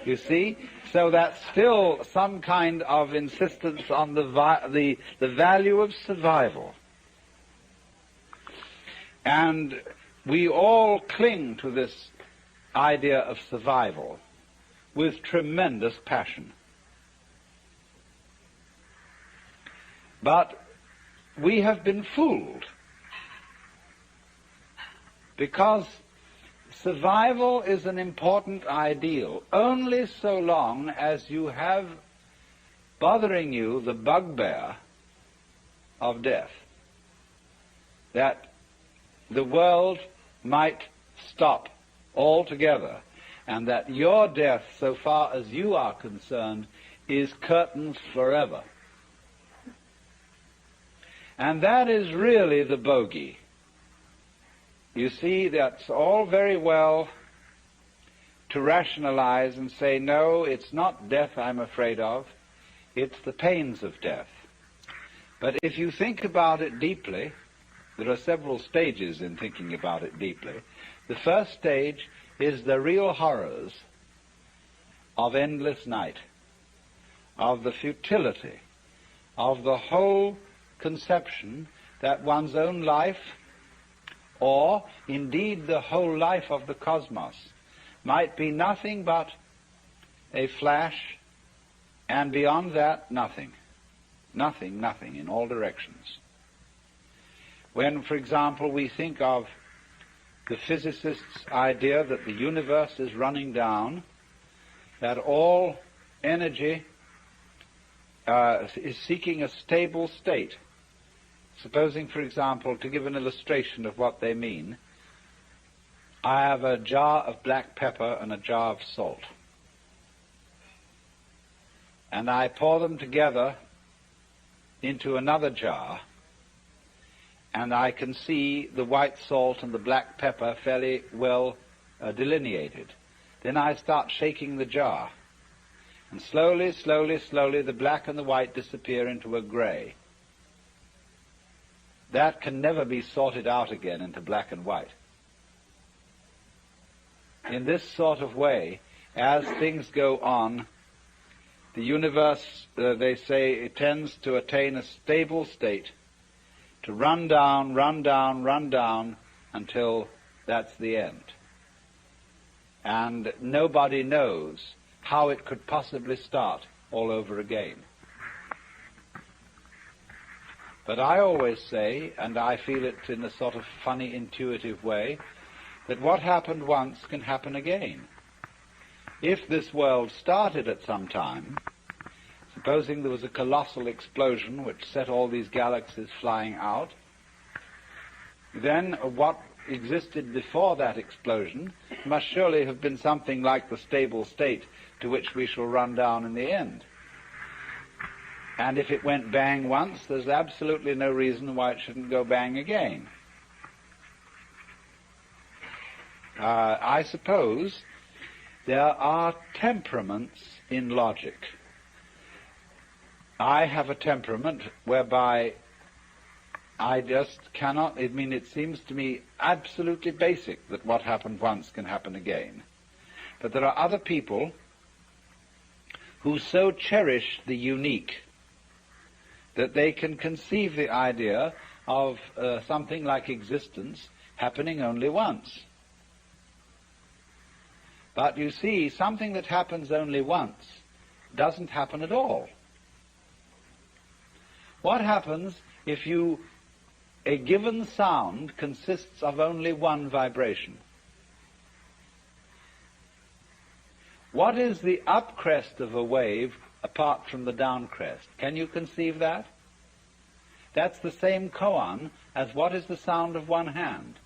You see? So that's still some kind of insistence on the value of survival. And we all cling to this idea of survival with tremendous passion. But we have been fooled, because survival is an important ideal only so long as you have bothering you the bugbear of death, that the world might stop altogether, and that your death, so far as you are concerned, is curtains forever. And that is really the bogey. You see, that's all very well to rationalize and say, no, it's not death I'm afraid of, it's the pains of death. But if you think about it deeply, there are several stages in thinking about it deeply. The first stage is the real horrors of endless night, of the futility, of the whole conception that one's own life, or indeed the whole life of the cosmos, might be nothing but a flash, and beyond that, nothing. Nothing, nothing, in all directions. When, for example, we think of the physicist's idea that the universe is running down that all energy is seeking a stable state. Supposing, for example, to give an illustration of what they mean, I have a jar of black pepper and a jar of salt. And I pour them together into another jar, and I can see the white salt and the black pepper fairly well delineated. Then I start shaking the jar, and slowly, slowly, slowly the black and the white disappear into a grey. That can never be sorted out again into black and white. In this sort of way, as things go on, the universe, they say, it tends to attain a stable state, to run down, run down, run down, until that's the end. And nobody knows how it could possibly start all over again. But I always say, and I feel it in a sort of funny, intuitive way, that what happened once can happen again. If this world started at some time, supposing there was a colossal explosion which set all these galaxies flying out, then what existed before that explosion must surely have been something like the stable state to which we shall run down in the end. And if it went bang once, there's absolutely no reason why it shouldn't go bang again. I suppose there are temperaments in logic. I have a temperament whereby I just cannot, it seems to me absolutely basic that what happened once can happen again. But there are other people who so cherish the unique that they can conceive the idea of something like existence happening only once. But you see, something that happens only once doesn't happen at all. What happens if a given sound consists of only one vibration? What is the upcrest of a wave apart from the downcrest? Can you conceive that? That's the same koan as what is the sound of one hand.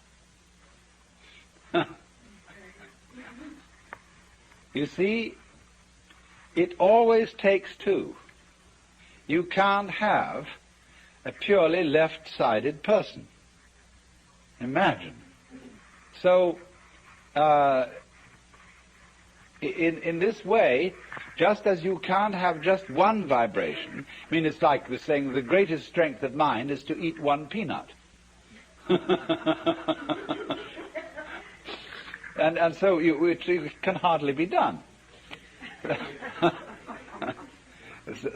You see, it always takes two. You can't have a purely left-sided person. Imagine. So, in this way, just as you can't have just one vibration, it's like the saying, the greatest strength of mind is to eat one peanut. and so it can hardly be done.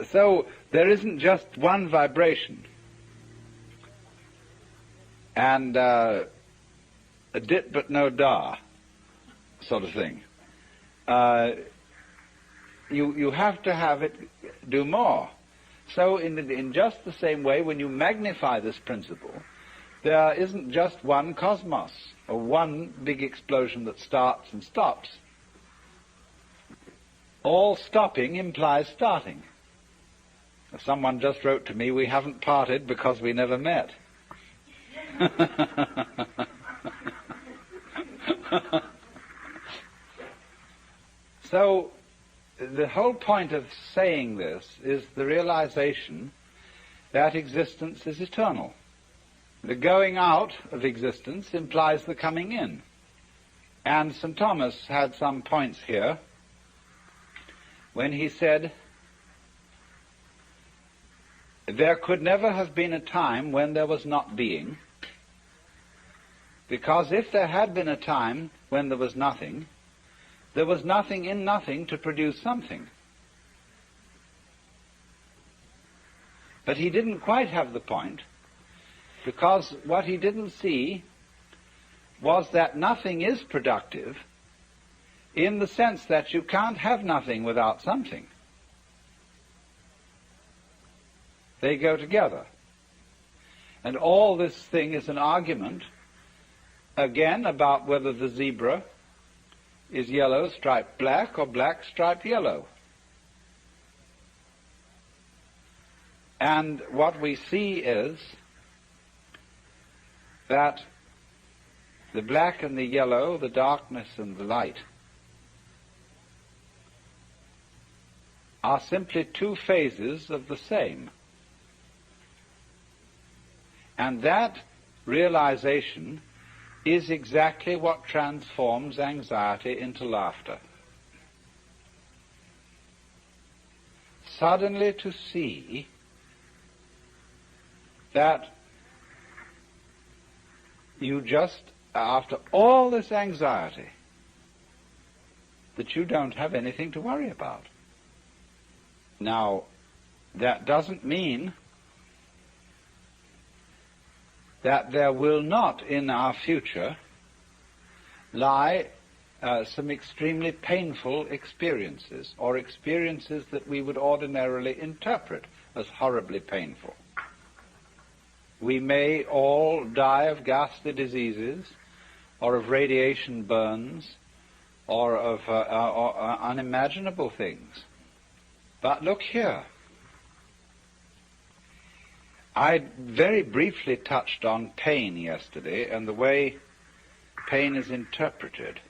So there isn't just one vibration. And a dit but no da sort of thing. You have to have it do more. So in just the same way, when you magnify this principle, there isn't just one cosmos, or one big explosion that starts and stops. All stopping implies starting. Someone just wrote to me, we haven't parted because we never met. So, the whole point of saying this is the realization that existence is eternal. The going out of existence implies the coming in. And St. Thomas had some points here when he said, there could never have been a time when there was not being, because if there had been a time when there was nothing in nothing to produce something. But he didn't quite have the point, because what he didn't see was that nothing is productive in the sense that you can't have nothing without something. They go together. And all this thing is an argument, again, about whether the zebra is yellow striped black or black striped yellow. And what we see is that the black and the yellow, the darkness and the light, are simply two phases of the same. And that realization is exactly what transforms anxiety into laughter. Suddenly to see that you just, after all this anxiety, that you don't have anything to worry about. Now, that doesn't mean that there will not in our future lie some extremely painful experiences, or experiences that we would ordinarily interpret as horribly painful. We may all die of ghastly diseases, or of radiation burns, or of unimaginable things. But look here. I very briefly touched on pain yesterday and the way pain is interpreted.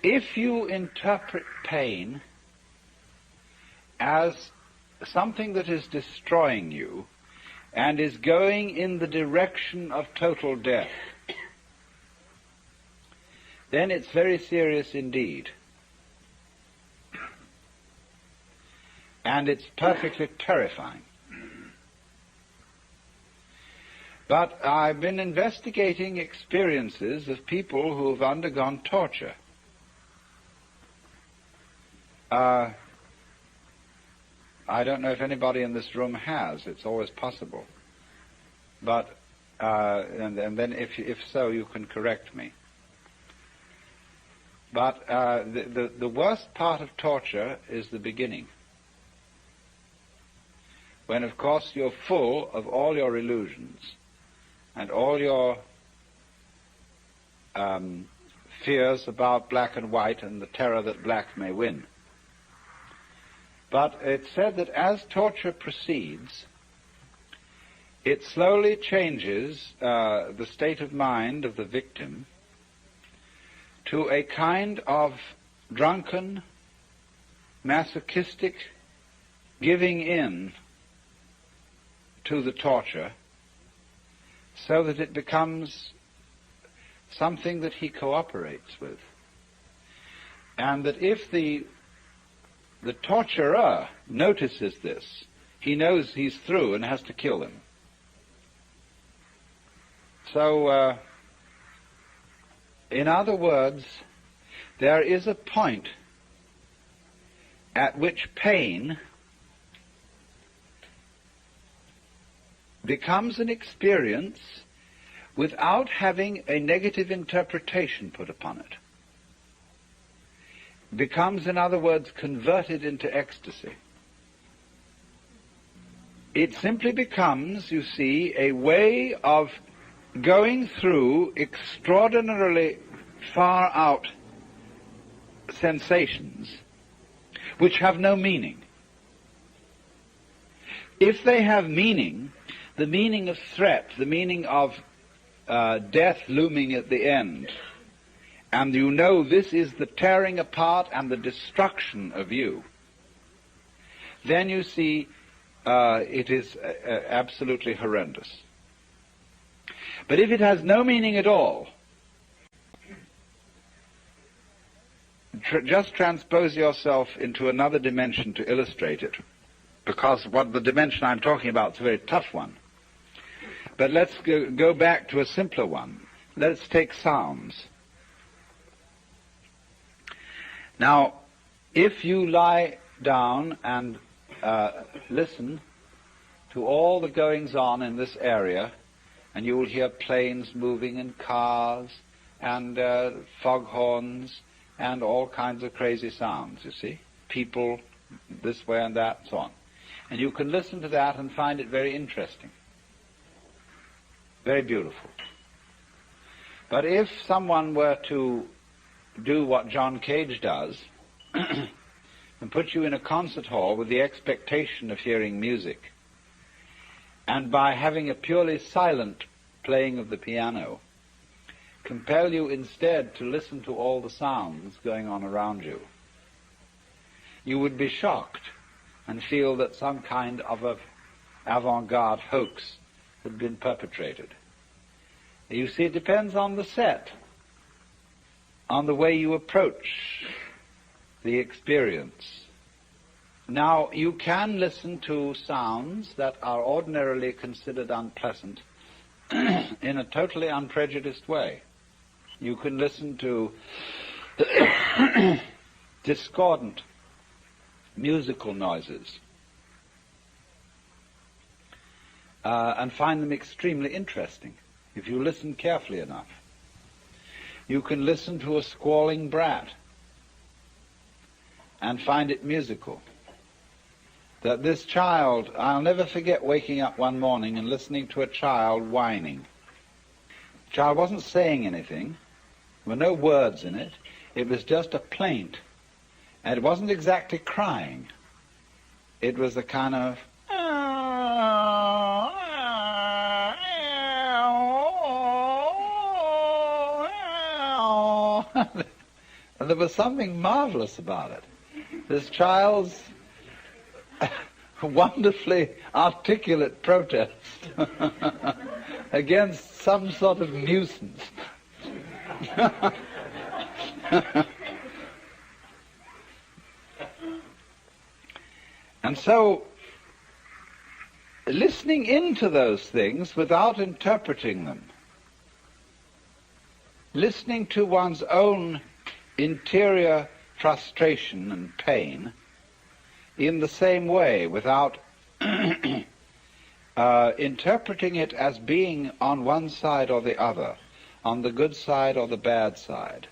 If you interpret pain as something that is destroying you and is going in the direction of total death, then it's very serious indeed. And it's perfectly terrifying. But I've been investigating experiences of people who have undergone torture. I don't know if anybody in this room has. It's always possible. But, and then if so, you can correct me. But the worst part of torture is the beginning. When, of course, you're full of all your illusions and all your fears about black and white and the terror that black may win. But it's said that as torture proceeds, it slowly changes the state of mind of the victim to a kind of drunken, masochistic giving in to the torture, so that it becomes something that he cooperates with. And that if the torturer notices this, he knows he's through and has to kill him. So, in other words, there is a point at which pain becomes an experience without having a negative interpretation put upon it. Becomes, in other words, converted into ecstasy. It simply becomes, you see, a way of going through extraordinarily far out sensations which have no meaning. If they have meaning, the meaning of threat, the meaning of death looming at the end, and you know this is the tearing apart and the destruction of you, then you see it is absolutely horrendous. But if it has no meaning at all, just transpose yourself into another dimension to illustrate it, because what the dimension I'm talking about is a very tough one. But let's go back to a simpler one. Let's take sounds. Now, if you lie down and listen to all the goings-on in this area, and you will hear planes moving and cars and foghorns and all kinds of crazy sounds, you see. People this way and that, so on. And you can listen to that and find it very interesting, very beautiful. But if someone were to do what John Cage does and put you in a concert hall with the expectation of hearing music, and by having a purely silent playing of the piano, compel you instead to listen to all the sounds going on around you, you would be shocked and feel that some kind of an avant-garde hoax had been perpetrated. You see, it depends on the set, on the way you approach the experience. Now, you can listen to sounds that are ordinarily considered unpleasant in a totally unprejudiced way. You can listen to discordant musical noises and find them extremely interesting if you listen carefully enough. You can listen to a squalling brat and find it musical. That this child, I'll never forget waking up one morning and listening to a child whining. The child wasn't saying anything. There were no words in it. It was just a plaint. And it wasn't exactly crying. It was a kind of... And there was something marvelous about it. This child's wonderfully articulate protest against some sort of nuisance. And so, listening into those things without interpreting them, listening to one's own interior frustration and pain in the same way, without interpreting it as being on one side or the other, on the good side or the bad side,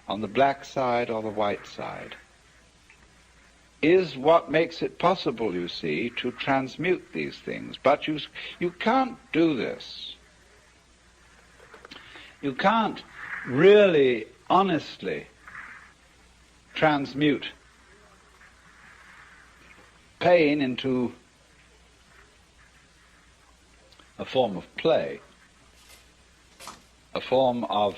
on the black side or the white side, is what makes it possible, you see, to transmute these things. But you can't do this. You can't really, honestly transmute pain into a form of play, a form of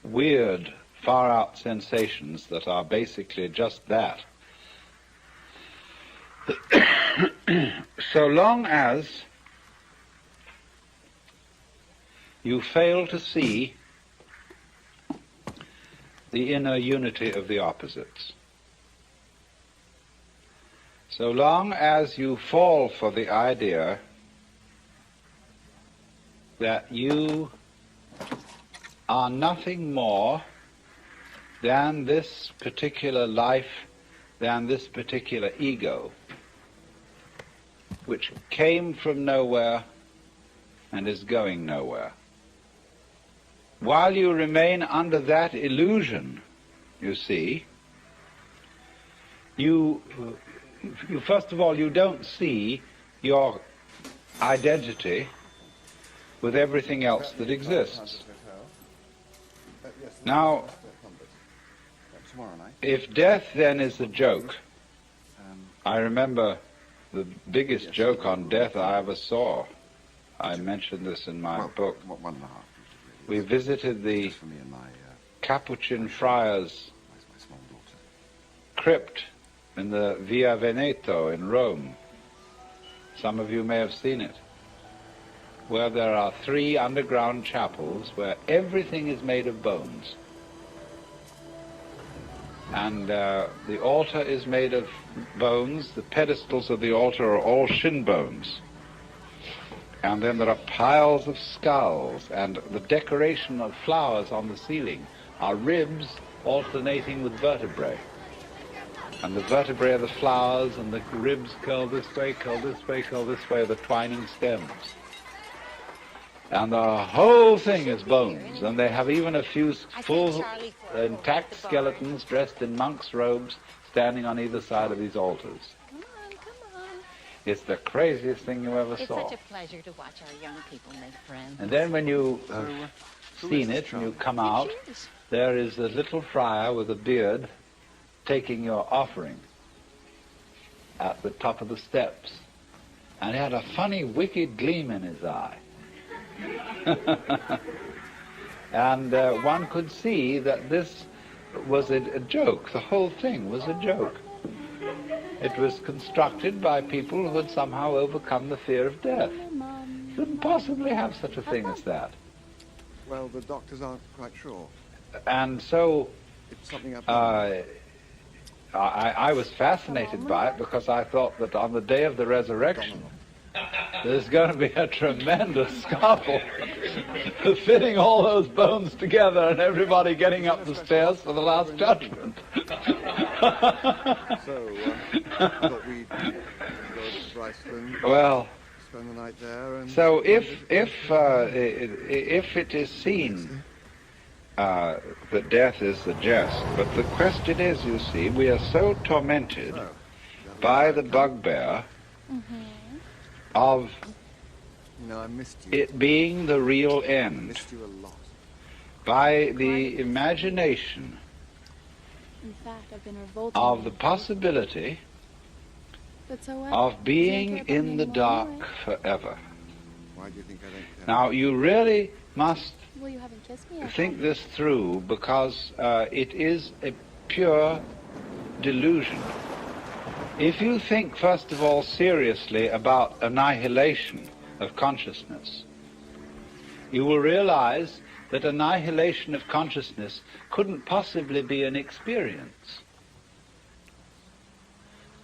weird, far-out sensations that are basically just that. So long as you fail to see the inner unity of the opposites, so long as you fall for the idea that you are nothing more than this particular life, than this particular ego, which came from nowhere and is going nowhere. While you remain under that illusion, you see, you first of all, you don't see your identity with everything else that exists. Now, if death then is a joke, I remember the biggest joke on death I ever saw. I mentioned this in my book. We visited the Capuchin friars' crypt in the Via Veneto in Rome. Some of you may have seen it, where there are 3 underground chapels where everything is made of bones. And the altar is made of bones. The pedestals of the altar are all shin bones. And then there are piles of skulls, and the decoration of flowers on the ceiling are ribs alternating with vertebrae. And the vertebrae are the flowers, and the ribs curl this way, curl this way, curl this way, the twining stems. And the whole thing is bones, and they have even a few full, intact skeletons dressed in monks' robes standing on either side of these altars. Come on. It's the craziest thing you ever It's saw. such a pleasure to watch our young people make friends. And then when you have seen it and you come out, there is a little friar with a beard taking your offering at the top of the steps. And he had a funny, wicked gleam in his eye. And one could see that this was a joke. The whole thing was a joke. It was constructed by people who had somehow overcome the fear of death. Couldn't possibly have such a thing as that. Well, the doctors aren't quite sure. And so It's something up I was fascinated by it because I thought that on the day of the resurrection, there's going to be a tremendous scuffle, fitting all those bones together and everybody getting up the stairs for the Last Judgment. So, thought we'd go to Bryceland, Well, spend the night there, and so if it is seen that death is the jest, but the question is, you see, we are so tormented by the bugbear of I missed you. it being the real I end, missed you a lot. by the imagination In fact, I've been revolted. of the possibility But so what? of being You don't care in the about me dark anymore, forever. Why do you think I don't care? Now, you really must Well, you haven't kissed me yet. think this through, because it is a pure delusion. If you think, first of all, seriously about annihilation of consciousness, you will realize that annihilation of consciousness couldn't possibly be an experience.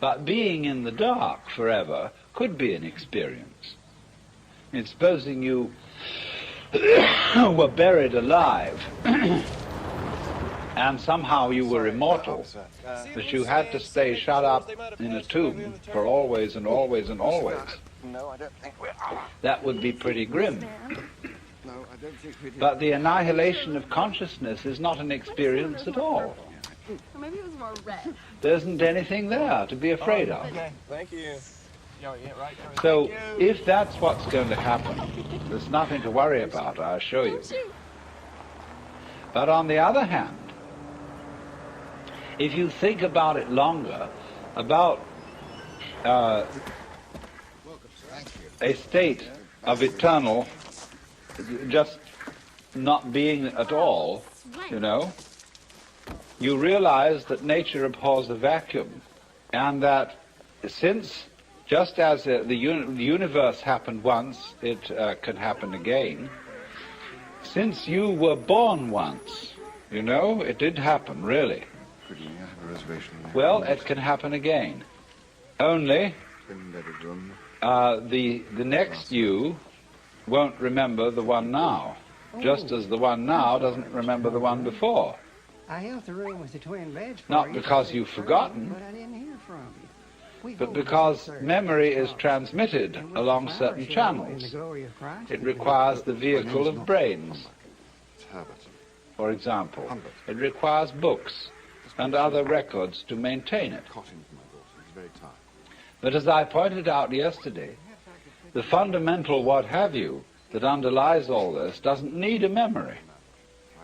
But being in the dark forever could be an experience. And supposing you were buried alive and somehow you were immortal, that you had to stay shut up in a tomb for always and always and always, No, I don't think we are. that would be pretty grim. No, I don't think we do. But the annihilation of consciousness is not an experience at all. Or maybe it was more red. There isn't anything there to be afraid of. Thank you. So if that's what's going to happen, there's nothing to worry about, I assure you. But on the other hand, if you think about it longer, about a state of eternal, just not being at all, you know, you realize that nature abhors a vacuum, and that since, just as the universe happened once, it can happen again, since you were born once, you know, it did happen, really. Pretty, I have a reservation there. Well, it can happen again. Only Twin-bedded room. the next you won't remember the one now, just as the one now doesn't remember the one before. I have the room with the twin beds for Not you. because you've forgotten, But I didn't hear from you. We but both because serve memory is God. transmitted And with along the certain flowers, in channels. the glory of Christ, It we requires the vehicle of brains, It's Herbert. for example. It requires books and other records to maintain it. Cotton for my daughter. He's very tired. But as I pointed out yesterday, the fundamental what have you that underlies all this doesn't need a memory,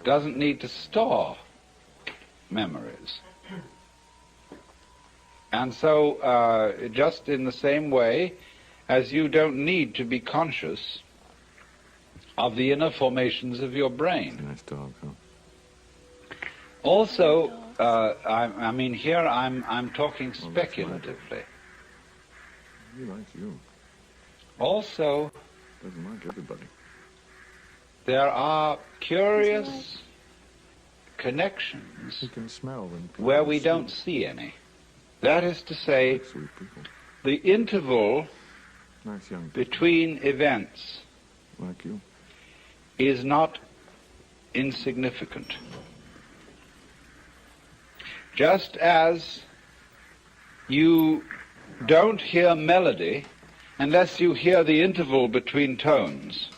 doesn't need to store memories. And so, just in the same way as you don't need to be conscious of the inner formations of your brain. Nice dog, huh? Also, I mean, here I'm talking speculatively. He likes you. Also, Doesn't like everybody. there are curious connections He can smell when people where we sleep. don't see any. That is to say, Like sweet people. the interval Nice young people between events like you. is not insignificant. Just as you don't hear melody unless you hear the interval between tones.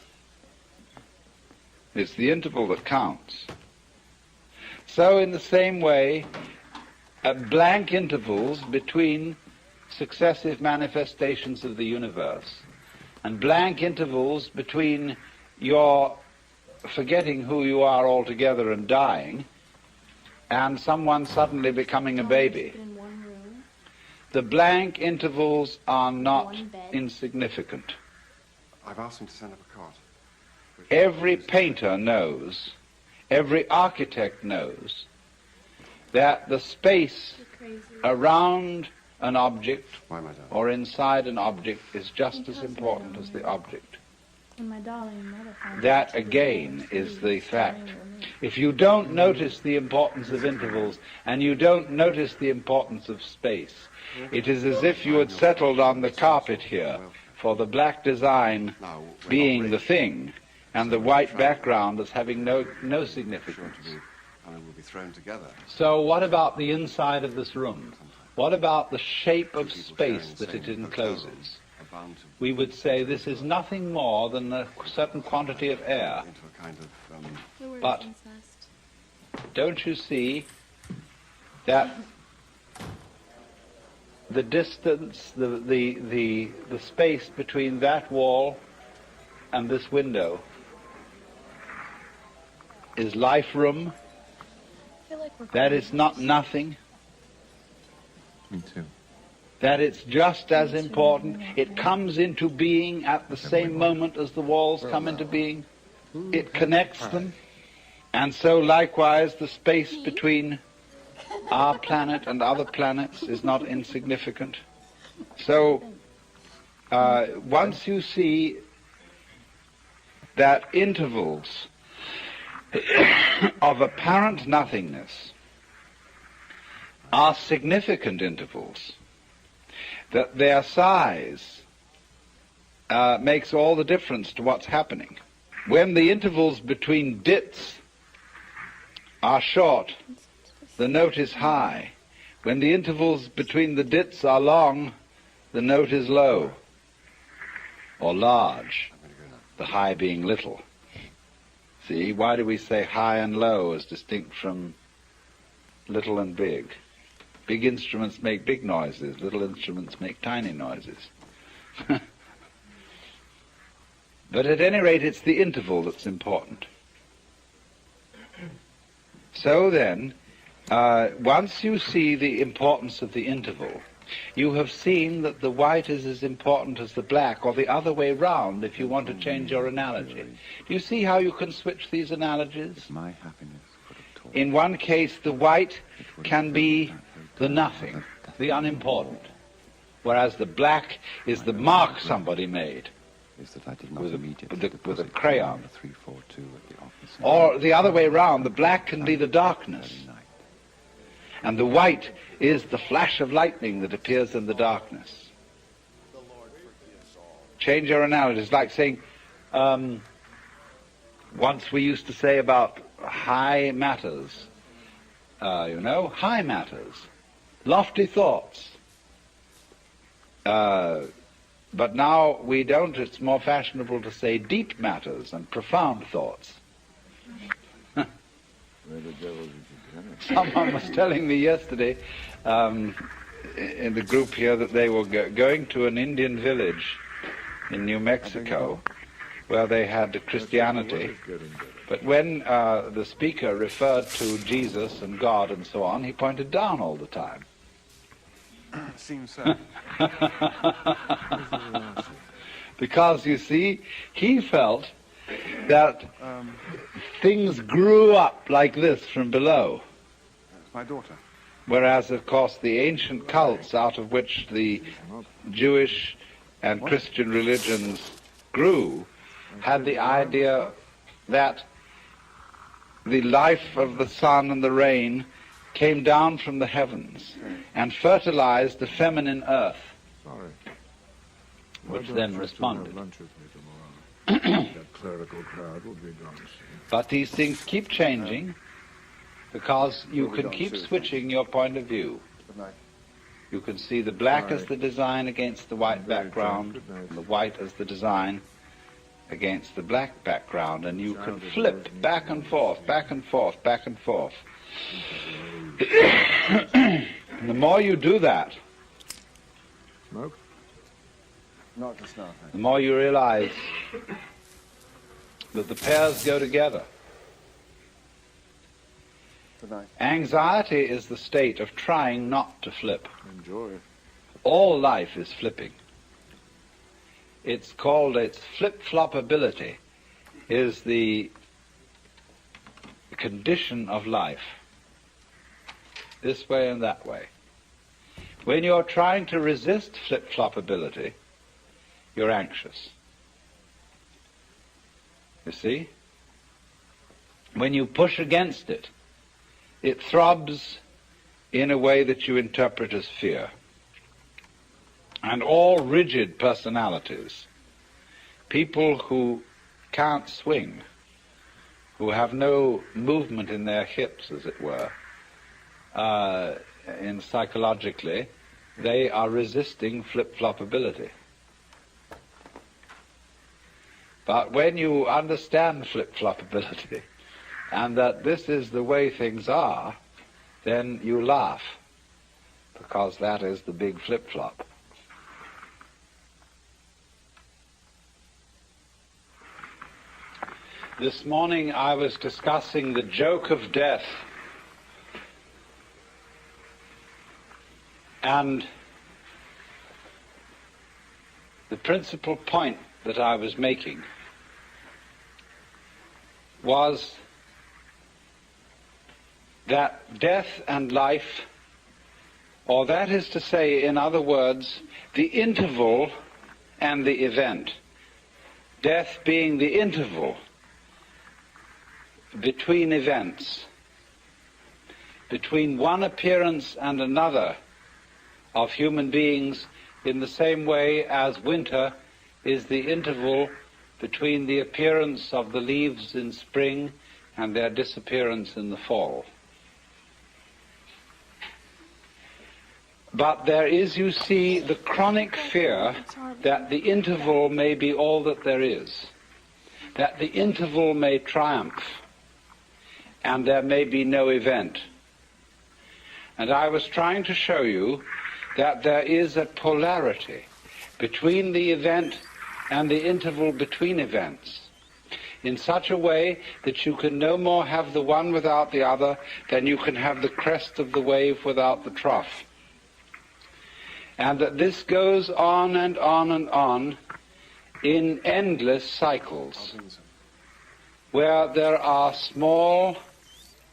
It's the interval that counts. So in the same way, blank intervals between successive manifestations of the universe and blank intervals between your forgetting who you are altogether and dying and someone suddenly becoming a baby. The blank intervals are not insignificant. I've asked him to send up a cot. Every painter knows, every architect knows, that the space around an object or inside an object is just as important as the object. That, again, is the fact. If you don't notice the importance of intervals and you don't notice the importance of space, it is as if you had settled on the carpet here for the black design being the thing and the white background as having no significance. And it will be thrown together. So what about the inside of this room? What about the shape of space that it encloses? We would say this is nothing more than a certain quantity of air. But don't you see that the distance, the space between that wall and this window is life room? That is not nothing. Me too. That it's just as important. It comes into being at the same moment as the walls come into being. It connects them. And so likewise the space between our planet and other planets is not insignificant. So once you see that intervals of apparent nothingness are significant intervals, that their size makes all the difference to what's happening. When the intervals between dits are short, the note is high. When the intervals between the dits are long, the note is low or large, the high being little. See, why do we say high and low as distinct from little and big? Big instruments make big noises, little instruments make tiny noises. But at any rate, it's the interval that's important. So then, once you see the importance of the interval, you have seen that the white is as important as the black, or the other way round, if you want to change your analogy. Do you see how you can switch these analogies? My happiness. In one case, the white can be the nothing, the unimportant, whereas the black is the mark somebody made with a crayon. Or the other way round, the black can be the darkness, and the white is the flash of lightning that appears in the darkness. Change your analogy. It's like saying, once we used to say about high matters, high matters, lofty thoughts. But now we don't. It's more fashionable to say deep matters and profound thoughts. Someone was telling me yesterday in the group here that they were going to an Indian village in New Mexico where they had Christianity. But when the speaker referred to Jesus and God and so on, he pointed down all the time. Seems so. Because, you see, he felt that things grew up like this from below. My daughter. Whereas, of course, the ancient cults out of which the Jewish and Christian religions grew had the idea that the life of the sun and the rain came down from the heavens and fertilized the feminine earth, which then responded. But these things keep changing because you can keep switching your point of view. You can see the black as the design against the white background, and the white as the design against the black background, and you can flip back and forth, back and forth, back and forth. And the more you do that, Smoke? Not just now, the more you realize that the pairs go together. Good night. Anxiety is the state of trying not to flip. Enjoy. All life is flipping. It's called, its flip-flop ability is the condition of life, this way and that way. When you're trying to resist flip-flop ability, you're anxious. You see? When you push against it, it throbs in a way that you interpret as fear. And all rigid personalities, people who can't swing, who have no movement in their hips, as it were, psychologically, they are resisting flip-flop ability. But when you understand flip-flop ability, and that this is the way things are, then you laugh, because that is the big flip-flop. This morning I was discussing the joke of death, and the principal point that I was making was that death and life, or that is to say, in other words, the interval and the event, death being the interval between events, between one appearance and another of human beings, in the same way as winter is the interval between the appearance of the leaves in spring and their disappearance in the fall. But there is, you see, the chronic fear that the interval may be all that there is, that the interval may triumph, and there may be no event. And I was trying to show you that there is a polarity between the event and the interval between events, in such a way that you can no more have the one without the other than you can have the crest of the wave without the trough. And that this goes on and on and on in endless cycles, where there are small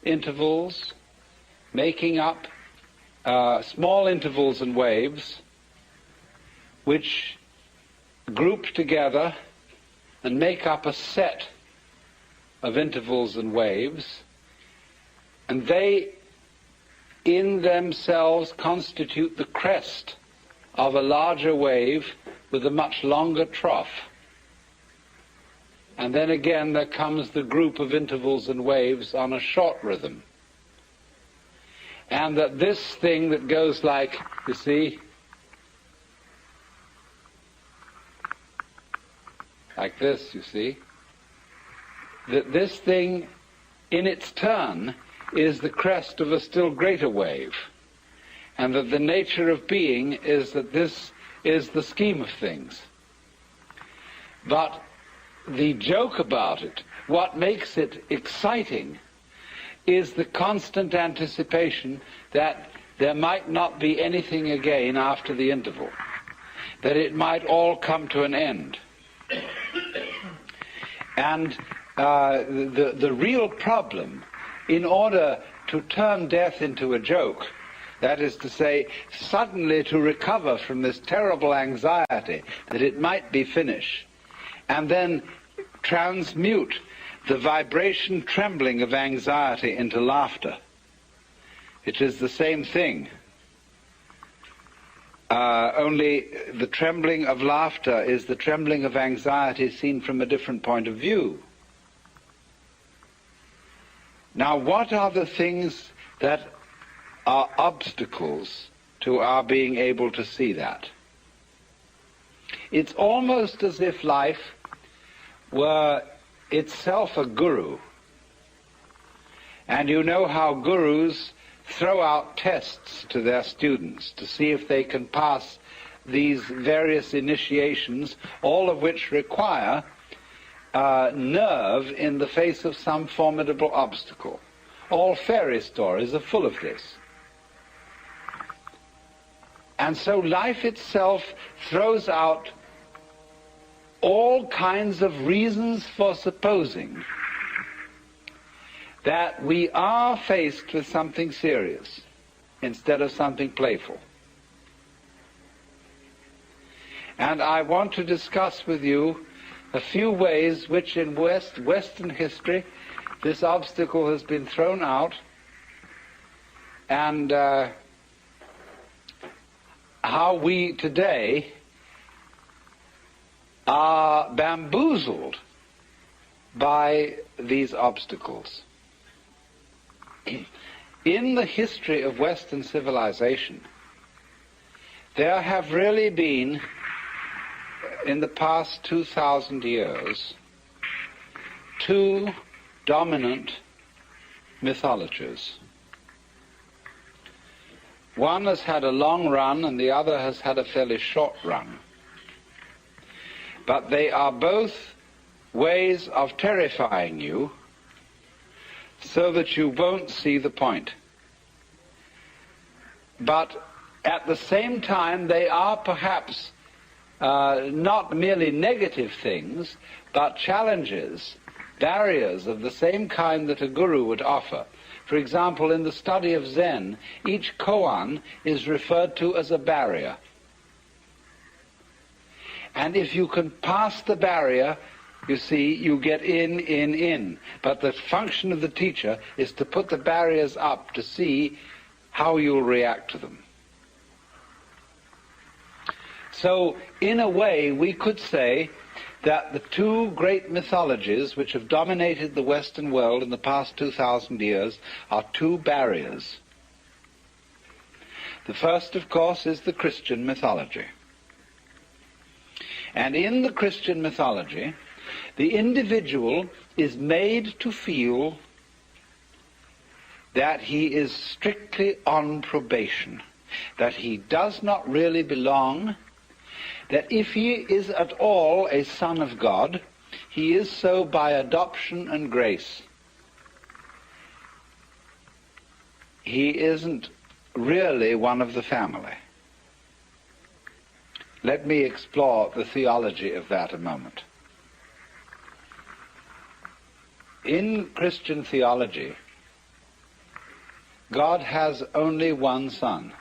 intervals making up small intervals and waves which group together and make up a set of intervals and waves, and they in themselves constitute the crest of a larger wave with a much longer trough. And then again there comes the group of intervals and waves on a short rhythm. And that this thing that goes like, you see, like this, you see, that this thing in its turn is the crest of a still greater wave, and that the nature of being is that this is the scheme of things. But the joke about it, what makes it exciting, is the constant anticipation that there might not be anything again after the interval, that it might all come to an end. And the real problem, in order to turn death into a joke, that is to say, suddenly to recover from this terrible anxiety that it might be finished, and then transmute the vibration trembling of anxiety into laughter. It is the same thing. Only the trembling of laughter is the trembling of anxiety seen from a different point of view. Now, what are the things that are obstacles to our being able to see that? It's almost as if life were itself a guru. And you know how gurus throw out tests to their students to see if they can pass these various initiations, all of which require nerve in the face of some formidable obstacle. All fairy stories are full of this. And so life itself throws out all kinds of reasons for supposing that we are faced with something serious instead of something playful. And I want to discuss with you a few ways which in Western history this obstacle has been thrown out, and how we today are bamboozled by these obstacles. In the history of Western civilization, there have really been, in the past 2,000 years, two dominant mythologies. One has had a long run and the other has had a fairly short run. But they are both ways of terrifying you so that you won't see the point. But at the same time, they are perhaps not merely negative things, but challenges, barriers of the same kind that a guru would offer. For example, in the study of Zen, each koan is referred to as a barrier. And if you can pass the barrier, you see, you get in. But the function of the teacher is to put the barriers up to see how you'll react to them. So, in a way, we could say that the two great mythologies which have dominated the Western world in the past 2,000 years are two barriers. The first, of course, is the Christian mythology. And in the Christian mythology, the individual is made to feel that he is strictly on probation, that he does not really belong, that if he is at all a son of God, he is so by adoption and grace. He isn't really one of the family. Let me explore the theology of that a moment. In Christian theology, God has only one Son.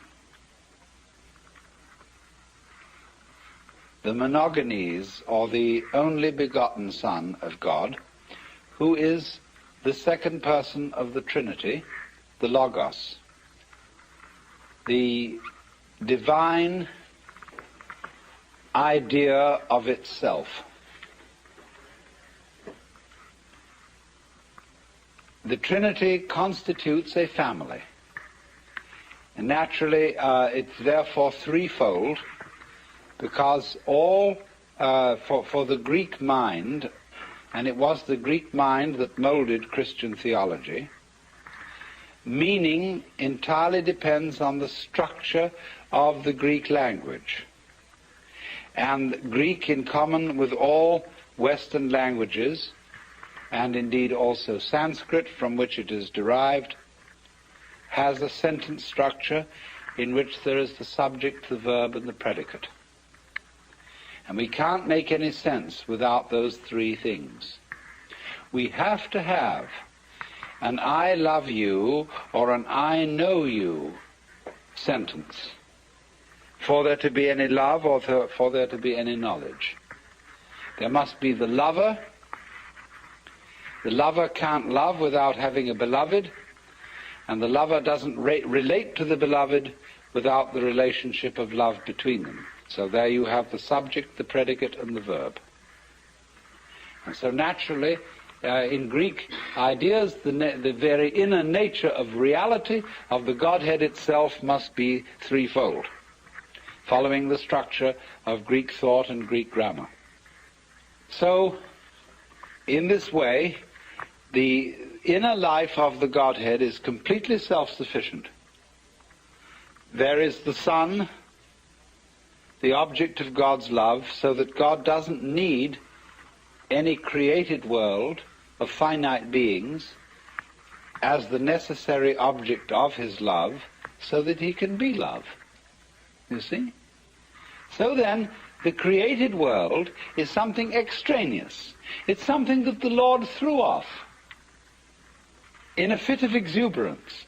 The monogenes, or the only begotten Son of God, who is the second person of the Trinity, the Logos, the divine idea of itself. The Trinity constitutes a family. And naturally, it's therefore threefold, because all, for the Greek mind, and it was the Greek mind that molded Christian theology, meaning entirely depends on the structure of the Greek language. And Greek, in common with all Western languages, and indeed also Sanskrit, from which it is derived, has a sentence structure in which there is the subject, the verb, and the predicate. And we can't make any sense without those three things. We have to have an I love you or an I know you sentence for there to be any love or for there to be any knowledge. There must be the lover. The lover can't love without having a beloved, and the lover doesn't relate to the beloved without the relationship of love between them. So there you have the subject, the predicate, and the verb. And so naturally, in Greek ideas, the very inner nature of reality of the Godhead itself must be threefold, following the structure of Greek thought and Greek grammar. So, in this way, the inner life of the Godhead is completely self-sufficient. There is the Son, the object of God's love, so that God doesn't need any created world of finite beings as the necessary object of his love, so that he can be love. You see? So then, the created world is something extraneous. It's something that the Lord threw off in a fit of exuberance.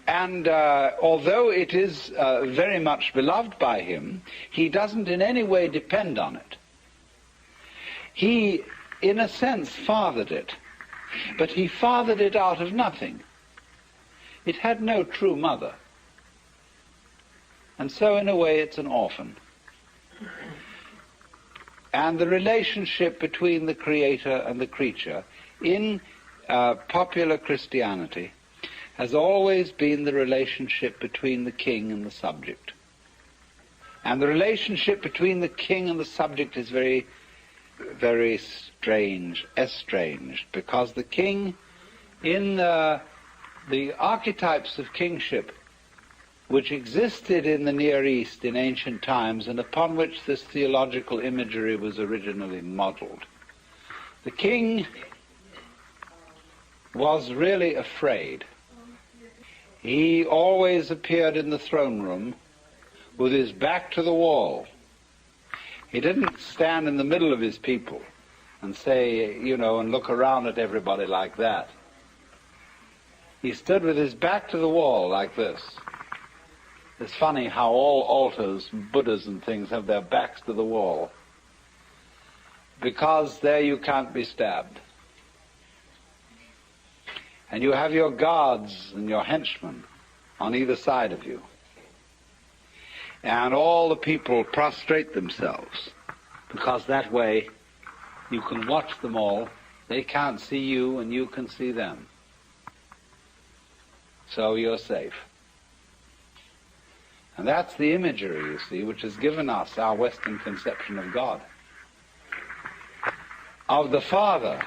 And although it is very much beloved by him, he doesn't in any way depend on it. He, in a sense, fathered it, but he fathered it out of nothing. It had no true mother. And so, in a way, it's an orphan. And the relationship between the Creator and the creature in popular Christianity has always been the relationship between the king and the subject. And the relationship between the king and the subject is very, very strange, estranged, because the king, in the archetypes of kingship which existed in the Near East in ancient times and upon which this theological imagery was originally modeled, the king was really afraid. He always appeared in the throne room with his back to the wall. He didn't stand in the middle of his people and say, and look around at everybody like that. He stood with his back to the wall like this. It's funny how all altars, Buddhas and things, have their backs to the wall, because there you can't be stabbed. And you have your guards and your henchmen on either side of you. And all the people prostrate themselves, because that way you can watch them all. They can't see you and you can see them. So you're safe. And that's the imagery, you see, which has given us our Western conception of God. Of the Father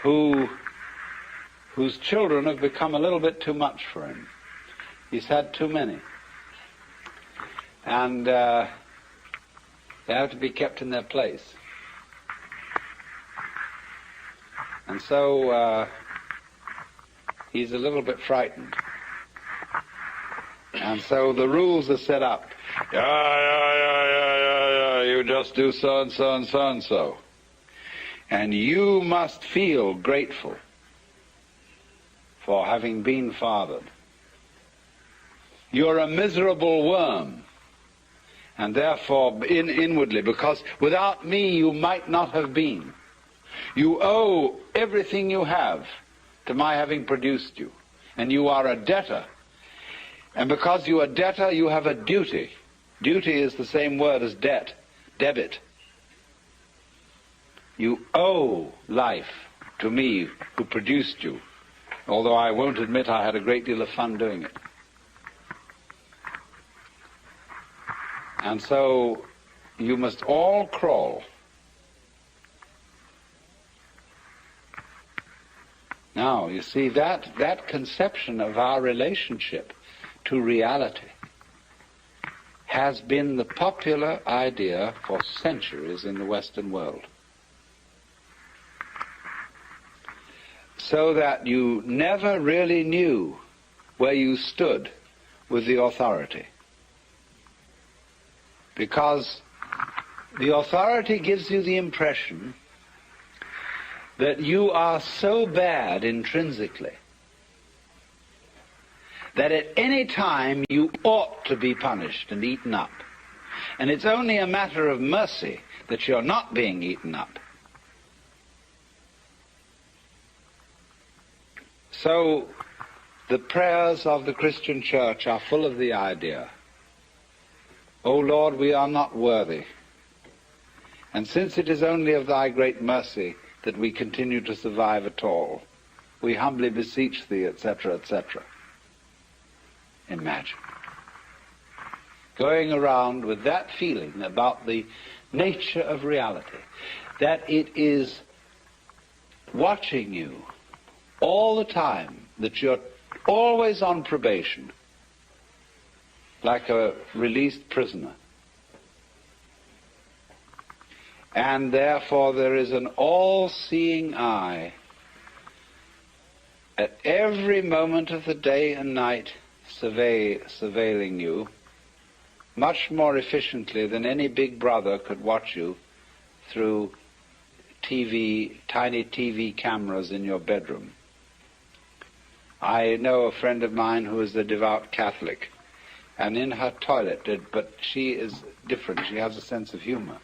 whose children have become a little bit too much for him. He's had too many. And they have to be kept in their place. And so he's a little bit frightened. And so the rules are set up. You just do so and so and so and so. And you must feel grateful for having been fathered. You're a miserable worm, and therefore inwardly, because without me you might not have been. You owe everything you have to my having produced you, and you are a debtor. And because you are a debtor, you have a duty. Duty is the same word as debt, debit. You owe life to me who produced you, although I won't admit I had a great deal of fun doing it. And so you must all crawl. Now, you see, that conception of our relationship to reality has been the popular idea for centuries in the Western world. So that you never really knew where you stood with the authority. Because the authority gives you the impression that you are so bad intrinsically that at any time you ought to be punished and eaten up. And it's only a matter of mercy that you're not being eaten up. So the prayers of the Christian church are full of the idea, O Lord, we are not worthy. And since it is only of thy great mercy that we continue to survive at all, we humbly beseech thee, etc., etc. Imagine going around with that feeling about the nature of reality, that it is watching you all the time, that you're always on probation, like a released prisoner. And therefore there is an all-seeing eye at every moment of the day and night surveilling you, much more efficiently than any big brother could watch you through tiny TV cameras in your bedroom. I know a friend of mine who is a devout Catholic, and in her toilet, but she is different, she has a sense of humor.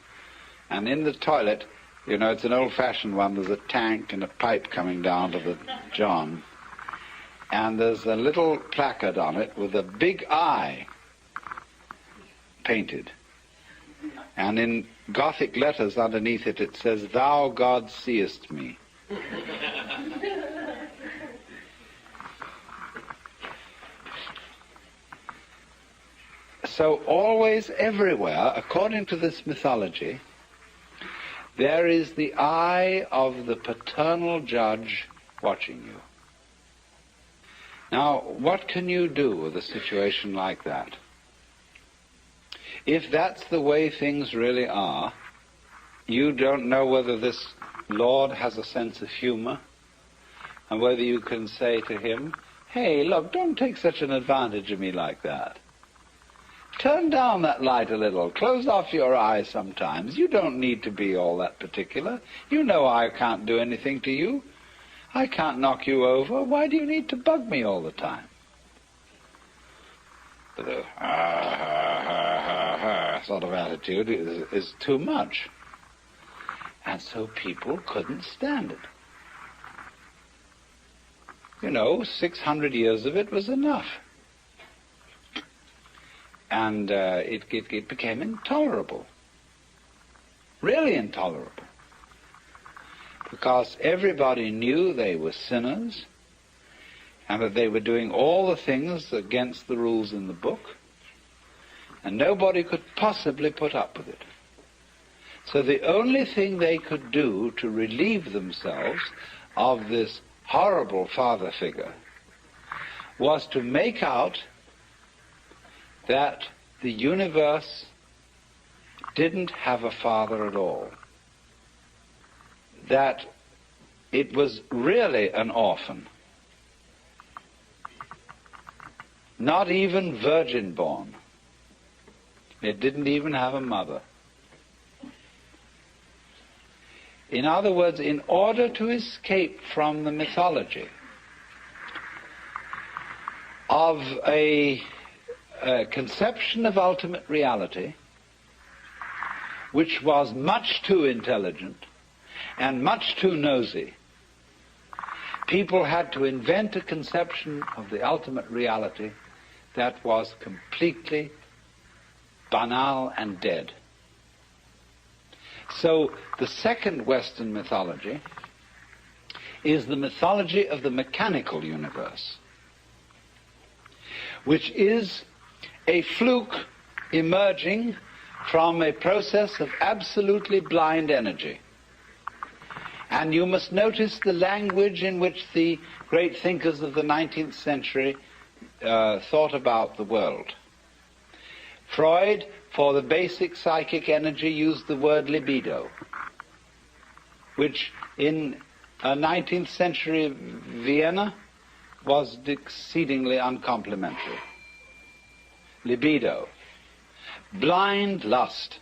And in the toilet, you know, it's an old-fashioned one, there's a tank and a pipe coming down to the john, and there's a little placard on it with a big eye painted. And in Gothic letters underneath it, it says, "Thou, God, seest me." So always, everywhere, according to this mythology, there is the eye of the paternal judge watching you. Now, what can you do with a situation like that? If that's the way things really are, you don't know whether this Lord has a sense of humor, and whether you can say to him, "Hey, look, don't take such an advantage of me like that. Turn down that light a little. Close off your eyes sometimes. You don't need to be all that particular. You know I can't do anything to you. I can't knock you over. Why do you need to bug me all the time?" The sort of attitude is too much. And so people couldn't stand it. You know, 600 years of it was enough. And it became intolerable, really intolerable, because everybody knew they were sinners and that they were doing all the things against the rules in the book, and nobody could possibly put up with it. So the only thing they could do to relieve themselves of this horrible father figure was to make out that the universe didn't have a father at all, that it was really an orphan, not even virgin-born. It didn't even have a mother. In other words, in order to escape from the mythology of a conception of ultimate reality which was much too intelligent and much too nosy, people had to invent a conception of the ultimate reality that was completely banal and dead. So the second Western mythology is the mythology of the mechanical universe, which is a fluke emerging from a process of absolutely blind energy. And you must notice the language in which the great thinkers of the 19th century thought about the world. Freud, for the basic psychic energy, used the word libido, which in 19th century Vienna was exceedingly uncomplimentary. Libido, blind lust.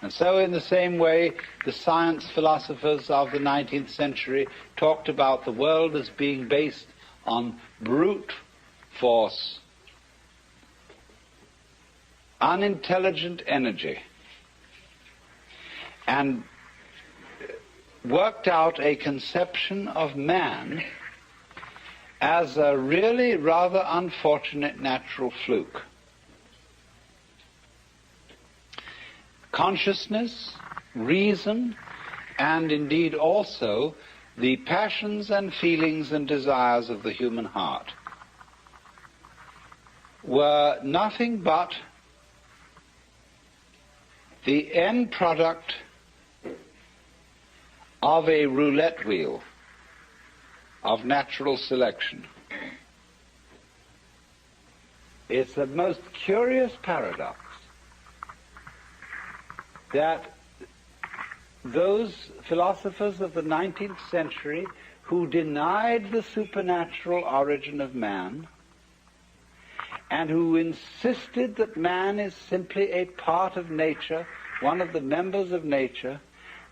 And so in the same way, the science philosophers of the 19th century talked about the world as being based on brute force, unintelligent energy, and worked out a conception of man as a really rather unfortunate natural fluke. Consciousness, reason, and indeed also the passions and feelings and desires of the human heart were nothing but the end product of a roulette wheel of natural selection. It's the most curious paradox that those philosophers of the 19th century who denied the supernatural origin of man and who insisted that man is simply a part of nature, one of the members of nature,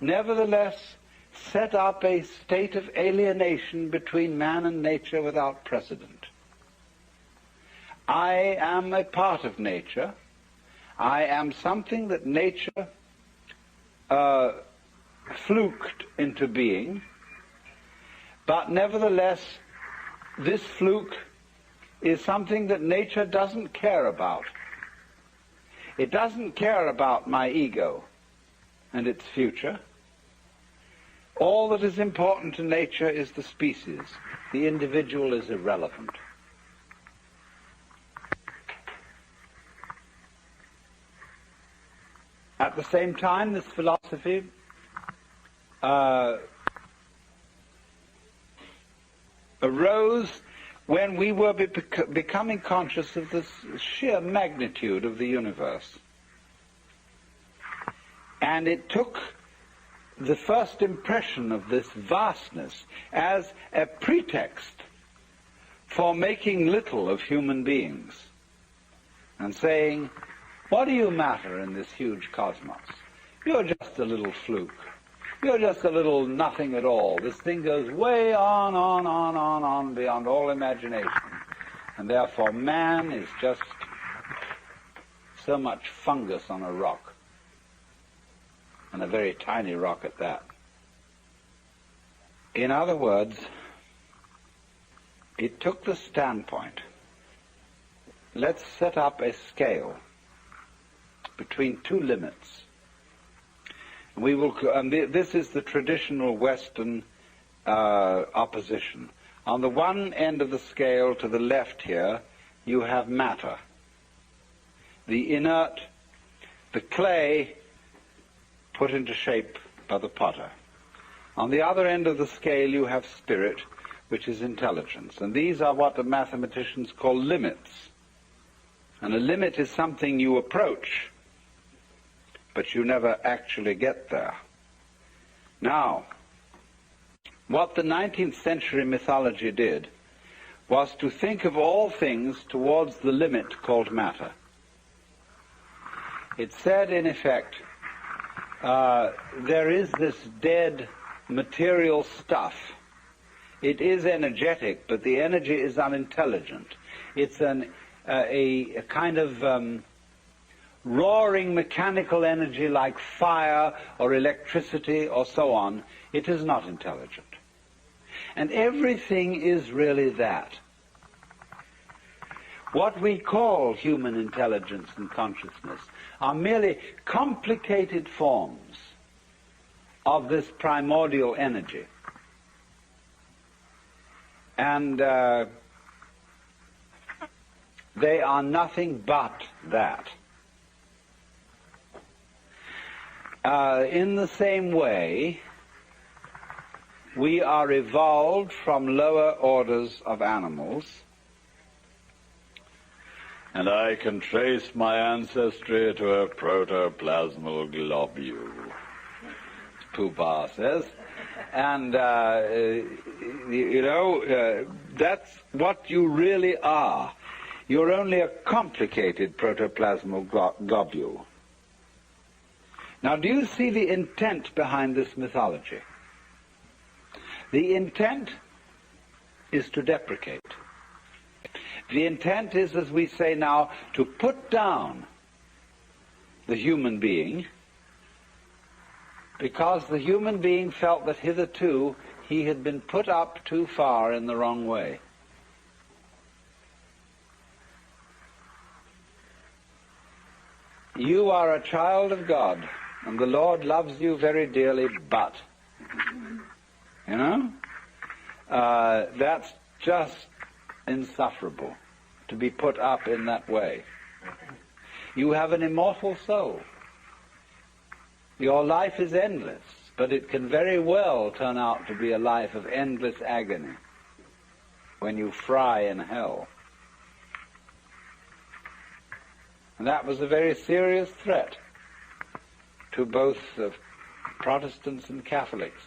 nevertheless set up a state of alienation between man and nature without precedent. I am a part of nature. I am something that nature fluked into being, but nevertheless, this fluke is something that nature doesn't care about. It doesn't care about my ego and its future. All that is important to nature is the species. The individual is irrelevant. At the same time, this philosophy arose when we were becoming conscious of the sheer magnitude of the universe. And it took the first impression of this vastness as a pretext for making little of human beings and saying, what do you matter in this huge cosmos? You're just a little fluke. You're just a little nothing at all. This thing goes way on beyond all imagination. And therefore man is just so much fungus on a rock. And a very tiny rock at that. In other words, it took the standpoint, let's set up a scale between two limits. We will, and this is the traditional Western opposition. On the one end of the scale to the left here, you have matter, the inert, the clay put into shape by the potter. On the other end of the scale, you have spirit, which is intelligence. And these are what the mathematicians call limits. And a limit is something you approach, but you never actually get there. Now, what the 19th century mythology did was to think of all things towards the limit called matter. It said, in effect, there is this dead material stuff. It is energetic, but the energy is unintelligent. It's a kind of roaring mechanical energy like fire or electricity or so on. It is not intelligent. And everything is really that. What we call human intelligence and consciousness are merely complicated forms of this primordial energy. And they are nothing but that. In the same way, we are evolved from lower orders of animals, and I can trace my ancestry to a protoplasmal globule, Pooh-Bah says. And, that's what you really are. You're only a complicated protoplasmal globule. Now, do you see the intent behind this mythology? The intent is to deprecate. The intent is, as we say now, to put down the human being, because the human being felt that hitherto he had been put up too far in the wrong way. You are a child of God, and the Lord loves you very dearly, but, that's just insufferable to be put up in that way. You have an immortal soul. Your life is endless, but it can very well turn out to be a life of endless agony when you fry in hell. And that was a very serious threat to both Protestants and Catholics.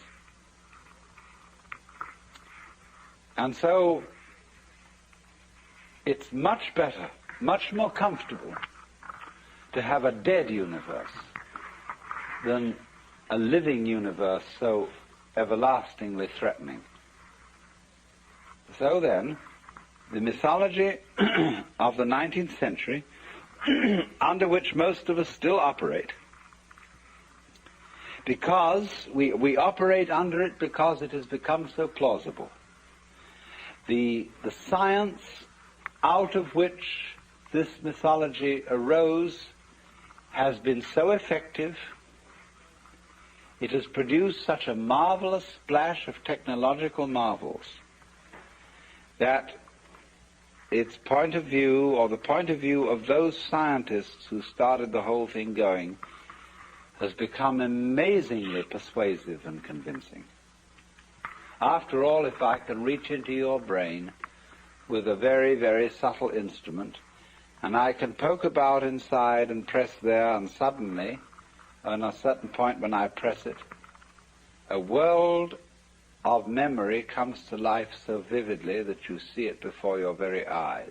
And so it's much better, much more comfortable to have a dead universe than a living universe so everlastingly threatening. So then, the mythology of the 19th century, under which most of us still operate, because we operate under it because it has become so plausible. The science out of which this mythology arose has been so effective, it has produced such a marvelous splash of technological marvels, that its point of view, or the point of view of those scientists who started the whole thing going, has become amazingly persuasive and convincing. After all, if I can reach into your brain with a very, very subtle instrument, and I can poke about inside and press there, and suddenly, on a certain point when I press it, a world of memory comes to life so vividly that you see it before your very eyes.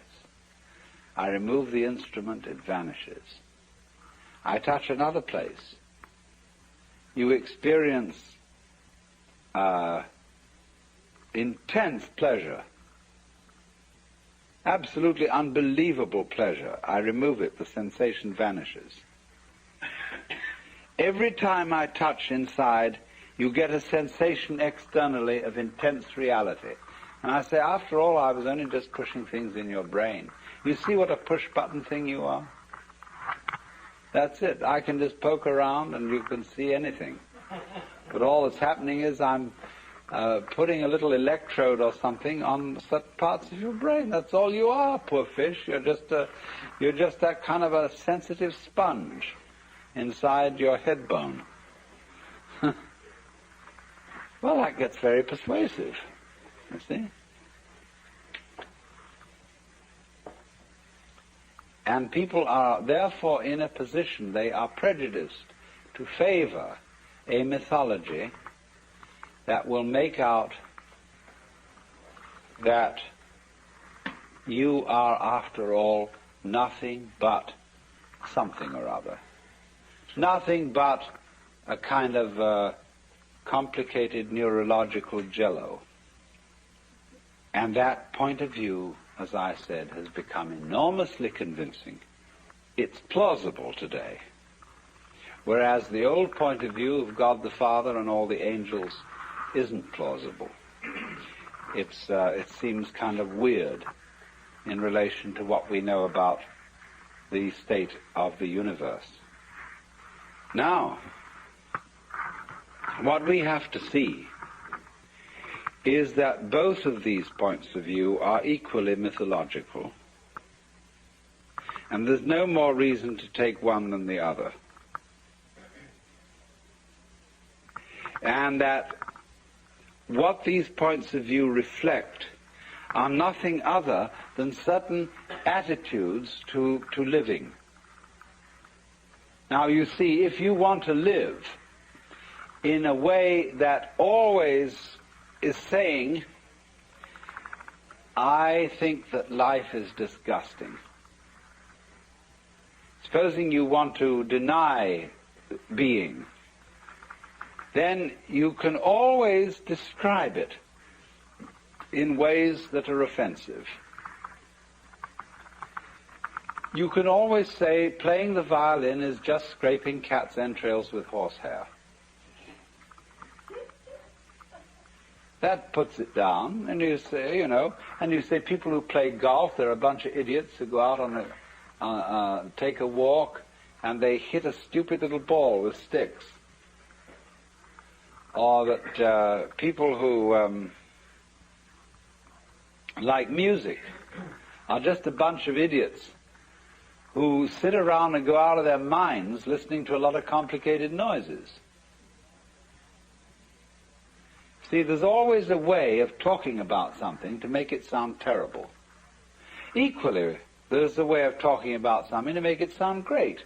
I remove the instrument, it vanishes. I touch another place. You experience intense pleasure, absolutely unbelievable pleasure. I remove it, the sensation vanishes. Every time I touch inside, you get a sensation externally of intense reality. And I say, after all, I was only just pushing things in your brain. You see what a push-button thing you are? That's it. I can just poke around and you can see anything. But all that's happening is I'm putting a little electrode or something on certain parts of your brain. That's all you are, poor fish. You're just that kind of a sensitive sponge inside your head bone. Well, that gets very persuasive, you see. And people are therefore in a position, they are prejudiced to favor a mythology that will make out that you are, after all, nothing but something or other. Nothing but a kind of complicated neurological jello. And that point of view, as I said, has become enormously convincing. It's plausible today. Whereas the old point of view of God the Father and all the angels isn't plausible. It seems kind of weird in relation to what we know about the state of the universe. Now, what we have to see is that both of these points of view are equally mythological, and there's no more reason to take one than the other. And that what these points of view reflect are nothing other than certain attitudes to living. Now you see, if you want to live in a way that always is saying, I think that life is disgusting. Supposing you want to deny being, then you can always describe it in ways that are offensive. You can always say playing the violin is just scraping cat's entrails with horsehair. That puts it down, and you say, and you say people who play golf, they're a bunch of idiots who go out on take a walk, and they hit a stupid little ball with sticks. Or that people who like music are just a bunch of idiots who sit around and go out of their minds listening to a lot of complicated noises. See, there's always a way of talking about something to make it sound terrible. Equally, there's a way of talking about something to make it sound great.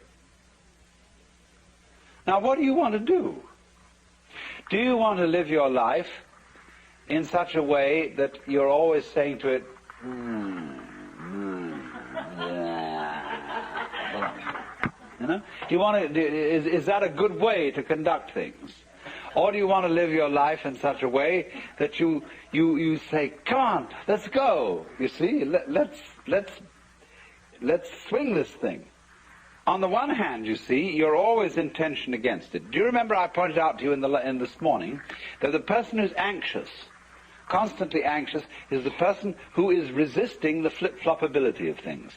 Now, what do you want to do? Do you want to live your life in such a way that you're always saying to it, you know? Do you want to? Is that a good way to conduct things? Or do you want to live your life in such a way that you say, "Come on, let's go." You see, let's swing this thing. On the one hand, you see, you're always in tension against it. Do you remember I pointed out to you in this morning that the person who's anxious, constantly anxious, is the person who is resisting the flip-floppability of things.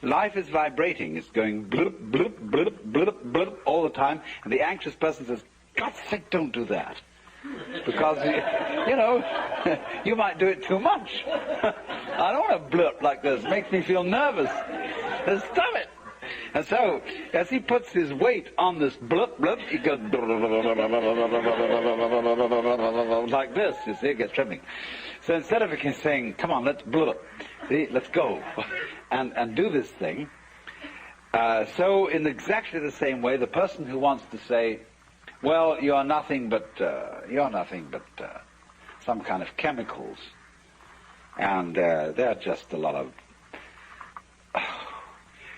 Life is vibrating. It's going bloop, bloop, bloop, bloop, bloop all the time. And the anxious person says, "God's sake, don't do that." Because, you know, you might do it too much. I don't want to blurp like this. It makes me feel nervous. Stop it. And so, as he puts his weight on this blip, blip, he goes like this. You see, it gets tripping. So instead of saying, "Come on, let's blip, see, let's go," and do this thing, so in exactly the same way, the person who wants to say, "Well, you're nothing but some kind of chemicals, and they're just a lot of,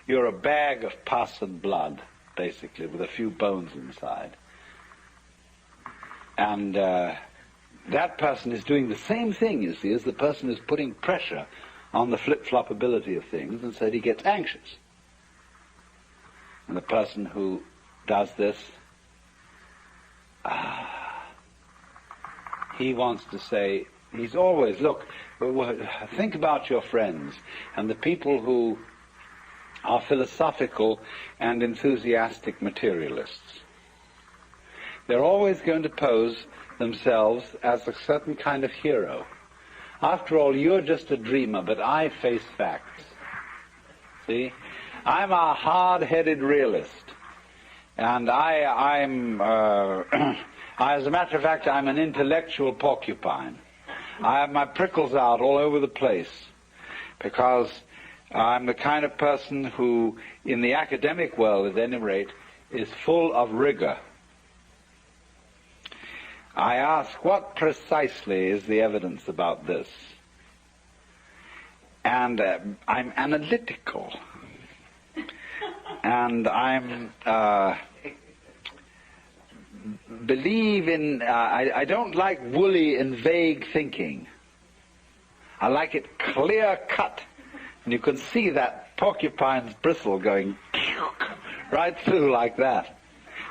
you're a bag of pus and blood, basically, with a few bones inside," and that person is doing the same thing, you see, as the person who's putting pressure on the flip-floppability of things, and so he gets anxious. And the person who does this, he wants to say, he's always, look, think about your friends and the people who are philosophical and enthusiastic materialists. They're always going to pose themselves as a certain kind of hero. After all, you're just a dreamer, but I face facts. See? I'm a hard-headed realist. And I'm as a matter of fact, I'm an intellectual porcupine. I have my prickles out all over the place because I'm the kind of person who, in the academic world at any rate, is full of rigor. I ask, what precisely is the evidence about this? And I'm analytical. And I'm believe in, I don't like woolly and vague thinking. I like it clear cut. And you can see that porcupine's bristle going right through like that.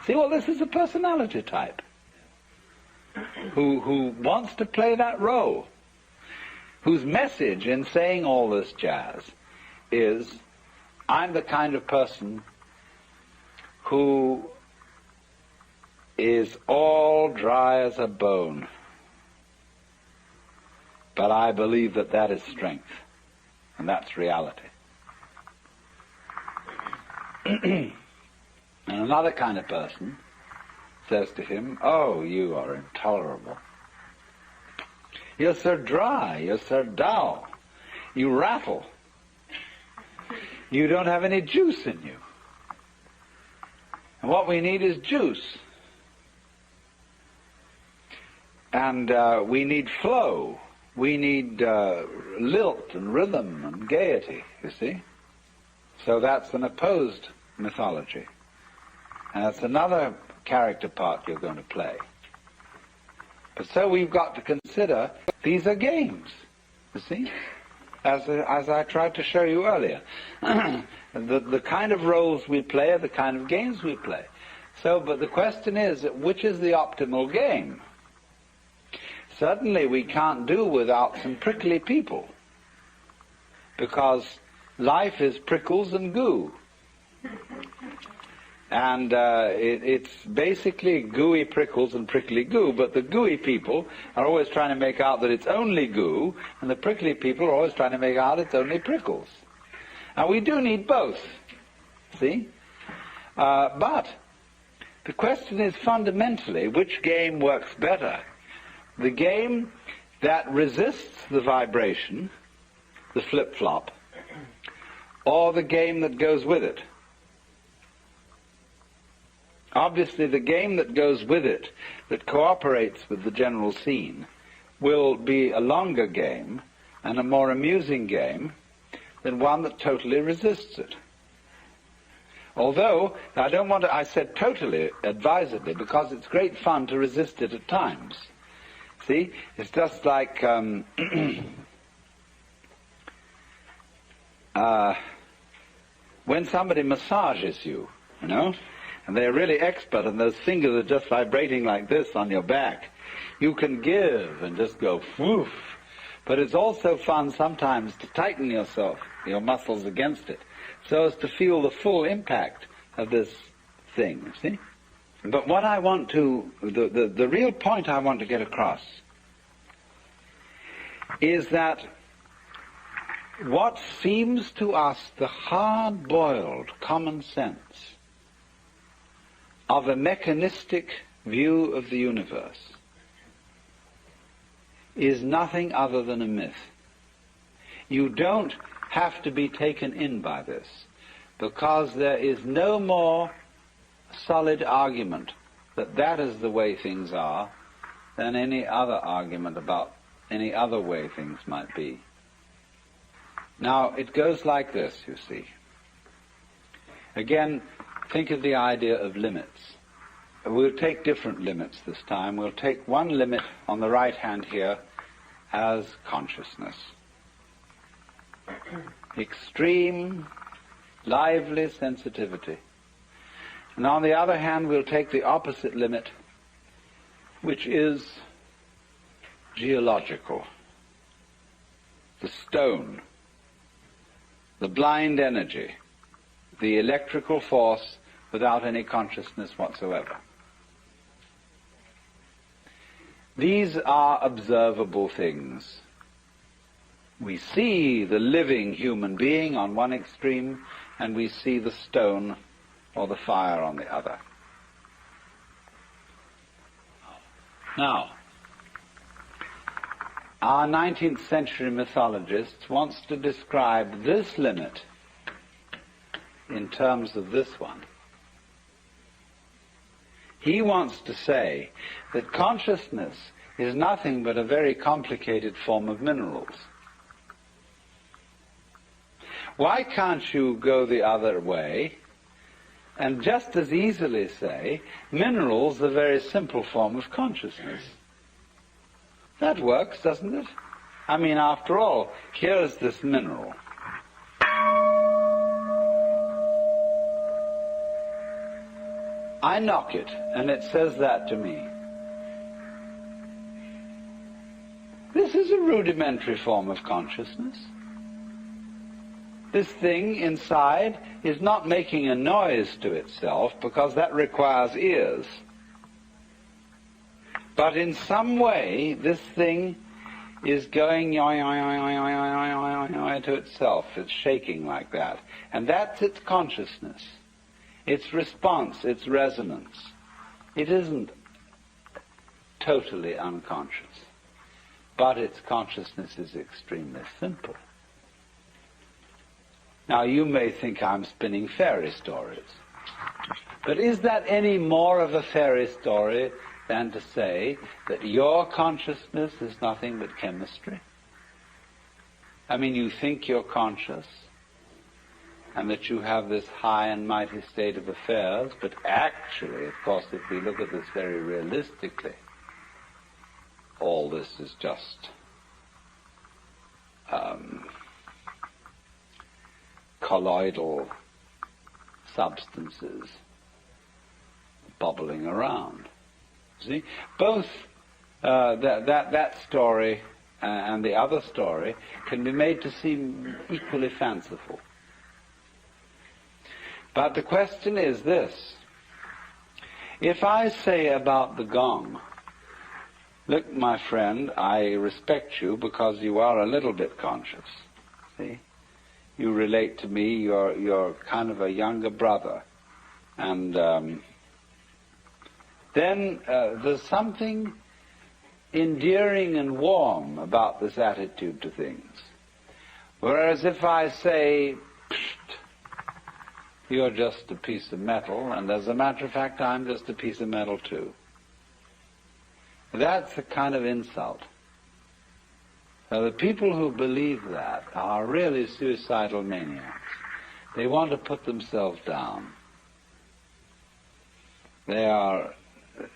See, well, this is a personality type who wants to play that role, whose message in saying all this jazz is, I'm the kind of person who is all dry as a bone, but I believe that that is strength, and that's reality. And another kind of person says to him, "Oh, you are intolerable. You're so dry, you're so dull, you rattle. You don't have any juice in you. And what we need is juice. And we need flow. We need lilt and rhythm and gaiety, you see. So that's an opposed mythology. And that's another character part you're going to play. But so we've got to consider these are games, you see, as I tried to show you earlier. The kind of roles we play are the kind of games we play. So, but the question is, which is the optimal game? Certainly we can't do without some prickly people, because life is prickles and goo. And it's basically gooey prickles and prickly goo, but the gooey people are always trying to make out that it's only goo, and the prickly people are always trying to make out it's only prickles. Now we do need both, see? But the question is fundamentally, which game works better? The game that resists the vibration, the flip-flop, or the game that goes with it? Obviously the game that goes with it, that cooperates with the general scene, will be a longer game and a more amusing game than one that totally resists it. Although, I don't want to, I said totally, advisedly, because it's great fun to resist it at times. See? It's just like when somebody massages you, you know, and they're really expert and those fingers are just vibrating like this on your back, you can give and just go woof. But it's also fun sometimes to tighten yourself, your muscles against it, so as to feel the full impact of this thing, see? But what I want to, the real point I want to get across is that what seems to us the hard-boiled common sense of a mechanistic view of the universe is nothing other than a myth. You don't have to be taken in by this, because there is no more solid argument that that is the way things are than any other argument about any other way things might be. Now, it goes like this, you see. Again, think of the idea of limits. We'll take different limits this time. We'll take one limit on the right hand here as consciousness. Extreme, lively sensitivity. And on the other hand, we'll take the opposite limit, which is geological. The stone, the blind energy, the electrical force without any consciousness whatsoever. These are observable things. We see the living human being on one extreme, and we see the stone or the fire on the other. Now, our 19th century mythologist wants to describe this limit in terms of this one. He wants to say that consciousness is nothing but a very complicated form of minerals. Why can't you go the other way and just as easily say minerals are a very simple form of consciousness? That works, doesn't it? I mean, after all, here's this mineral. I knock it, and it says that to me. This is a rudimentary form of consciousness. This thing inside is not making a noise to itself, because that requires ears. But in some way, this thing is going to itself. It's shaking like that. And that's its consciousness, its response, its resonance. It isn't totally unconscious, but its consciousness is extremely simple. Now, you may think I'm spinning fairy stories, but is that any more of a fairy story than to say that your consciousness is nothing but chemistry? I mean, you think you're conscious and that you have this high and mighty state of affairs, but actually, of course, if we look at this very realistically, all this is just colloidal substances bubbling around. See, both that story and the other story can be made to seem equally fanciful. But the question is this: if I say about the gong, look, my friend, I respect you because you are a little bit conscious. See, you relate to me, you're kind of a younger brother. And then there's something endearing and warm about this attitude to things. Whereas if I say, "Psst, you're just a piece of metal," and as a matter of fact, I'm just a piece of metal too, that's a kind of insult. So the people who believe that are really suicidal maniacs. They want to put themselves down. They are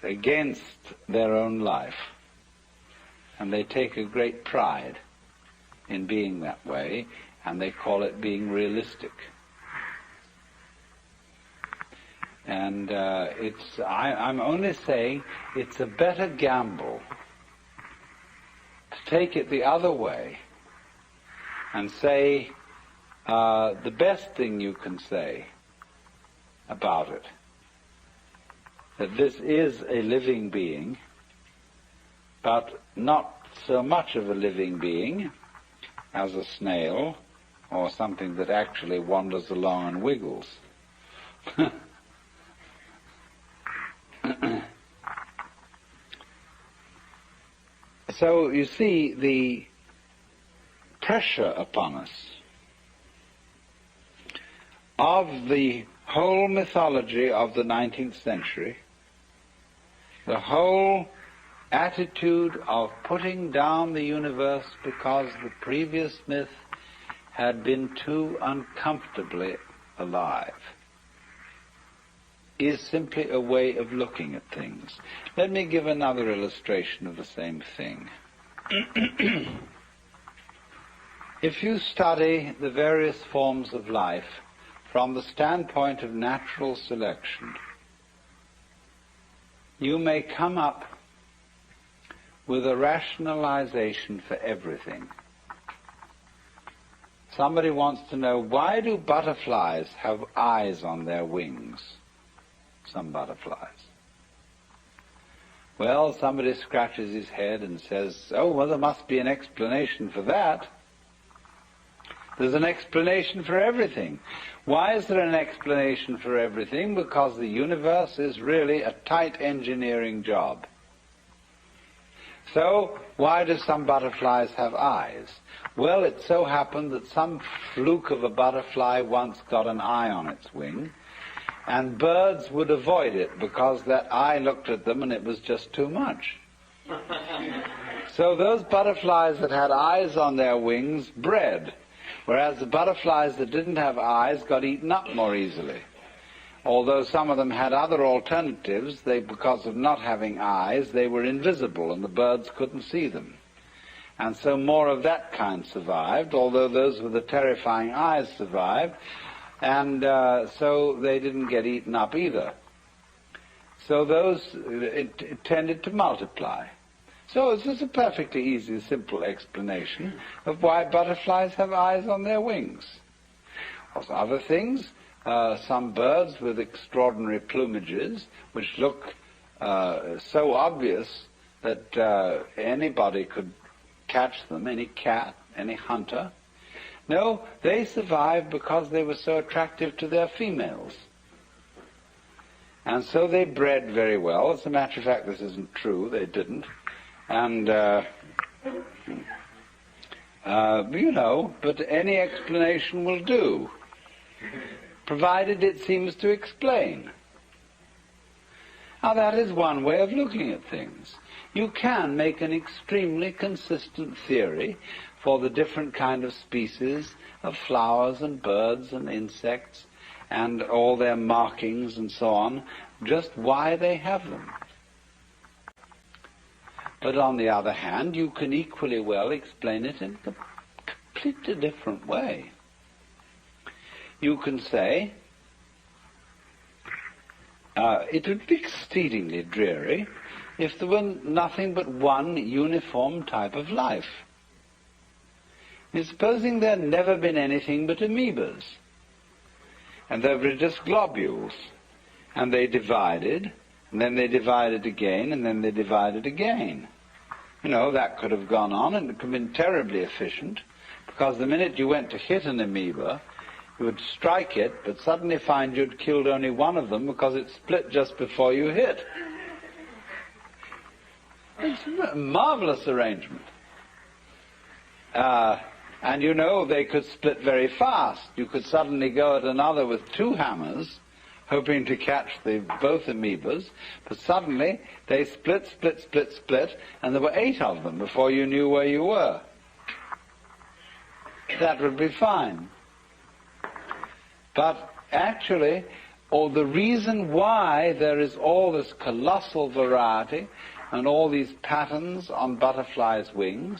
against their own life, and they take a great pride in being that way, and they call it being realistic. And I'm only saying it's a better gamble to take it the other way and say the best thing you can say about it, that this is a living being, but not so much of a living being as a snail or something that actually wanders along and wiggles. So you see the pressure upon us of the whole mythology of the 19th century, the whole attitude of putting down the universe because the previous myth had been too uncomfortably alive, is simply a way of looking at things. Let me give another illustration of the same thing. If you study the various forms of life from the standpoint of natural selection, you may come up with a rationalization for everything. Somebody wants to know, why do butterflies have eyes on their wings? Some butterflies. Well, somebody scratches his head and says, oh, well, there must be an explanation for that. There's an explanation for everything. Why is there an explanation for everything? Because the universe is really a tight engineering job. So, why do some butterflies have eyes? Well, it so happened that some fluke of a butterfly once got an eye on its wing, and birds would avoid it because that eye looked at them and it was just too much. So those butterflies that had eyes on their wings bred, whereas the butterflies that didn't have eyes got eaten up more easily. Although some of them had other alternatives, because of not having eyes, they were invisible and the birds couldn't see them. And so more of that kind survived, although those with the terrifying eyes survived, and so they didn't get eaten up either. So those it tended to multiply. So this is a perfectly easy, simple explanation of why butterflies have eyes on their wings. Also, other things, some birds with extraordinary plumages, which look so obvious that anybody could catch them, any cat, any hunter. No, they survived because they were so attractive to their females. And so they bred very well. As a matter of fact, this isn't true, they didn't. And, but any explanation will do, provided it seems to explain. Now that is one way of looking at things. You can make an extremely consistent theory for the different kind of species of flowers and birds and insects and all their markings and so on, just why they have them. But on the other hand, you can equally well explain it in a completely different way. You can say, it would be exceedingly dreary if there were nothing but one uniform type of life. And supposing there had never been anything but amoebas, and there were just globules, and they divided, and then they divided again, and then they divided again. That could have gone on, and it could have been terribly efficient, Because the minute you went to hit an amoeba, you would strike it, but suddenly find you'd killed only one of them because it split just before you hit. It's a marvelous arrangement. And you know they could split very fast. You could suddenly go at another with 2 hammers, hoping to catch both amoebas, but suddenly they split, and there were 8 of them before you knew where you were. That would be fine. But actually, the reason why there is all this colossal variety and all these patterns on butterflies' wings